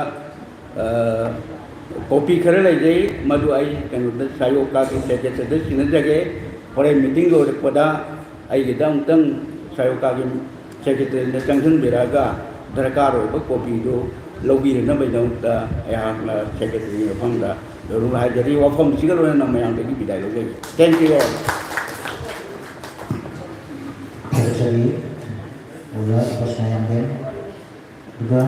copy khare lai jai madu ai kanoda sayo ka ke se sinajage pore meeting lo pada ai gi dang tang sayo ka gi secretary na changsun biraga darkar ho copy do lobby na bai dong ta ya na secretary na phang da ru ha jari wa phom sigal na mayang de bidai lo ge thank you all Jadi udah pas yang ben juga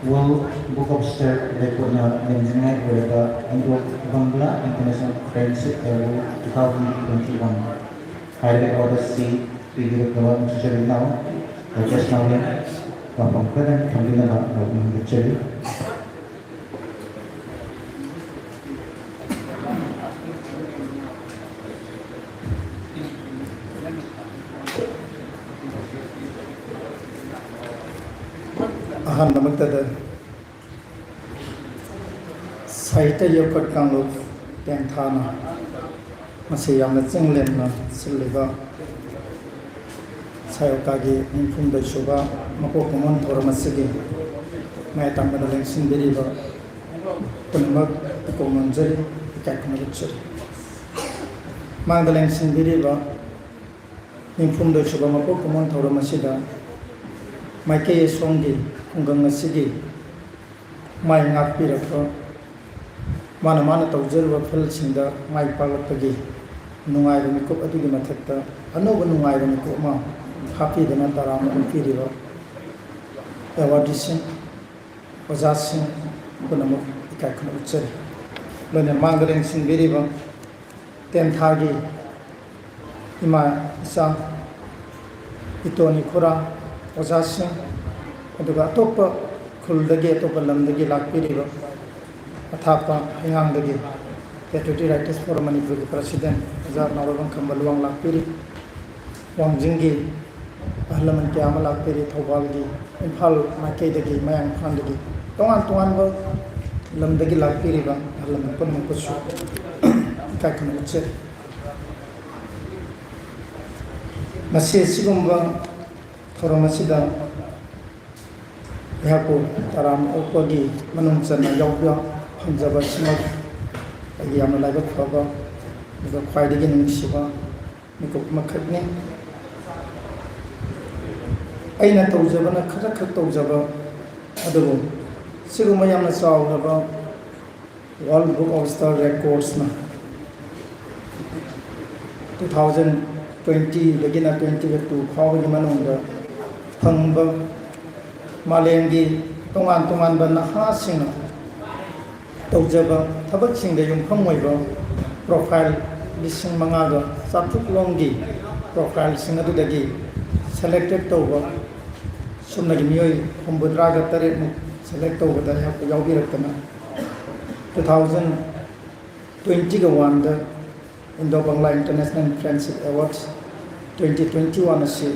World Book of State rekornya mengenai berada untuk Bangla International Friendship Award 2021 hari order C video kawan sesuai now just now ya bapak kan kami nak berbicara ahandamaktada saita yokot kanglo tengthana masih yamna chenglemna silliba sayokagi infumda shuba mako komon thormasigi mai tambana lengsin deriba punmak komon jari kakmaluchur mangdaleng sin deriba infumda shuba mako komon thormasida mai ke songi kungang asigi mai ngakpirako mana tawjarwa philsingda mai palapagi nungai rumiko adugi mathakta anoba nungai rumiko ma happy dana tarama piriba awardsing ojasing kunamu ikakna uchari lone mangdaleng sin beriba tenthagi ima isa itoni khura ojasing aduga topa khuldagi topa lamdagi lakpiriba athapa hingangdagi Deputy Writers for Manipur President Azar Narobang Kambaluang lakpiri Wangjingi Ahlaman Kiyama lakpiri Thobalgi Imphal Makedagi Mayang Phandagi Tongan ba lamdagi lakpiri ba Ahlaman Punmang Kusu Kakana Uche Masih sigumba Thoramasida Yaku Taram Opagi Manumsana Yawya Hanjaba Simak Agi Yama Lagat Faba Nika Khwaidagi Nungsiba Nika Makhatni Aina Tawjaba Na Khatak Tawjaba Adabu Siguma Yamna Sawdaba World Book of Star Records Na 2020 Begina 2022 Khawagi Manunga Phangba Malengi Tongan Ba Nahasina Tawjaba Thabaksingda Yumpham Oiba profile lising mangaga satruk longi profile sing adudagi selected tawba sumnagi miyoi humbudraga tare mu select tawba da yawbi raktana 2020 ga wanda Indo Bangla International Friendship Awards 2021 asi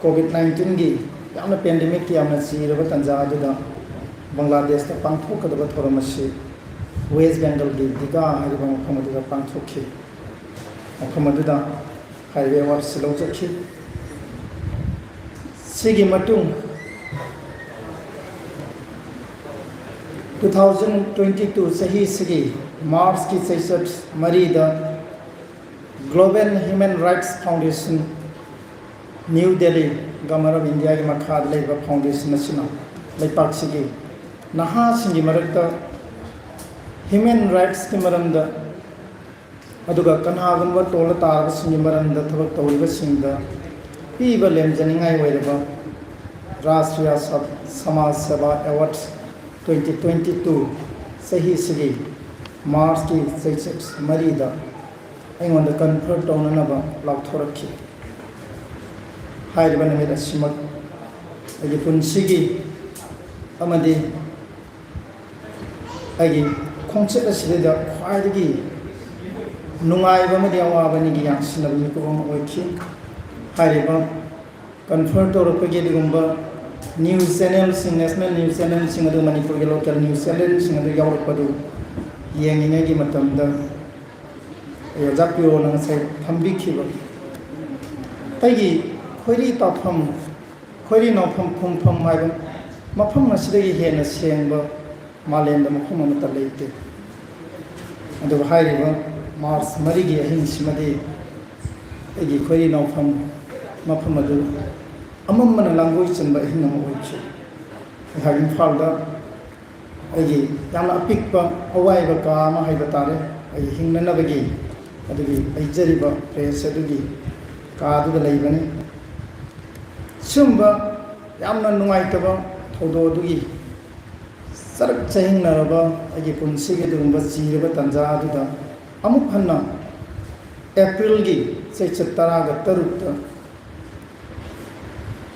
COVID-19 gi yamna pandemic ki yamna siraba tanja aduda Bangladesh ta pangthokadaba thoram asi West Bengal gi diga hariba mafam aduda pangthokhi mafam aduda highway awards silawjakhi sigi matung 2022 sahi sigi March ki saisat marida Global Human Rights Foundation New Delhi Government of India ki makhad leiba foundation asina leipak sigi naha singi marakta human rights ki maramda aduga kanagunwa tola tarba singi maramda thabak tawriba singda piba lemjaningai wairaba Rashtriya Samaj Seva Awards 2022 sahi sigi March ki saisat marida aingonda confer tawnanaba lauthorakhi hairiba namit asimak agi punsigi amadi agi khongset asida khwaidagi nungaiba madi awabani gi yangsinabi ko oikhi hairiba confer tawrakagi digumba news channel sing national news channel sing adu manipur gi local news channel sing adu yawrapadu yenginga gi matamda Japio nang sai thambi khiba taigi khori tafam khori nofam phumpham mai mafam asidagi hena sengba malenda mafam amata leite adu hairiba Mars marigi ahin simade egi khori nofam mafam adu amamana langoi chanba ahin nam oichi hagin falda egi yamna apikpa awaiba ka ma haiba tare ai hingna nabagi adugi aijariba press adugi kaadu leibani sumba yamna nungaitaba thodo adugi sarak chahingnaraba agi punsigi dugumba chiraba tanja aduda amuk hanna April gi seichatara ga tarukta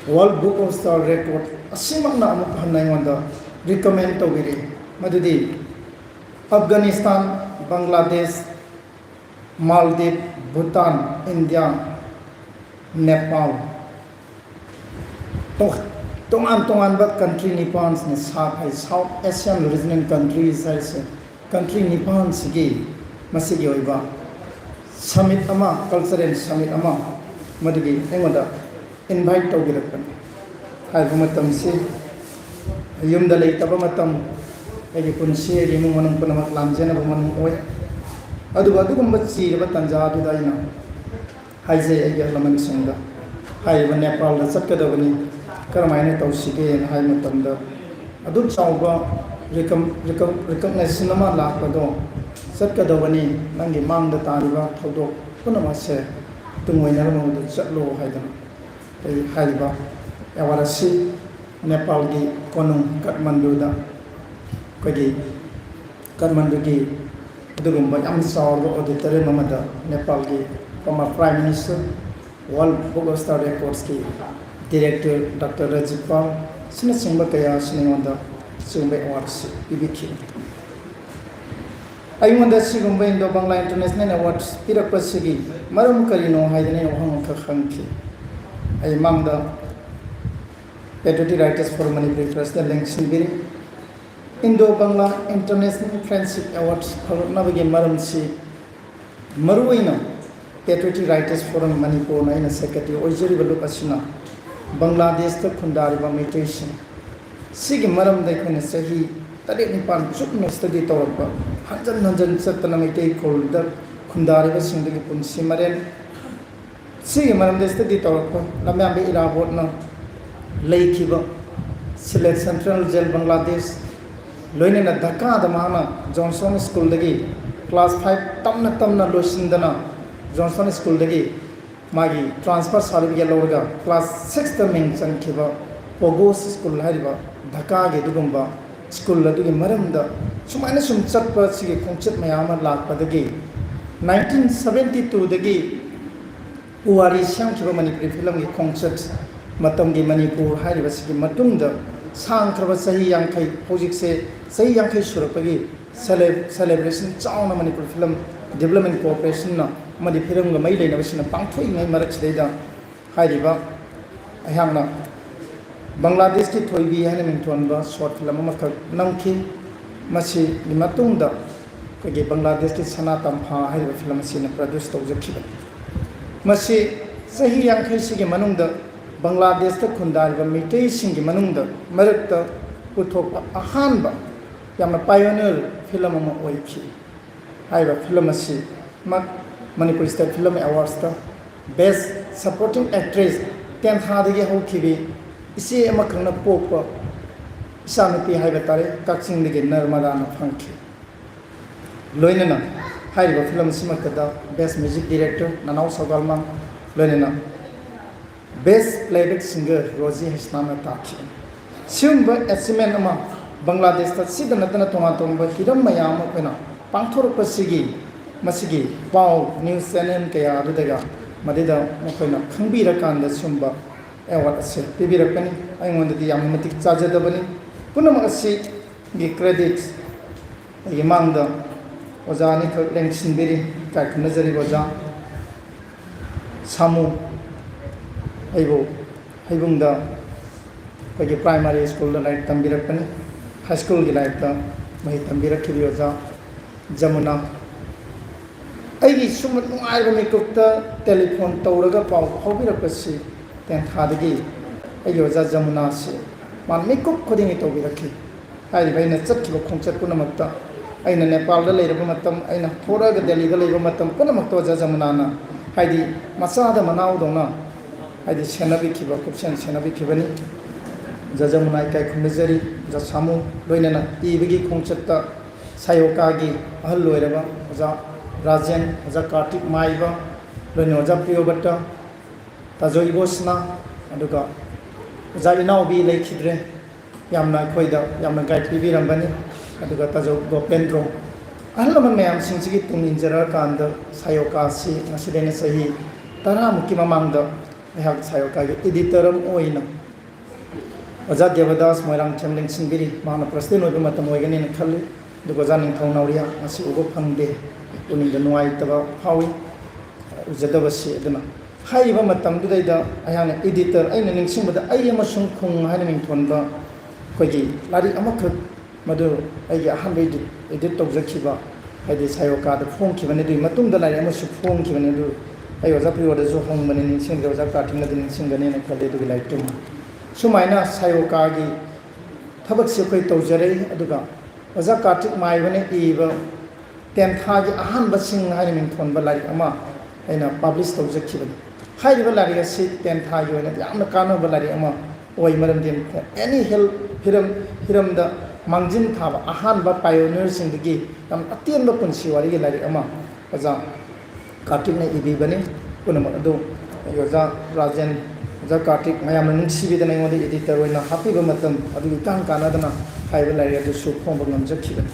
World Book of Star Record asimakna amuk hanna ingonda recommend tawiri madudi Afghanistan Bangladesh Maldives, Bhutan, India, Nepal. Tongan but country Nippons ni South Asian regional countries as country Nippon sigi masigi oiba summit ama cultural summit ama madigi engoda invite tawgirapan haibu matam si yumda leitaba matam egi punsi rimu manung panamak lamjena bumanung oy aduga adugumba chiraba tanja aduda ina haije egi laman singda haiba Nepal da chatkadabani karamaina tawsige hai matamda adu chawba recognition ama lakpado chatkadabani nangi mangda tariba thodok punama se tungoina ramodu chatlo haidana ei haiba yawarasi Nepal gi konung Kathmandu da kagi Kathmandu gi dugumba yam sawro auditorium amada Nepal gi former Prime Minister World Book of Star Records ki Director Dr. Rajiv Pal sina singba kaya siningwanda singba awards ibiki ayunda sigumba Indo Bangla International Awards pirakpa sigi marum karino haidane ohang ka khangki ay mangda Patriotic Writers Forum Manipur President Leng Sinbiri Indo Bangla International Friendship Awards nabagi marum si maruina Patriotic Writers Forum Manipur na ina secretary ojeri baluk asina Bangladesh ta khundariba meditation sigi maram dai khone sahi tare nipan chupno study tawba hanjan satana meitai kolda khundariba singdagi punsi maren sigi maram dai study tawba lamya be irabot na leikhiba Sylhet Central Jail Bangladesh loine na Dhaka da mana Johnson School dagi class 5 tamna loisindana Johnson School dagi magi transfer certificate lorga class 6 ta ming chankhiba Pogos School hariba Dhaka ge dugumba school la dugi maramda sumaina sum chatpa sigi khongchat mayama lakpa dagi 1972 पुवारी सेमखिबा Manipuri film की खोंचत मतम की मणिपुर हाइरिबसगी मतुंगदा सांख्रब सही यांखै हौजिकसे सही यांखै सुरपगी सेलिब्रेशन चाउना मणिपुर फिल्म डेवलपमेंट कोऑपरेशन ना मदि फिल्म ग मै लेनबसिना पांथोइङै मरकसिदैदा हाइरिबा अहांना बांग्लादेश की थोइबी है मिंथोनबा शॉर्ट फिल्म अमखक नंखि मसी निमतुंगदा कगे बांग्लादेश की सना तंफा है फिल्म सिना प्रोड्यूस तौजखिबा मसी सही यांखै सिगे मनुंगदा बांग्लादेश त खुंदारिबा मिटै सिंगी मनुंगदा मरकता पुथोकपा अहानबा यामना पायोनियर फिल्म अमा ओइखि हाइबा फिल्म असि मणिपुर स्टेट फिल्म अवार्ड्स ता बेस्ट सपोर्टिंग एक्ट्रेस 10th हादगी हौखिबी इसे अमा खंगना पोकपा इसानुपी हाइबा तारे काक्सिंगदगी नर्मदाना फंखि लोइनना हाइबा फिल्म सिमकदा बेस्ट म्यूजिक डायरेक्टर ननाव सगालमा लोइनना बेस्ट प्लेबैक सिंगर रोजी हसनाना ताखि सिउंबा अचीवमेंट अमा बांग्लादेश ता सिदा नतना तोंगा तोंबा हिरम मयाम अखना पांथोरपसिगी मसिगी पाव न्यूज चैनल कया अदुदगा मदिदा मखोइना खंबीरकांदा सुंबा अवार्ड असे पिबिरकनी आइंगोंददी याम मतिक चाजदबनी पुनम असि गी क्रेडिट्स यमांगदा ओजानी ख लेंसिनबिरी काक नजरी ओजा सामु हाइबुंगदा कगे प्राइमरी स्कूल दा लाइक तंबिरकनी हाई स्कूल की लाइक दा महि तंबिरखिबी ओजा जमुना अगी सुम नुआइबा मिकुक्ता टेलीफोन तौरगा पाव फाउबिरकसि 10th हादगी अगी ओजा जमुना से मान मिकुक खुदिंग तौबिरखि हाइबाइना चटखिबा खोंचत पुनमक्ता अइना नेपाल दा लेरबा मतम अइना थोरागा दिल्ली दा लेरबा मतम पुनमक्ता ओजा जमुनाना हाइदि मसादा मनाव दोना हाइदि सेनाबिखिबा कुपसेन सेनाबिखिबनी जमुना इकाय खुनजरी जा सामु लोइनना इबगी खोंचत्ता सायोकागी अहल लोइरबा ओजा राजेन ओजा कार्तिक माइबा लोइन ओजा प्रियोबट्टा ताजोई बोसना अदुगा ओजा इनावबी लेखिद्रे यामना खोइदा यामना गाइड पिबिरंबनी अदुगा ताजो गोपेंद्रो अहल लमन मयाम सिंसिगी तुंग इंजरा कांद सायोकासी नसिदेने सही तरा मुकी ममांगदा यहाक सायोकागी एडिटरम ओइना ओजा देवदास मोइरांग थेमलिंग सिंगिरी माना प्रस्तेन ओइबा मतम ओइगनी न खल्ले दुगा जा निंथौ नावरिया असि उगो फंगदे उनिंग द नुआई तबा फावी उजदबसि अदना हाइबा मतम दुदैदा अयाना एडिटर अइना निंसिंबदा अइ अमसुंग खुंग हाइना मिंथोनबा कोइगी लारी अमख मदु अइगी अहनबे एडिट तौजखिबा हाइदि सायोकाद फोंखिबने दुइ मतुंग द लारी अमसु फोंखिबने दु अइ ओजा प्रियोदा जो होंगबने निंसिंग ओजा काटिंग द निंसिंगने न खल्ले दुगि लाइटुम सुमाइना सायोकागी थबक से कोई तौजरे अदुगा ओजा कार्तिक माइबने इबा 10th हागी अहनब सिंग हाइना मिंथोनबा लारी अमा अइना पब्लिश तौजखिबने हाइरिबा लारी असि 10th हागी ओइना यामना कानबा लारी अमा ओइ मरमदिन एनी हेल्प हिरम द मांजिन थाबा अहनब पायोनियर सिंगदगी तम अत्यंब पुंसी वारी गे लारी अमा ओजा कार्तिक ने इबीबने पुनम अदो ओजा राजेन ओजा कार्तिक मयाम नुंसिबिदना इंगोदे एडिटर ओइना हापिबा मतम अदुगी कान कानादना हाइबा लारी अदु सु फोंबा नमजखिबने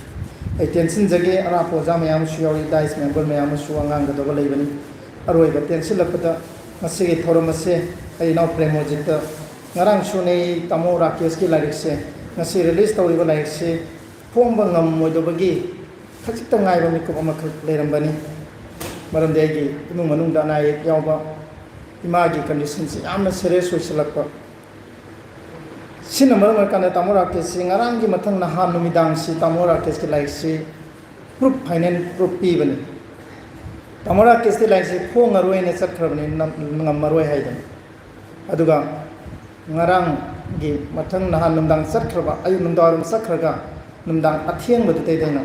आई टेंशन जगे अरापो जा मयाम सु यावरी डाइस मेंबर मयाम सु अंगांग दबा लेबनी अरोइबा टेंशन लपदा मसिगे थोरमसे आई नाउ Premojit ngarang sune tamo rakesh ki lyrics se ngasi release tawriba lyrics se phomba ngam moidobagi khajita ngaiba mi ko amakh lerambani maram degi imung manung da nai yawba imagi condition se amna serious oisalakpa sina maram kana tamo rakesh se ngarang gi mathang na han numidang si tamo rakesh ki lyrics se proof finance proof pi bani tamo rakesh ki lyrics se phong aroi ne sakhrabani ngam maroi haidan aduga ngarang gi mathang nahan numdang sakhraba ayu numdarum sakhraga numdang athieng badu te daina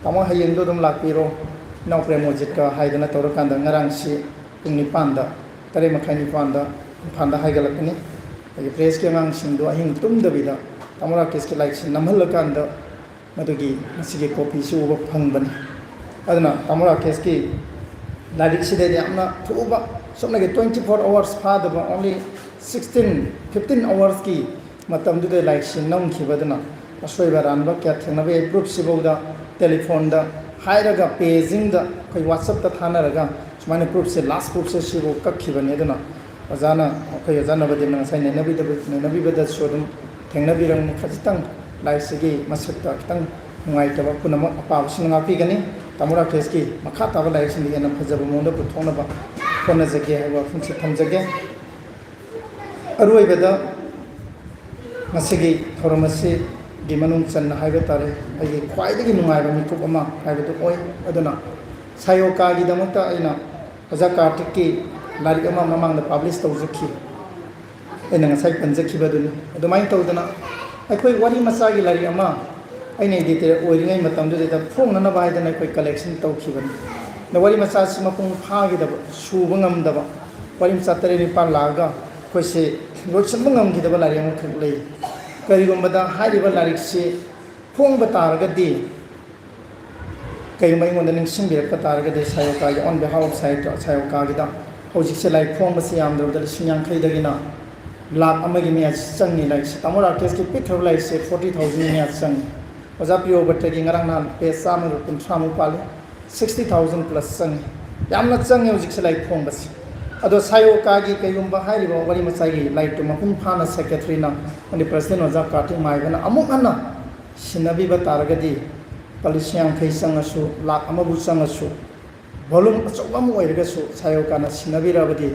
tamo hayeng do dum lakpiro naw premojit ka haidana tawrakanda ngarang si pungni panda tare makhani panda phanda haigalakni ai press ke ngang sing do ahing tum dabida tamora kes ke like sin namhal kanda madugi masige copy su ba phangbani adana tamora kes ki ladik si de amna thuba somna ge 24 hours phada ba only 15 hours की मतलब दुदे like सिन नम खिबदना असोइबा रानबा क्या थेंगनाबे group सिबौदा telephone दा हायरगा paging the कोई WhatsApp ता थानरगा सुमाने proof से last proof से सिबो कखिबने दना अजाना कोई अजाना बदे न साइन नबी बद सोदम थेंगनबिरंग खजितंग लाइसगी मसक्ता खतंग नुआइतबा पुनम अपाबसिन ngapiगनी तमुरा केसकी मखा ताबा लाइसिन दिगना फजब मोंद पुथोनबा कोन जगे हाइबा फुंसे थमजगे अरुइबदा मसिगी थोरमसे गिमनुंग चन्न हाइबा तारे आइगे ख्वाइदगी नुआइबा मिकुप अमा हाइबदो ओय अदना सायोका गी दमता आइना अजा कार्तिक की लारिक अमा ममांग publish तौजखी Anna ngasai panjakibaduni adumai tawdana aikoi wari macha gi lari ama aina editor oiringai matam du da phongna na bai dana koi collection tawkhibani na wari macha sima pung phagi da subangam da wari macha tare ni pa laga koi se locham ngam gi da lari am khlei kari gom da hari ba lari se phong ba tar ga di kai mai ngon ning sim bi ka tar ga de sayoka gi on behalf of sayoka gi da hojik se lai phong ba se am da singyang khai da gi na lakh अमगी में चंगी like तमोर artist की picture like से 40,000 में चंगी ओजा पियो बटगी ngarang nan pe sam ru kun samu pale 60,000 plus चंगी यामना चंगी हजिक से लाइक फोंग बस अदो सायो कागी कयुम बा हाइरि बा वरी मसागी लाइक तो मपुम फाना सेक्रेटरी ना अनि प्रेसिडेंट ओजा काटी माइबना अमुक हना सिनबी बा तारगदी पलिसियां खै संगसु लाख अमबु संगसु वॉल्यूम अचौबा मु ओइरगसु सायो काना सिनबी राबदी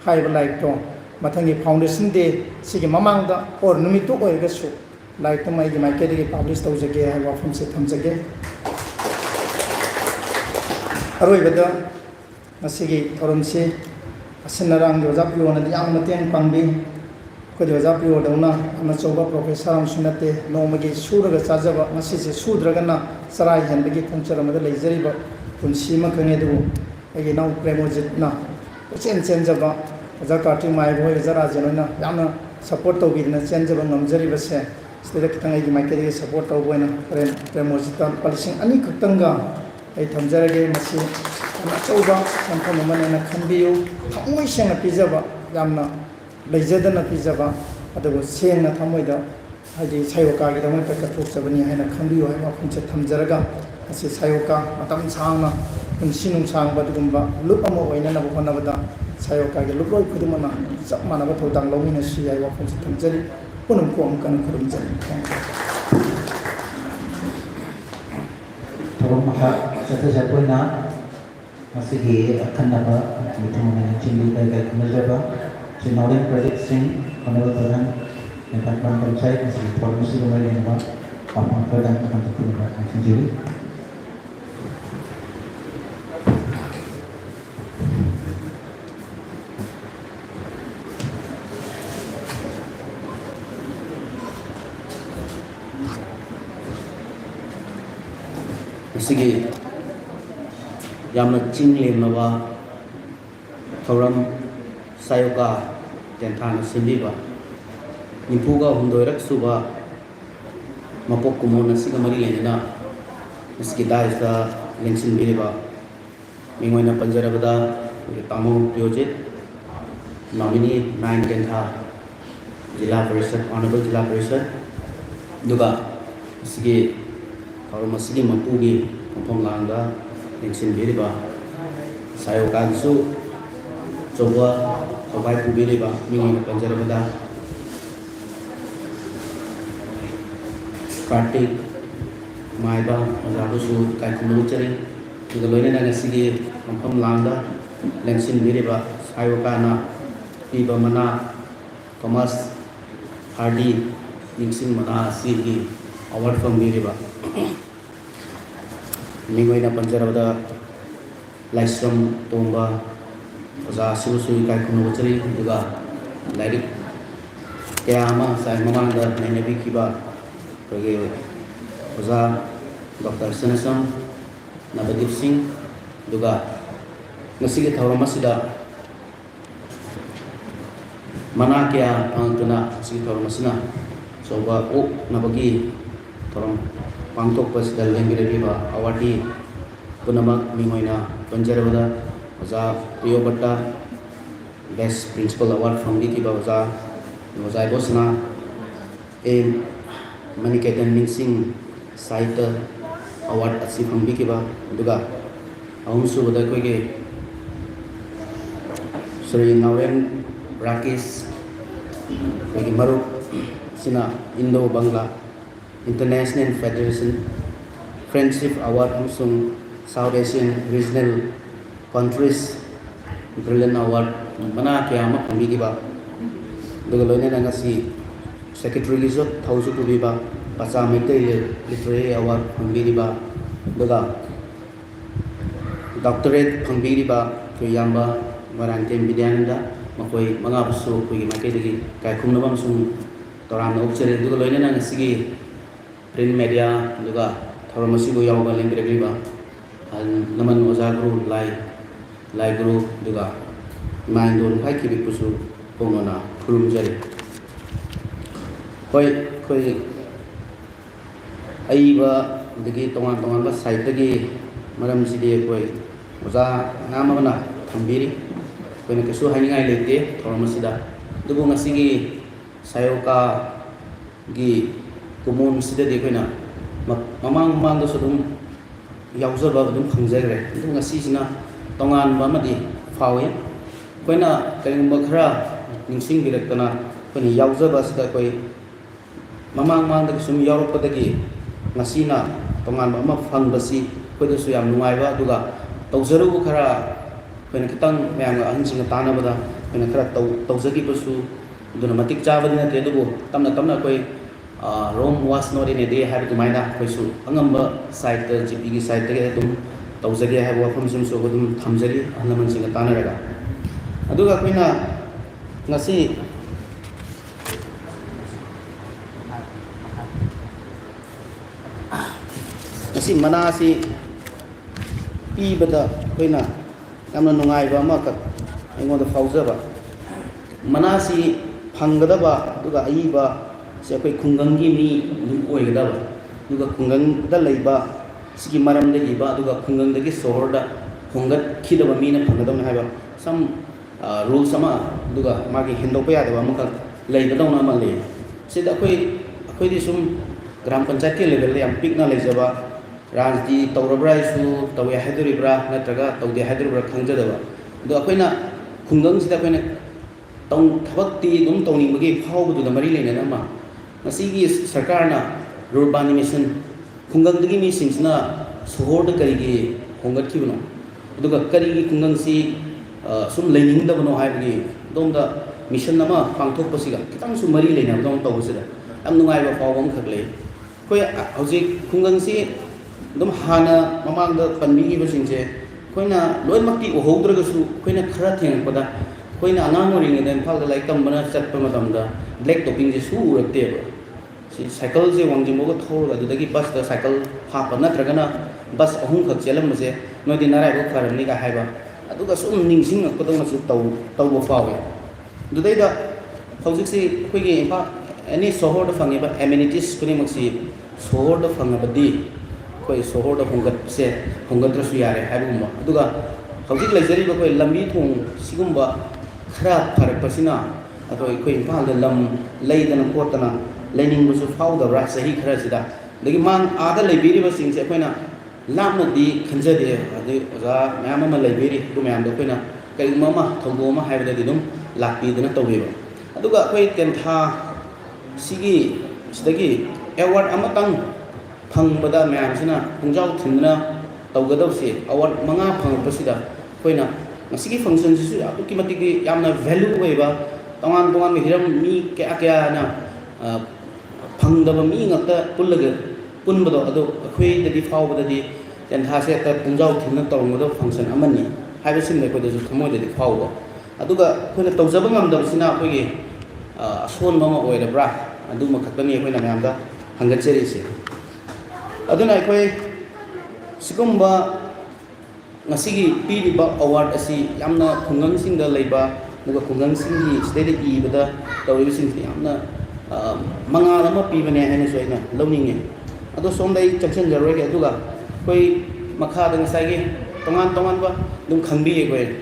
हाइबा लाइक तो मथंगी फाउंडेशन डे सिगी ममांगदा और नुमितो ओइरगसु लाइक तो माइगी माइकेदगी पब्लिश तौजगे है वाफम से थमजगे अरोइबदा मसिगी थोरमसे असिनरांग जोजापियो नदि याम मतेंग पांबी को जोजापियो दौना अन चौबा प्रोफेसर हम सुनते नोमगी सुरगा चाजबा मसिसे सुद्रगना सराय हेनबगी खुंचरमदा लेजरिबा पुंसी मखने दु एगी नाउ प्रेमोजितना चेन चेंजबा जकाटी माइ भोय जरा जनोना यामना सपोर्ट तौबिना चेंजबा ngamjariबसे स्टेट खतंग एगी माइकेदगी सपोर्ट तौबोना प्रेमोजिता पलिसिंग अनि खतंगा आई थमजरगे मसी अचौबा संफम मनना खनबियो थमोय सेंग पिजबा यामना लेजदना पिजबा अदबो सेंग थमोयदा हाइदि सायोका गी दमन कथोचबनी हाइना खनबियो हाइबा फुंसे थमजरगा असे सायोका मतम सांगना पुंसी नुंसांग बदगुंबा लुप अमो ओइना नबो होनबदा सायोका गी लुप लोय खुदुमना सब मानबा थौदांग लौमिना सि हाइबा फुंसे थमजरी पुनम को अमकन खुरुमजरी Tolong maka satu-satu na masih di akan dapat ditemui cindi dari kementerian Sinaurin Project Sing Penelusuran dan Bantuan Saya masih promosi kembali nama Papan Perdana akan terpilih sendiri. Sigi yamna chingle mawa thoram sayoka tenthana simbiba nimpuga hundoirak suba mapok kumona siga mari lenina iski daisa lensin biriba mingoina panjarabada tamu project nominee 9 tentha jila parishad honorable jila parishad duga sigi और मसीगी मपूगी मफम लांगा लेंसिन बिरिबा सायोका सु चौबा खबाय पुबिरिबा मिंगि पंजरबदा कार्तिक माइबा अजाबसु काइकुनु चरि तुगलोइने ना नसीगी मफम लांगा लेंसिन बिरिबा सायोका ना पीबा मना थॉमस हार्डी लिंसिन मना सीगी अवार्ड फ्रॉम बिरिबा मिंगोइना पंजरबदा लाइस्रम तोंबा ओजा सुसुई काय खुनु चरी दुगा लाइरिक कयामा साइ ममांगा नैनबी किबा तोगे ओजा डॉक्टर सनसम नवदीप सिंह दुगा नसिगे थौरमसिदा मना क्या अंतुना सिगे थौरमसिना सोबा ओ नबगी थौरम पांगतोक पसिदा लेंगिरेबा अवार्डी पुनमक मिंगोइना पंजरबदा ओजा पियोबट्टा बेस्ट प्रिंसिपल अवार्ड फ्रॉम दी किबा ओजा ओजाय बोसना ए मनिकेतन मिंसिंग साइट award asi phangbikiba aduga ahumsubada koige Sri Nawem Rakesh koige marup sina Indo Bangla International Federation Friendship Award amsung South Asian Regional Countries Brilliant Award mana kaya ma phangbikiba aduga loina ngasi Secretary Lizot Thausu Pubiba Pacha Maitai Literary Award phangbikiba aduga doctorate phangbikiba kuyamba Warangtem Vidyananda makoi mangabusu kuigi makai dagi kai khumnabam sung toran obsere aduga loina ngasi print media aduga thoramasi go yawba lengregliba naman oza guru lai guru aduga maindon phai kibi pusu pongona phulum jari koi aiba dagi tongan ba site dagi maram sidi koi oza namana thambiri koina kesu haningai lete thoramasida dubu ngasigi sayoka gi kumun sida de koina mamang da sudum yauzaba dum khangjaire dubu ngasisina tongan ba madi fawe koina kalimba khara ningsing birakana koina yauzaba sida koi mamang da sum yaropadagi ngasina tongan ba ma fangbasi koida su yam nungaiba duga tawzaru khara koina kitang mayang ahinsinga tanabada koina khara tawzagi basu duna matik chabadina te dubu tamna koi Rome was not in a day have to mind up koisu angamba site GP gi site ge dum tawzagi have wa phum sum so dum thamjari anaman singa tanaraga aduga koina ngasi manasi pibada koina yamna nungaiba ma ka aingonda fauzaba manasi phanggadaba duga aiba se koi khungangi mi dum oigadaba duga khungangda leiba sigi maramda iba duga khungangdagi sohorda hongat khidaba mina phanggadam haiba sam rules sama duga magi hendopa yadaba maka leibadawna ma le sida koi di sum gram panchayat ke level le am pikna leijaba Rajdi Taurabra isu Tawya Haiduribra Natraga Tawdi Haiduribra Khangjadaba do akoina khungang sida akoina tong thabakti dum tongning bagi phawbu da mari leina nama ngasigi sarkarna rural mission khungang dagi mi singsna sohor da karigi hongat kibno aduga karigi khungang si sum lening da bano haibagi domda mission nama pangthok pasiga kitang su mari leina dom tawsida am nungai ba phawbam khaklei koi hauji khungang si dum hana mamang panbi basingse koina loimakti ohoudragasu koina khara thengpada koina anang oring den phal lai tambana chatpa matamda black topping je su urakte si cycle je wangjimo ga thor ga dagi bus da cycle ha pa natragana bus ahum khak chelam je noi din narai bo kharam ni ga haiba aduga sum ningsing akpadong su taw bo fawe dudai da hojik si koigi pa any sohor da fangiba amenities kuni maksi sohor da fangabadi koi sohor da hongat rasu yare haibumba aduga hojik leijari ba koi lambi thong sigumba khara pharak pasina atoi koi impal da lam leidana kotana lening busu fauda ra sahi khara sida dagi mang ada leibiri ba singse koina lamna di khanjade ade oza mayam ma leibiri du mayam da koina kai mama thongbo ma haibada di dum lakpi dana taweba aduga koi tentha sigi sidagi award amatang phangbada mayam sina pungjau thingna tawgadawse award manga phangpasida koina ngasigi function sisu aduki matigi yamna value weba tongan mi hiram mi kya na phangdaba mi ngakta pullaga punbado adu akhoi dadi fawbada di tentha se ta pungjau thingna tawngado function amani haibasin le koda ju thamoi dadi fawba aduga koina tawjaba ngamdabsina akhoi ason mama oirabra adu makhatani koina mayamda hangatcheri se aduna akhoi sigumba ngasigi piriba award asi yamna khungang singda leiba muga khungang singhi state ibada tawri sing yamna manga lama pibane haina soina lowninge ado somdai chaction jaroi aduga koi makha dang saigi tongan ba dum khangbi koi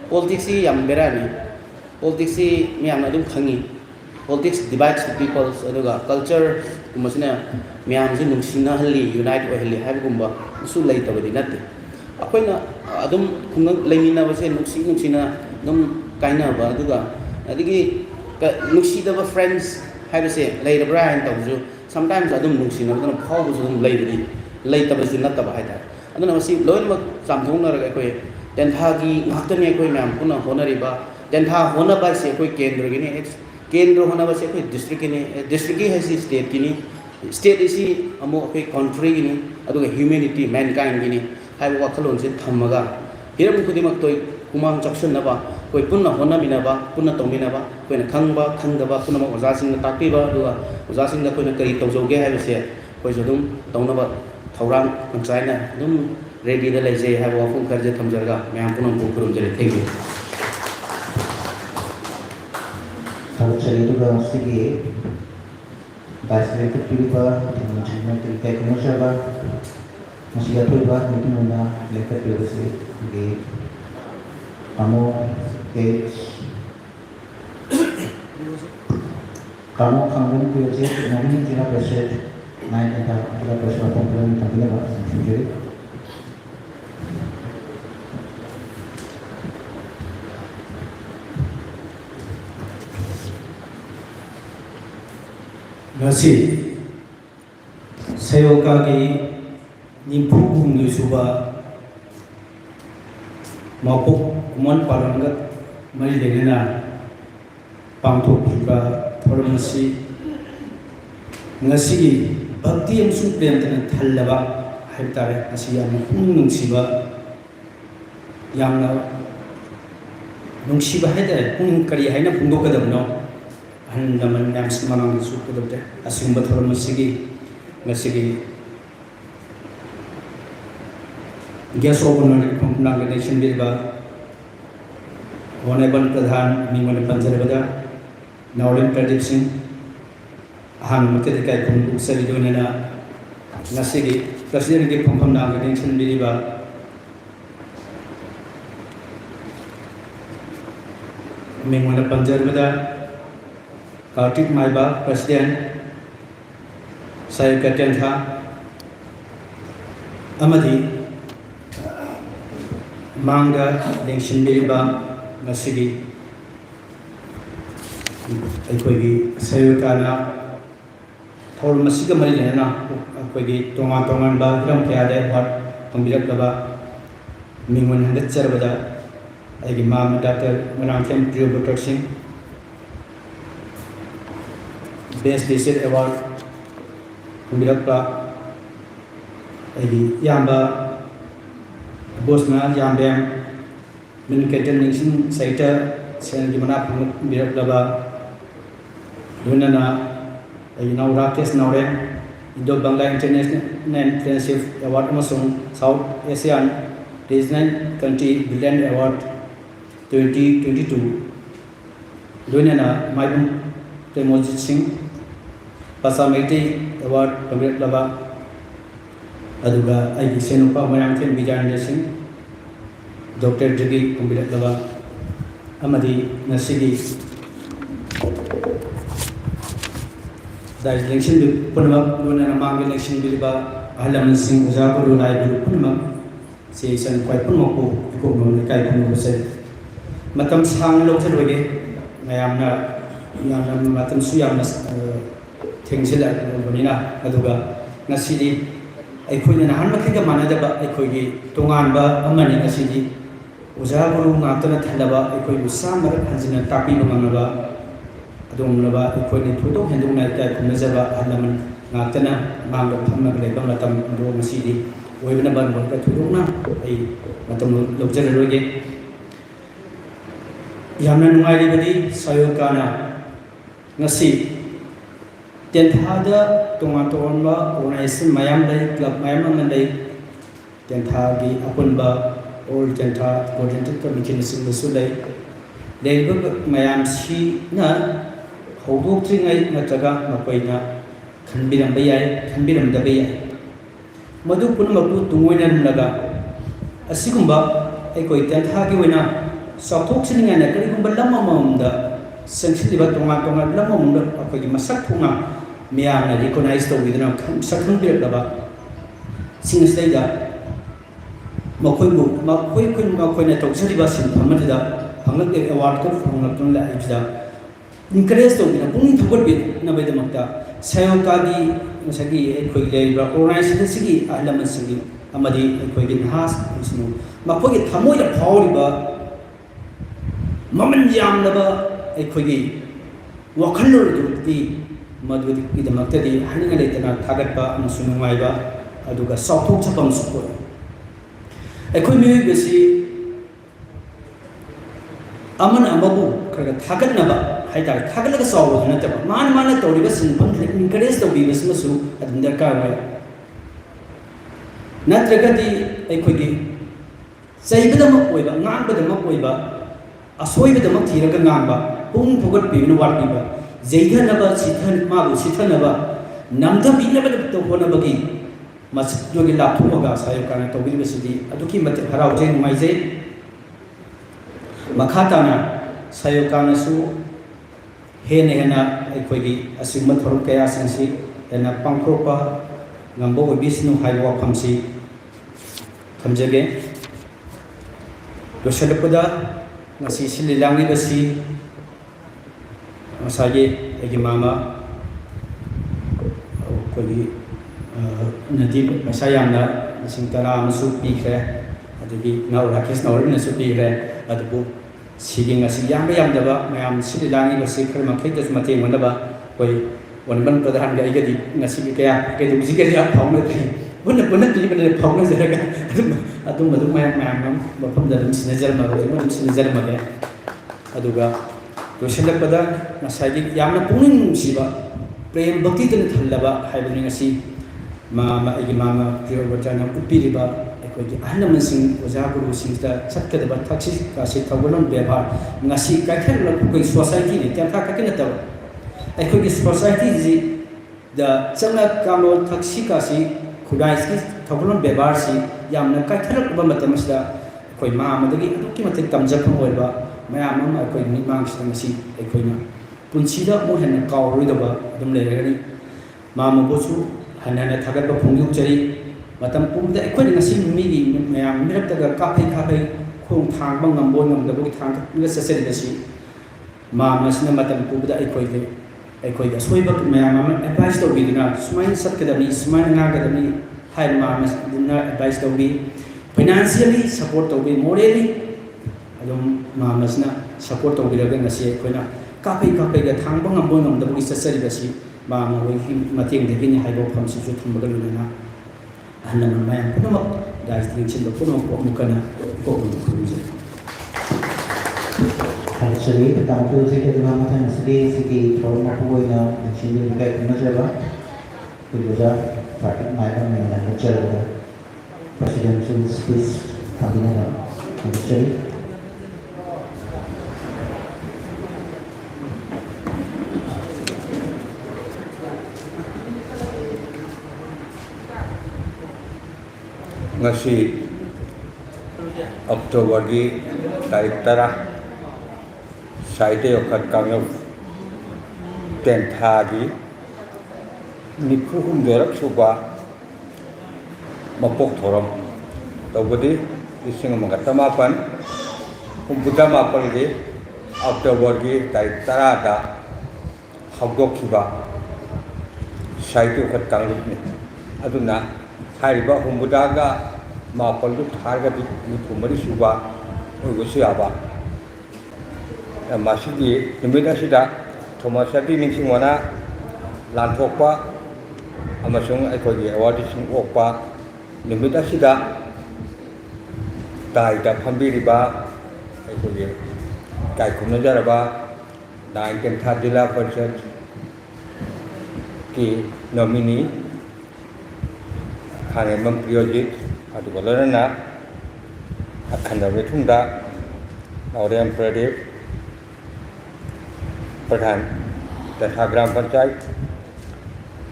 politics yam berani politics mi yamna dum khangi politics divides the people aduga culture kumasina miyam ji nungsina halli unite oihli haibgumba usu lei tabadi natte akoina adum khunga leimina base nungsina dum kaina ba aduga adigi nuksida ba friends haibase lei rabra han tawju sometimes adum nungsina adum phau bu dum lei tabasi natta ba haida aduna wasi loinmak samthongna ra koi tentha gi ngaktani koi miyam puna honariba tentha honaba se koi kendra gini केंद्र होना बस कोई district की नहीं district ही है सी state की नहीं state इसी अमो कोई कंट्री की नहीं अदुग ह्यूमैनिटी मैनकाइंड की नहीं हाई वो वक्त लोंसे थम्मगा हिरम खुदी मक तो कुमांग चक्शन नबा कोई पुन्ना होना बिनाबा पुन्ना तोमिनाबा कोई न खंगबा खंगदबा पुन्ना मक उजासिंग न ताकीबा दुआ उजासिंग न कोई न करी तौजोगे है वैसे कोई जो तुम तौनबा थौरांग पंचायत न तुम रेडी द लेजे है वो फुन कर जे थमजरगा मैं हम पुन्ना पुकुरुम जरे thank you Jadi juga segi bahasa itu pilih macam itu kayak komersial masih ada pilih mungkin mana lekat pilih sih di kamu pilih sih nanti kita proses naik kita proses apa pun tapi apa sendiri ngasi sayoka ki nimpu bung yusuba mapuk kuman parangat mari denena pangtu juga formasi ngasi bhakti yang supreme tan thallaba haitare asi yang nung siba yang nung siba haitare pung kari haina pungdo kadamno han naman yang semanang su kadamte asim bathor masigi ngasigi gas open organization bilba honorable pradhan nimane panjarabada Naulen Pradeep Singh han makete kai kum usali donena ngasigi president ge phom organization bilba mingmane panjarabada Kartik Maiba President saya katakan tha amadi mangga election bilba ngasigi aikogi sayukana thol masiga mari lena aikogi tongan ba gram kya hat pambirak ba mingwan handat charbada aigi mam Dr. Manangkem Priyo Bhatak Singh Best Decent Award pambirakpa aigi yamba bosna yambem min keten ningsin saita sen di mana pambirakpa ba dunana aigi nau Rakesh Naurem Indo Bangla International Friendship Award amasung South Asian Regional Country Brilliant Award 2022 dunana Maibum Premojit Singh Pasamiti Award pambirak laba aduga aigi senupa Manangkem Bijayendra Singh Dr. Jagi pambirak laba amadi ngasigi dai election punma dona mang election bilba halam singh ujapu lai bil punma se san kwai punma ko no kai punma se matam sang lo throge mayamna yamna matam su yamna thengsil bonina aduga ngasidi aikoina nahan makhiga manadaba aikogi tonganba amani ngasidi ujabu ngatana thalaba aikoi musamar hanjina tapi bangaba adumlaba aikoi thudo henduna kai kunajaba alaman ngatana manglo thamna leba matam ro ngasidi oibna ban ka thuduna ai matam lobjana roge yamna nungai badi sayokana ngasi tenthada tonga organization mayam dai club mayam man dai tenthagi apunba all tentha coordinated committee sing dai dei mayam si na hobok tringai nataga mapaina khanbiram bayai khanbiram da bayai madu punma pu tungoina naga asigumba ai koi tenthagi wena sathok sininga na kari gumba lamma mamda ꯁꯦꯡꯁꯤꯜꯂꯤꯕ ꯇꯣꯉꯥꯟ ꯇꯣꯉꯥꯟꯕ ꯃꯑꯣꯡꯗ ꯑꯩꯈꯣꯏꯒꯤ ꯃꯁꯛ ꯊꯣꯛꯅ ꯃꯤꯌꯥꯝꯅ ꯔꯤꯀꯣꯅꯥꯏꯖ ꯇꯧꯕꯤꯗꯨꯅ ꯁꯛ ꯈꯪꯕꯤꯔꯛꯂꯕ ꯁꯤꯡ ꯑꯁꯤꯗꯩꯗ ꯃꯈꯣꯏꯅ ꯇꯧꯖꯔꯤꯕ ꯁꯤꯟꯐꯝ ꯑꯗꯨꯗ ꯐꯪꯂꯛꯂꯤꯕ ꯑꯦꯋꯥꯔꯗꯇꯨ ꯐꯪꯂꯛꯇꯨꯅ ꯂꯥꯛꯏꯕꯁꯤꯗ ꯏꯟꯀꯔꯦꯖ ꯇꯧꯗꯨꯅ ꯄꯨꯛꯅꯤꯡ ꯊꯧꯒꯠꯄꯤꯅꯕꯒꯤꯗꯃꯛꯇ ꯁꯥꯌꯣꯛꯀꯥꯒꯤ ꯉꯁꯥꯏꯒꯤ ꯑꯩꯈꯣꯏꯒꯤ ꯂꯩꯔꯤꯕ ꯑꯣꯔꯒꯅꯥꯏꯖꯦꯁꯟ ꯑꯁꯤꯒꯤ ꯑꯍꯜ ꯂꯃꯟꯁꯤꯡꯒꯤ ꯑꯃꯗꯤ ꯑꯩꯈꯣꯏꯒꯤ ꯅꯍꯥꯁꯤꯡ ꯃꯈꯣꯏꯒꯤ ꯊꯃꯣꯏꯗ ꯐꯥꯎꯔꯤꯕ ꯃꯃꯜ ꯌꯥꯝꯂꯕ ꯑꯩꯈꯣꯏꯒꯤ ꯋꯥꯈꯜꯂꯣꯟ ꯑꯗꯨꯗꯤ ꯃꯗꯨꯒꯤꯗꯃꯛꯇꯗꯤ ꯍꯥꯏꯅꯤꯡꯉꯥꯏ ꯂꯩꯇꯅ ꯊꯥꯒꯠꯄ ꯑꯃꯁꯨꯡ ꯅꯨꯡꯉꯥꯏꯕ ꯑꯗꯨꯒ ꯆꯥꯎꯊꯣꯛꯆꯕ ꯑꯃꯁꯨ ꯑꯣꯏ ꯑꯩꯈꯣꯏ ꯃꯤꯑꯣꯏꯕꯁꯤ ꯑꯃꯅ ꯑꯃꯕꯨ ꯈꯔ ꯊꯥꯒꯠꯅꯕ ꯍꯥꯏꯇꯥꯔꯦ ꯊꯥꯒꯠꯂꯒ ꯆꯥꯎꯕꯗꯨ ꯅꯠꯇꯕ ꯃꯥꯅ ꯇꯧꯔꯤꯕ ꯁꯤꯟꯐꯝꯗꯨꯗ ꯏꯟꯀꯔꯦꯖ ꯇꯧꯕꯤꯕꯁꯤꯃꯁꯨ ꯑꯗꯨꯝ ꯗꯔꯀꯥꯔ ꯑꯣꯏ ꯅꯠꯇ꯭ꯔꯒꯗꯤ ꯑꯩꯈꯣꯏꯒꯤ ꯆꯩꯕꯗꯃꯛ ꯑꯣꯏꯕ ꯉꯥꯡꯕꯗꯃꯛ ꯑꯣꯏꯕ ꯑꯁꯣꯏꯕꯗꯃꯛ ꯊꯤꯔꯒ ꯉꯥꯡꯕ ꯄꯨꯛꯅꯤꯡ ꯊꯧꯒꯠꯄꯤꯕꯅ ꯋꯥꯠꯄꯤꯕ ꯌꯩꯊꯅꯕ ꯃꯥꯕꯨ ꯁꯤꯊꯅꯕ ꯅꯝꯊꯕꯤꯅꯕꯗ ꯍꯣꯠꯅꯕꯒꯤ ꯃꯁꯛꯇꯨꯒꯤ ꯂꯥꯞꯊꯣꯛꯑꯒ ꯁꯥꯌꯣꯛꯀꯥꯅ ꯇꯧꯕꯤꯔꯤꯕꯁꯤꯗꯤ ꯑꯗꯨꯛꯀꯤ ꯃꯇꯤꯛ ꯍꯔꯥꯎꯖꯩ ꯅꯨꯡꯉꯥꯏꯖꯩ ꯃꯈꯥ ꯇꯥꯅ ꯁꯥꯌꯣꯛꯀꯥꯅꯁꯨ ꯍꯦꯟꯅ ꯑꯩꯈꯣꯏꯒꯤ ꯑꯁꯤꯒꯨꯝꯕ ꯊꯧꯔꯝ ꯀꯌꯥꯁꯤꯡꯁꯤ ꯍꯦꯟꯅ ꯄꯥꯡꯊꯣꯛꯄ ꯉꯝꯕ ꯑꯣꯏꯕꯤꯁꯅꯨ ꯍꯥꯏꯕ ꯋꯥꯐꯝꯁꯤ ꯊꯝꯖꯒꯦ ꯂꯣꯏꯁꯤꯜꯂꯛꯄꯗ ngasi sililangi basi masage agi mama koli nadi masayamna singtara masu pikre adigi ngau rakes nawri nasu pikre adubu sigi ngasi yam daba mayam sililangi basi khar makhai das mate mandaba koi wanban pradhan ga igadi ngasi kaya ke du jige ya phawna thi bunna ti bane phawna jaraga adum mayam bafam da sinajal ma sinajal ma aduga losilakpada nasagi yamna pungning siba prem bhakti tan thallaba haibani ngasi mama pure bachana upiriba ekoi ahnam sing oja guru singta chatkadaba thaksi kasi thawalon beba ngasi kaikhar la koi society ni tya ka kina taw ekoi society ji da changa kamo thaksi kasi khudai ki thawalon bebar si yamna kaikhar ba matamsda koi mama dagi adukki matik tamjapam oiba mayam ama koi nimang singasi ekoi na punsida mo hen kawroidaba dum lerani mama bosu hanana thagatba phungyu chari matam pumda ekoi ngasi migi mayam miraktaga kapai khong thang bang ngambon ngamdabu thang nga sasari dasi mama sina matam pumda ekoi da soiba mayam ama advice to bidina sumain satkadami sumain ngagadami hai mama dinna advice to be financially support to be morally adum mama sina support to biraga ngasi ekoi na kapai ga thang bang ngambon ngamdabu sasari dasi mama hoi mateng de bini haibo phamsi su thumbaga luna ahnam mayam punamak dai chin do puno ko mukana ko kunje Actually, the council is the government and city from Mapuay now, and she will get Majava, who was a party madam and a lecturer, presidential speech coming out. Actually, ngasi October di tarik tara saite okat kangyo tentagi nipu hundorak suba mapok thoram tawbadi ising mangatamapan humbuta mapal di October di tarik tara da hagok suba saite okat kangyo ni aduna hariba humbudaga mapaldu tharga di thumari suba ogosu aba masigi nimida sida thomasati ningsingwana lanthokpa amasung aikoi award sing okpa nimida sida daida phambiriba aikoi kai khumnajaraba Nainken Thadila Parishad ki nominee Khangemam Priyojit adu golorana akhanda betunda Naurem Pradeep Pradhan Tatha Gram Panchayat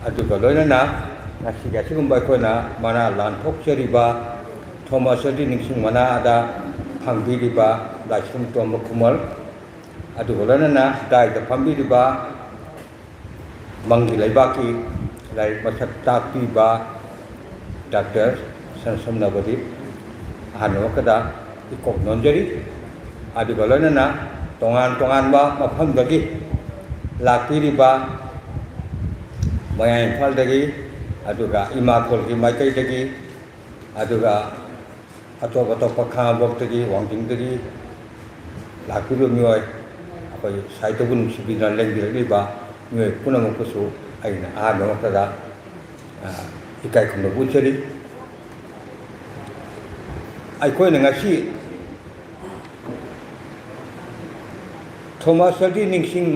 adu golorana nasiga sigumba kona mana lanthok cheriba Thomasati ningsing mana ada phangbiriba Lachum Tomba Kumal ꯑꯗꯨꯒ ꯂꯣꯏꯅꯅ ꯗꯥꯏꯗ ꯐꯝꯕꯤꯔꯤꯕ ꯃꯪꯒꯤ ꯂꯩꯕꯥꯛꯀꯤ ꯂꯥꯏꯔꯤꯛ ꯃꯁꯛ ꯇꯥꯛꯄꯤꯕ doctor ꯁꯝꯅꯕꯗꯤ ꯑꯍꯥꯟꯕꯃꯛꯇꯗ ꯏꯀꯣꯛ ꯅꯣꯟꯖꯔꯤ ꯑꯗꯨꯒ ꯂꯣꯏꯅꯅ ꯇꯣꯉꯥꯟ ꯇꯣꯉꯥꯟꯕ ꯃꯐꯝꯗꯒꯤ ꯂꯥꯛꯄꯤꯔꯤꯕ ꯃꯌꯥꯏ ꯏꯝꯐꯥꯜꯗꯒꯤ ꯑꯗꯨꯒ ꯏꯃꯥꯈꯣꯜꯒꯤ ꯃꯥꯏꯀꯩꯗꯒꯤ ꯑꯗꯨꯒ ꯑꯇꯣꯞ ꯑꯇꯣꯞꯄ ꯈꯥꯉꯕꯣꯛꯇꯒꯤ ꯋꯥꯡꯖꯤꯡꯗꯒꯤ ꯂꯥꯛꯄꯤꯔꯤꯕ ꯃꯤꯑꯣꯏ ꯑꯩꯈꯣꯏ ꯁꯥꯍꯤꯇ꯭ꯌꯕꯨ ꯅꯨꯡꯁꯤꯕꯤꯗꯨꯅ ꯂꯦꯡꯕꯤꯔꯛꯂꯤꯕ ꯃꯤꯑꯣꯏ ꯄꯨꯝꯅꯃꯛꯄꯨꯁꯨ ꯑꯩꯅ ꯑꯍꯥꯟꯕꯃꯛꯇꯗ ꯏꯀꯥꯏ ꯈꯨꯝꯅꯕ ꯎꯠꯆꯔꯤ ꯑꯩꯈꯣꯏꯅ ꯉꯁꯤ ꯊꯣꯃꯥꯁ ꯍꯥꯔꯗꯤ ꯅꯤꯡꯁꯤꯡ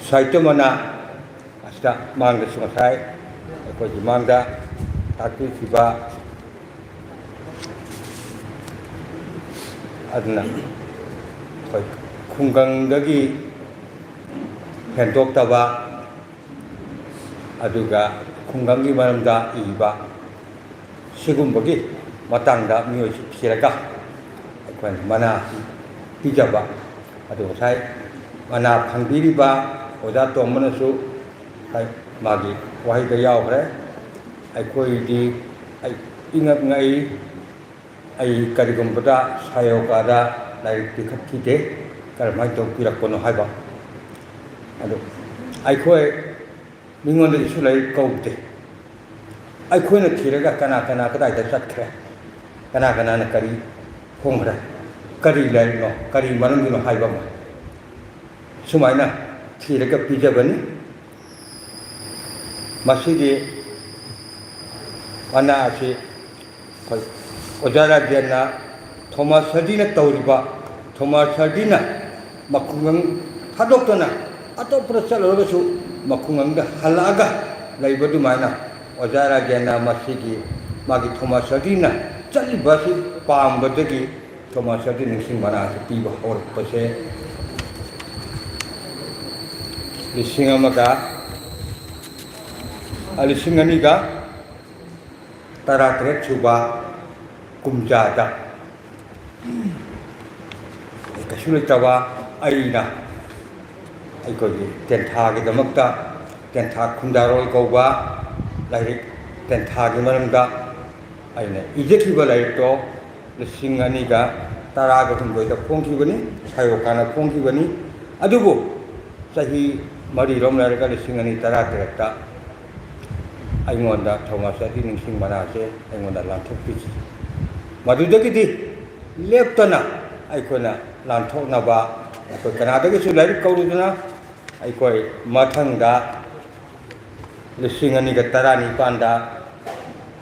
ꯁꯥꯍꯤꯇ꯭ꯌ ꯃꯅꯥ ꯑꯁꯤꯗ ꯃꯥꯡꯗꯁꯨ ꯉꯁꯥꯏ ꯑꯩꯈꯣꯏꯒꯤ ꯃꯥꯡꯗ ꯇꯥꯛꯄꯤꯈꯤꯕ ꯑꯗꯨꯅ ꯑꯩꯈꯣꯏ ꯈꯨꯡꯒꯪꯗꯒꯤ ꯍꯦꯟꯗꯣꯛꯇꯕ ꯑꯗꯨꯒ ꯈꯨꯡꯒꯪꯒꯤ ꯃꯔꯝꯗ ꯏꯕ ꯁꯤꯒꯨꯝꯕꯒꯤ ꯃꯇꯥꯡꯗ ꯃꯤꯑꯣꯏꯁꯤ ꯊꯤꯔꯒ ꯑꯩꯈꯣꯏꯅ ꯃꯅꯥ ꯄꯤꯖꯕ ꯑꯗꯨ ꯉꯁꯥꯏ ꯃꯅꯥ ꯐꯪꯕꯤꯔꯤꯕ ꯑꯣꯖꯥ ꯇꯣꯝꯕꯅꯁꯨ ꯃꯥꯒꯤ ꯋꯥꯍꯩꯗ ꯌꯥꯎꯈ꯭ꯔꯦ ꯑꯩꯈꯣꯏꯗꯤ ꯏꯉꯛ ꯉꯛꯏ ꯑꯩ ꯀꯔꯤꯒꯨꯝꯕꯗ ꯁꯥꯌꯣꯀꯥꯗ ꯂꯥꯏꯔꯤꯛ ꯄꯤꯈꯠꯈꯤꯗꯦ ꯀꯔꯝꯍꯥꯏꯅ ꯇꯧꯕꯤꯔꯛꯄꯅꯣ ꯍꯥꯏꯕ ꯑꯗꯨ ꯑꯩꯈꯣꯏ ꯃꯤꯉꯣꯟꯗꯒꯤꯁꯨ ꯂꯥꯏꯔꯤꯛ ꯀꯧꯗꯦ ꯑꯩꯈꯣꯏꯅ ꯊꯤꯔꯒ ꯀꯅꯥ ꯀꯅꯥ ꯀꯗꯥꯏꯗ ꯆꯠꯈ꯭ꯔꯦ ꯀꯅꯥ ꯀꯅꯥꯅ ꯀꯔꯤ ꯐꯣꯡꯈ꯭ꯔꯦ ꯀꯔꯤ ꯂꯥꯏꯔꯤꯛꯅꯣ ꯀꯔꯤ ꯃꯔꯝꯒꯤꯅꯣ ꯍꯥꯏꯕ ꯑꯃ ꯁꯨꯃꯥꯏꯅ ꯊꯤꯔꯒ ꯄꯤꯖꯕꯅꯤ ꯃꯁꯤꯒꯤ ꯃꯅꯥ ꯑꯁꯤ ꯑꯩꯈꯣꯏ ꯑꯣꯖꯥ ꯔꯥꯖꯦꯟꯅ ꯊꯣꯃꯥꯁ ꯍꯥꯔꯗꯤꯅ ꯇꯧꯔꯤꯕ ꯊꯣꯃꯥꯁ ꯍꯥꯔꯗꯤꯅ ꯃꯈꯨꯡꯒꯪ ꯊꯥꯗꯣꯛꯇꯅ ꯑꯇꯣꯞꯄꯗ ꯆꯠꯂꯨꯔꯒꯁꯨ ꯃꯈꯨꯡꯒꯪꯗ ꯍꯜꯂꯛꯑꯒ ꯂꯩꯕ ꯑꯗꯨꯃꯥꯏꯅ ꯑꯣꯖꯥ ꯔꯥꯖꯦꯟꯅ ꯃꯁꯤꯒꯤ ꯃꯥꯒꯤ ꯊꯣꯃꯥꯁ ꯍꯥꯔꯗꯤꯅ ꯆꯠꯂꯤꯕꯁꯤ ꯄꯥꯝꯕꯗꯒꯤ ꯊꯣꯃꯥꯁ ꯍꯥꯔꯗꯤ ꯅꯤꯡꯁꯤꯡ ꯃꯅꯥ ꯑꯁꯤ ꯄꯤꯕ ꯍꯧꯔꯛꯄꯁꯦ 2018 ꯁꯨꯕ ꯀꯨꯝꯖꯥꯗ ꯀꯩꯁꯨ ꯂꯩꯇꯕ ꯑꯩꯅ ꯑꯩꯈꯣꯏꯒꯤ ꯇꯦꯟꯊꯥꯒꯤꯗꯃꯛꯇ ꯇꯦꯟꯊꯥ ꯈꯨꯟꯗꯥꯔꯣꯜ ꯀꯧꯕ ꯂꯥꯏꯔꯤꯛ ꯇꯦꯟꯊꯥꯒꯤ ꯃꯔꯝꯗ ꯑꯩꯅ ꯏꯖꯈꯤꯕ ꯂꯥꯏꯔꯤꯛꯇꯣ 2018ꯗ ꯐꯣꯡꯈꯤꯕꯅꯤ ꯁꯥꯌꯣꯀꯥꯅ ꯐꯣꯡꯈꯤꯕꯅꯤ ꯑꯗꯨꯕꯨ ꯆꯍꯤ 4 ꯂꯩꯔꯒ 2018ꯗ ꯑꯩꯉꯣꯟꯗ ꯊꯣꯃꯥꯁ ꯍꯥꯔꯗꯤ ꯅꯤꯡꯁꯤꯡ ꯃꯅꯥꯁꯦ ꯑꯩꯉꯣꯟꯗ ꯂꯥꯟꯊꯣꯛꯄꯤꯈꯤ ꯃꯗꯨꯗꯒꯤꯗꯤ ꯂꯦꯞꯇꯅ ꯑꯩꯈꯣꯏꯅ ꯂꯥꯟꯊꯣꯛꯅꯕ ꯑꯩꯈꯣꯏ ꯀꯅꯥꯗꯒꯤꯁꯨ ꯂꯥꯏꯔꯤꯛ ꯀꯧꯔꯨꯗꯅ ꯑꯩꯈꯣꯏ ꯃꯊꯪꯗ 2019ꯗ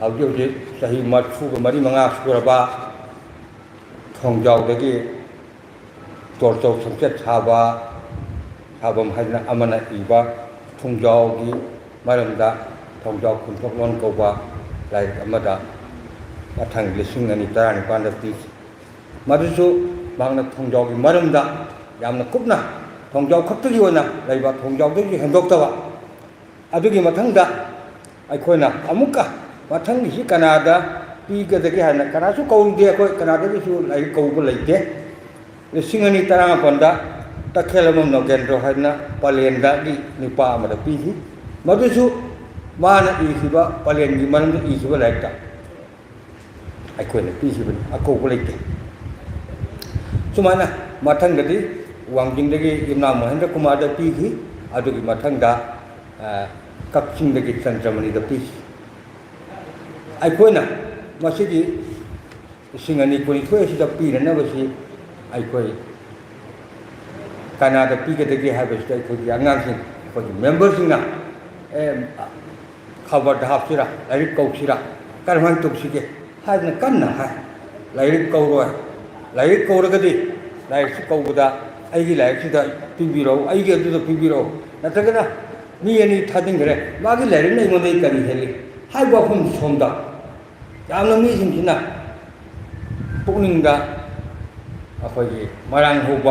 ꯍꯧꯖꯤꯛ ꯆꯍꯤ 34-35 ꯁꯨꯔꯕ ꯊꯣꯡꯖꯥꯎꯗꯒꯤ ꯇꯣꯔꯆꯧ ꯁꯪꯆꯦꯠ ꯁꯥꯕꯝ ꯍꯥꯏꯗꯅ ꯑꯃꯅ ꯏꯕ ꯊꯣꯡꯖꯥꯎꯒꯤ ꯃꯔꯝꯗ ꯊꯣꯡꯖꯥꯎ ꯈꯨꯟꯊꯣꯛꯂꯣꯟ ꯀꯧꯕ ꯂꯥꯏꯔꯤꯛ ꯑꯃꯗ ꯃꯊꯪ 2019ꯗ ꯄꯤꯈꯤ ꯃꯗꯨꯁꯨ ꯃꯍꯥꯛꯅ ꯊꯣꯡꯖꯥꯎꯒꯤ ꯃꯔꯝꯗ ꯌꯥꯝꯅ ꯀꯨꯞꯅ ꯊꯣꯡꯖꯥꯎ ꯈꯛꯇꯒꯤ ꯑꯣꯏꯅ ꯂꯩꯕ ꯊꯣꯡꯖꯥꯎꯗꯒꯤ ꯍꯦꯟꯗꯣꯛꯇꯕ ꯑꯗꯨꯒꯤ ꯃꯊꯪꯗ ꯑꯩꯈꯣꯏꯅ ꯑꯃꯨꯛꯀ ꯃꯊꯪꯒꯤꯁꯤ ꯀꯅꯥꯗ ꯄꯤꯒꯗꯒꯦ ꯍꯥꯏꯅ ꯀꯅꯥꯁꯨ ꯀꯧꯗꯦ ꯑꯩꯈꯣꯏ ꯀꯅꯥꯗꯒꯤꯁꯨ ꯂꯥꯏꯔꯤꯛ ꯀꯧꯕ ꯂꯩꯇꯦ 2018ꯗ ꯇꯈꯦꯜꯂꯝꯕꯝ ꯅꯣꯒꯦꯟꯗ꯭ꯔꯣ ꯍꯥꯏꯅ ꯄꯂꯦꯟꯗꯒꯤ ꯅꯨꯄꯥ ꯑꯃꯗ ꯄꯤꯈꯤ ꯃꯗꯨꯁꯨ ꯃꯥꯅ ꯏꯈꯤꯕ ꯄꯂꯦꯟꯒꯤ ꯃꯔꯝꯗ 이수가 냈다. ꯑꯩꯈꯣꯏꯅ ꯄꯤꯈꯤꯕꯅꯤ ꯑꯀꯧꯕ ꯂꯩꯇꯦ ꯁꯨꯃꯥꯏꯅ ꯃꯊꯪꯗꯗꯤ ꯋꯥꯡꯖꯤꯡꯗꯒꯤ ꯏꯝꯅꯥ ꯃꯍꯦꯟꯗ꯭ꯔ ꯀꯨꯃꯥꯔꯗ ꯄꯤꯈꯤ ꯑꯗꯨꯒꯤ ꯃꯊꯪꯗ ꯀꯛꯆꯤꯡꯗꯒꯤ ꯆꯟꯗ꯭ꯔꯃꯅꯤꯗ ꯄꯤꯈꯤ ꯑꯩꯈꯣꯏꯅ ꯃꯁꯤꯒꯤ 2022 ꯑꯁꯤꯗ ꯄꯤꯅꯅꯕꯁꯤ ꯑꯩꯈꯣꯏ ꯀꯅꯥꯗ ꯄꯤꯒꯗꯒꯦ ꯍꯥꯏꯕꯁꯤꯗ ꯑꯩꯈꯣꯏꯒꯤ ꯑꯉꯥꯡꯁꯤꯡ ꯑꯩꯈꯣꯏꯒꯤ ꯃꯦꯝꯕꯔꯁꯤꯡꯅ ꯈꯕꯔꯗ ꯍꯥꯞꯁꯤꯔꯥ ꯂꯥꯏꯔꯤꯛ ꯀꯧꯁꯤꯔꯥ ꯀꯔꯝꯍꯥꯏꯅ ꯇꯧꯁꯤꯒꯦ 하여튼 깐나 라이릭 거우로 라이릭 거우르거디 라이릭 거우보다 아이기 라이릭이다 비비로 아이기 어디도 비비로 나타가나 미연이 타든 그래 마기 라이릭 내 이모네 있다니 헬리 하이고 아픔 손다 양놈 미심지나 뽕닝다 아버지 마랑 호바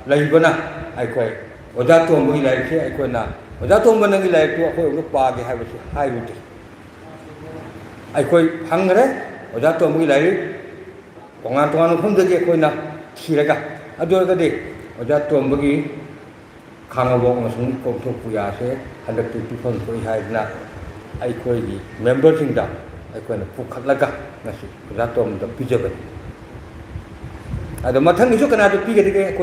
라이거나 아이코이 오자또 뭐기 라이릭이 아이코나 오자또 뭐는 라이릭도 아이코이 우리 빠게 하고시 하이우디 아이코이 방그래 오자 또 뭐기 라이 동안 동안 혼자게 거기나 키래가 아주 그데 Oja Tuambagi Kangabok Masung Kokto Puyase, 100 people Puihana, I call the members in that. I call the Pukalaga, Nasi, Ratom, the Pijaban. At the Matan is looking at the Pigate,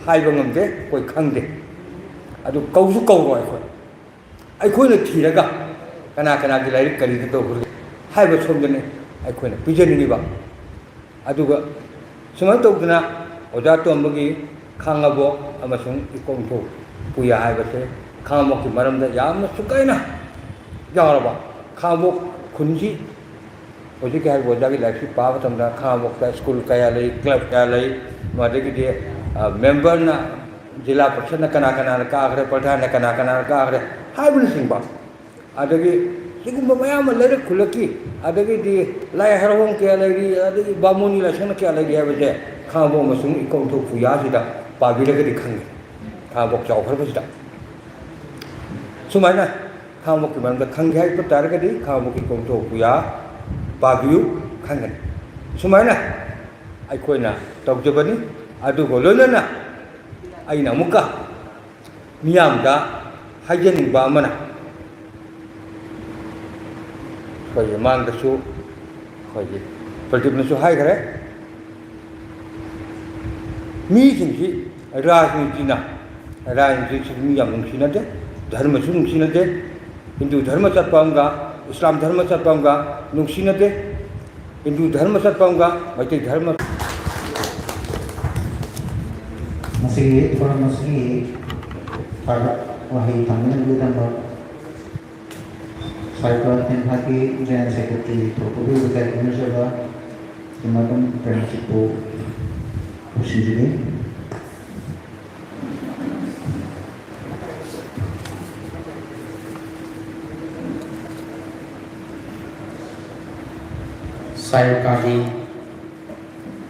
Haibangam de, Koi Kangde. I do Kauzuko. I call it Tiraga, and I can act like Kalito. Hibers from the I call it Pijaniba. I do Sumatogna, Oja Tuambagi, Kangabo, Amasung, Ikonto, Puya Hibase, Kamoki Maram, the Yam, Sukaina, Yaraba, Kamo, Kunji. Oji ke hari wajah kita lagi paha tamda kah waktu school kaya lagi club kaya lagi macam dia member na jila persen na kana kagre perdana kana kagre hai bun singba ada ke singgung bapaya malah kulaki ada ke di layar harawang kaya lagi ada ke bamuni lah sana kaya lagi apa je kah wak masuk ikon tu puya sida pagi lagi dikang kah wak jauh kerja sida sumana kah wak mana kang kaya pertara ke di kah wak ikon tu puya Bagiu kangen. Sumana, ay ko na tagjabani, adu ko lolo na, ay na muka, miyam da, hajan ba mana. Kaya mang dasu, kaya pertib na su hay kare. Meeting si, rajniti na, rajniti si miyam ng sinade, dharma su ng sinade, Hindu dharma satpanga. Islam dharma satpanga nungsinate Hindu dharma satpanga Maitai dharma masih informasi pada wahai tamu dan saya kan lagi dan sekretari Prokurir Negara Indonesia Jemaatan Prinsip Sendiri Saya kaki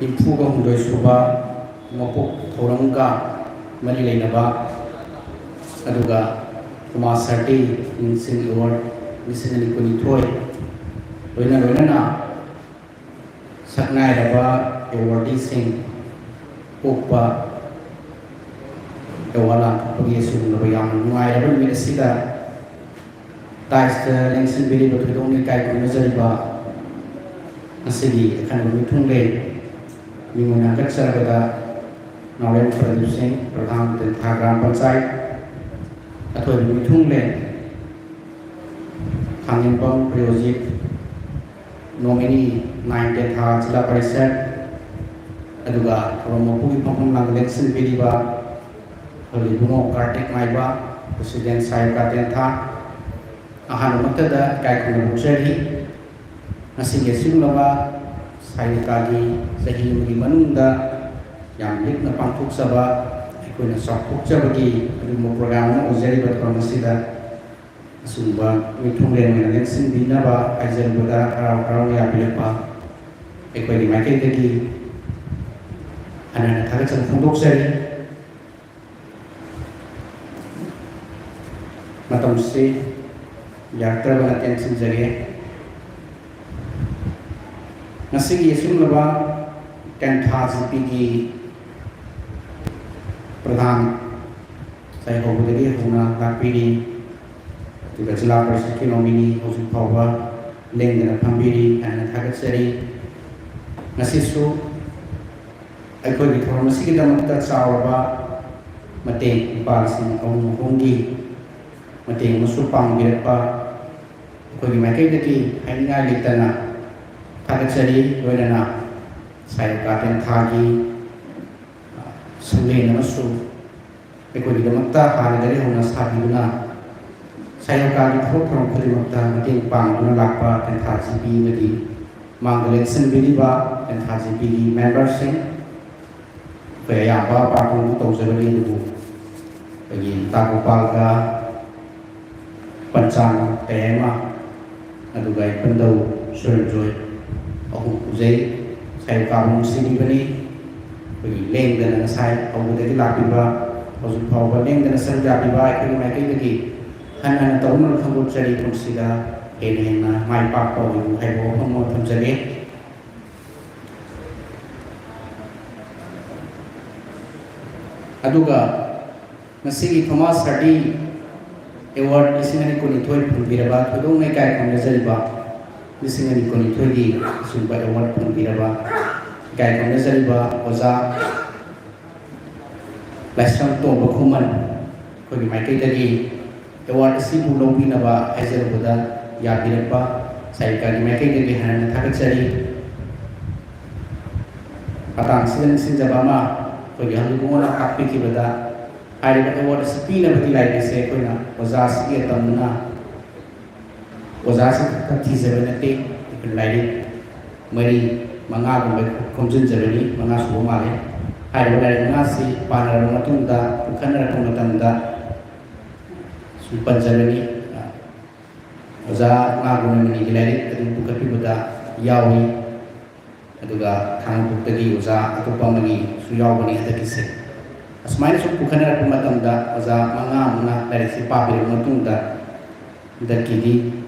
impu gong doi suba mopuk thorangga mari leinaba aduga kuma sati insin award listening kuni thoi loina na saknai daba awardee sing ukpa dawala pagi sun no yang nuai daba mi sida tais lengsin bili betul ni kai ko nazariba Asigi akan berhitung lain menggunakan seragam Nawen Producing Pradhan Tentang Gram Pansai atau berhitung lain Kangin Pong Priojit nomini 9 Tentang Jila Pariset aduga kalau mampu ipang election biliba oleh bungo Kartik Maiba Presiden Saya Tentang ahan matada kai kuna bukseri Nasi gesing laba saya kali sehingga bagi manunda yang lik na pangkuk saba ikut na sakuk bagi mau program ujari betul masih dah sumba mitung dan mengenai bina ba ajar beda rau ya bila pa ikut di makin lagi anak thak sang pangkuk seri matam si yatra bana tension jari Nasi Yesus laba Tentang pigi Pradhan saya kau berdiri huna lapiri tiba jela persegi nomini usul pawa leng dengan pambiri anak thagat seri nasi su aku di formasi kita mata sawaba mate balsin ong hongi mate musupang birpa aku di makai deki hanya litana Takat seri doina saya katen thagi sule namasu eko di gamata hal dari hona sabi guna saya kali program kelimata mating pang guna lakpa dan thagi bi ngadi manggalen sembili ba dan thagi bi member sing kaya ba pa kung to sebali du bagi takupalga pancang tema adugai pendau surjoy Aku uzai saya kamu sini bani bagi leng dan saya aku dari lapi ba aku kau leng dan saya jadi ba itu mereka lagi hanya tahun lalu kamu jadi pun sila ini na mai pak kau ibu hai bawa kamu pun jadi aduga masigi Thomas Hardy Award isingani kunithoi phunbiraba thudong nei kai kham nazariba isingani kunithoi gi sumba award phunbiraba kai kham nazariba oza Laisram to bakhuman ko gi maikai dagi award si bu lobinaba haizarbuda ya birapa sai ka gi maikai dagi hanan thakachari patang sinjabama ko gi halu gona akpi ki bada ai ba award si pina bagi lai se ko na oza si tamna oza si kathi zabanate lai mari manga ko komjun jabani manga su male ai ba lai nga si panar matunda ukhanara ko matanda su panjabani oza nga ko ni lai adu bukapi bada yawi aduga thang bukagi oza atopa mani su yawani hadakise asmaina su pukhanara ko matamda oza manga muna lai si papir matunda dakidi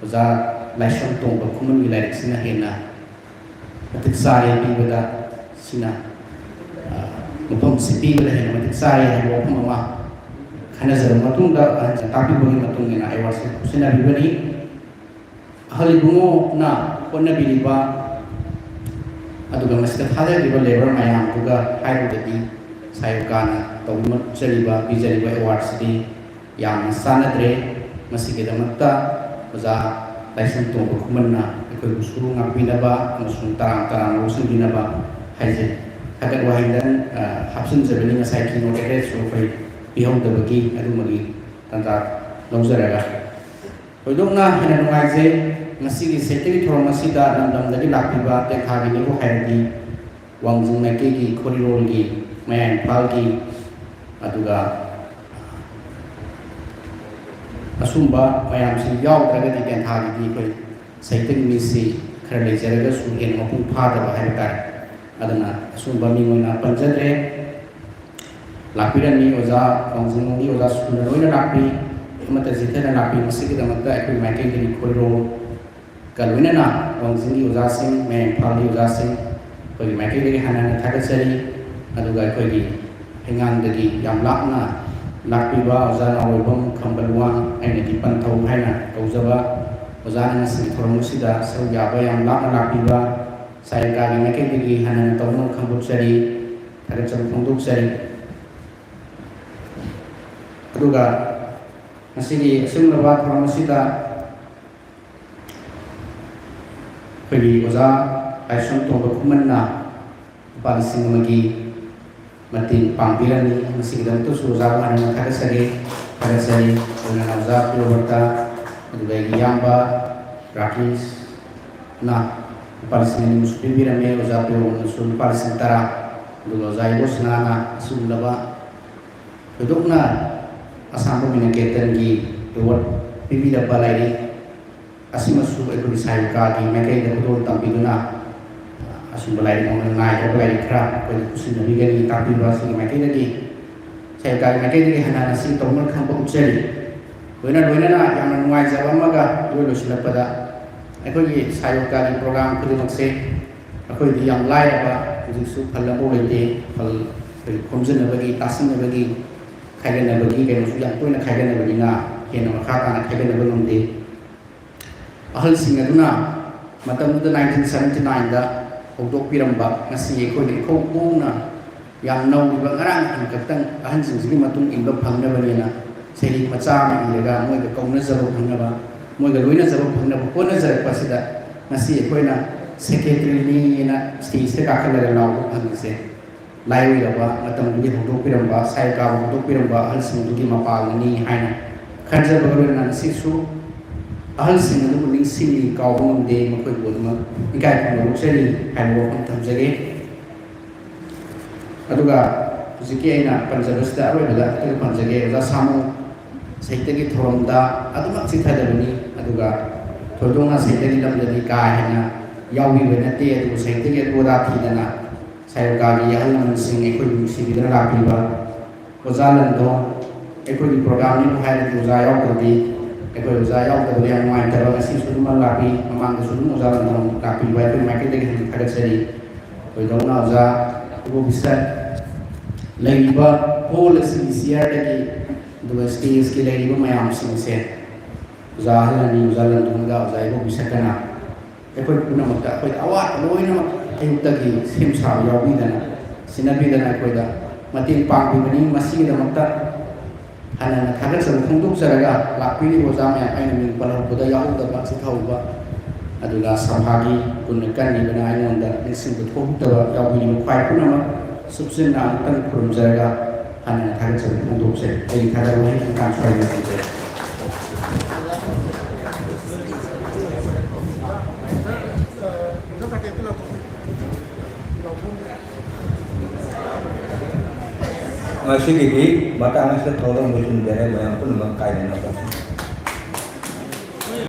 oza laisam tong ba kumun lai sina hena matik sare bi bada sina mupam sipi bada hena matik sare ha ko mama khana zar matunda tapi bagi matungina ai wasi sina bibani ahli bungo na konna biliba aduga masjid hada di labor mayam juga hai di sayukana tawmat jaliba bijaliba awards di yang sanadre masih kita mata baza laisam to kumanna ikoi usuru ngapina ba musung tarang usung dina ba haije kaga wahidan hapsun jabani ngasai kino kere so fai bihau da bagi adu magi tanta longzaraga oidongna hina nungaije masih setting from masida dam dari lapiba te khagi ni ko haidi wangjung na ke gi koridor gi mayan palgi aduga asumba mayam si yaw traga di kan thagi di ko setting misi kharle jaraga su hen mapung phada ba hai kar adana asumba mi ngona panjatre lapiran ni oza wangjung ni oza su na roina lapi mata jitena lapi masih kita mata ko maike gi koridor kalwina na wangsingi uzasing main pali uzasing ko gi maike gi hanan thakachari aduga ko gi hengang dagi yam lakna lakpiba uzana oibam khambalwa aina di panthau haina kauzaba uzana nasi thormusida sau yaba yam lakna lakpiba sai ka gi maike gi hanan tawno khambuchari thakachari phongduksari aduga masigi sumlawa thormusida pergi oza aisyon to bakumanna palising magi matin panggilan ni masih kita tu suza kan kada sari dengan oza purwarta juga yamba rakis na palising ni muslim birame oza purwarta sul palising tara dulu oza ibu senana sulaba dudukna asam peminaketen gi buat pipi dapat lagi asing masuk ekor saya kaki mereka itu betul tapi guna asing belai ngomong naik atau belai kerap kalau kusin nabi gani tapi asing mereka lagi saya kaki mereka lagi hanya nasi tomal kampung ceri doina na yang menuai jawab maga dulu sudah pada ekor ini saya kaki program kedua maksud ekor ini yang lain apa justru kalau boleh deh kalau komjen bagi tasing bagi kajian bagi kayak yang tu nak kajian bagi na kayak nama kata nak kajian bagi nanti ahal singa duna matam du 1979 da hokdok piramba ngasi ko ni ko na yang nau ba ngarang an katang ahan sing sing matung ingba phangna bani na seri macha ma ilega moi ga kongna zaro phangna ba moi ga loina zaro phangna ba ko na zaro pasida ngasi ko na secretary ni na stage te ka khala law ang se lai wi ba matam du hokdok piramba sai ka hokdok piramba ahal sing du ki mapal ni haina khanja ba na sisu ahal sing adu ning sini kau ngom de makoi bod ma ikai ko seri hai wo kon tamjage aduga jiki aina panjabasta aro bela to panjage za samu saitagi thoromda aduma sitha dabani aduga thodonga saitagi lam jadi ka hena yawi benate adu saitagi adu da thidana sayuga gi ahal nam sing ekoi sibidana rapiba ozalan do ekoi program ni hai di oza yaw ko di ekor zayau ke yang main terlalu sih sudah melapi memang sudah usaha dalam lapi baik itu mereka dengan kada seri. Kalau nak usaha, ibu bisa ꯂꯩꯔꯤꯕ hall ꯑꯁꯤꯒꯤ ꯆꯤꯌꯔꯗꯒꯤ ꯑꯗꯨꯒ ꯁ꯭ꯇꯦꯖꯀꯤ ꯂꯩꯔꯤꯕ ꯃꯌꯥꯝꯁꯤꯡꯁꯦ ꯑꯣꯖꯥ ꯑꯍꯜ ꯑꯅꯤ ꯑꯣꯖꯥ ꯂꯟꯗꯨꯡꯒ ꯑꯣꯖꯥ ꯏꯕꯣꯕꯤ ꯁꯛꯀꯅ ꯑꯩꯈꯣꯏ ꯄꯨꯝꯅꯃꯛꯇ ꯑꯩꯈꯣꯏ ꯑꯋꯥꯠꯄ ꯂꯣꯏꯅꯃꯛ ꯑꯌꯨꯛꯇꯒꯤ ꯁꯦꯝ ꯁꯥꯕ ꯌꯥꯎꯕꯤꯗꯅ ꯁꯤꯟꯅꯕꯤꯗꯅ ꯑꯩꯈꯣꯏꯗ ꯃꯇꯦꯡ ꯄꯥꯡꯕꯤꯕꯅꯤ ꯃꯁꯤꯒꯤꯗꯃꯛꯇ ꯍꯥꯟꯅ ꯊꯥꯒꯠꯆꯕ ꯐꯣꯡꯗꯣꯛꯆꯔꯒ ꯂꯥꯛꯄꯤꯔꯤꯕ ꯑꯣꯖꯥ ꯃꯌꯥꯝ ꯑꯩꯅ ꯃꯤꯡ ꯄꯜꯍꯧꯕꯗ ꯌꯥꯎꯍꯧꯗꯕ ꯆꯤꯊꯍꯧꯕ ꯑꯗꯨꯒ ꯁꯚꯥꯒꯤ ꯄꯨꯟꯅ ꯀꯟꯅꯤꯕꯅ ꯑꯩꯉꯣꯟꯗ ꯅꯤꯡꯁꯤꯡꯕ ꯊꯣꯛꯇꯕ ꯌꯥꯎꯕꯤꯔꯤꯕ ꯈ꯭ꯋꯥꯏ ꯄꯨꯝꯅꯃꯛ ꯁꯨꯞꯆꯤꯟꯅ ꯑꯃꯨꯛꯇꯪ ꯈꯨꯔꯨꯝꯖꯔꯒ ꯍꯥꯟꯅ ꯊꯥꯒꯠꯆꯕ ꯐꯣꯡꯗꯣꯛꯆꯩ ꯑꯩ ꯊꯥꯒꯠ ꯋꯥꯍꯩ ꯈꯤꯇꯪ ꯁ꯭ꯋꯥꯏꯗ ꯄꯤꯖꯩ Masih gigi, mata anak saya tolong musim jaya, yang pun mengkaitkan apa.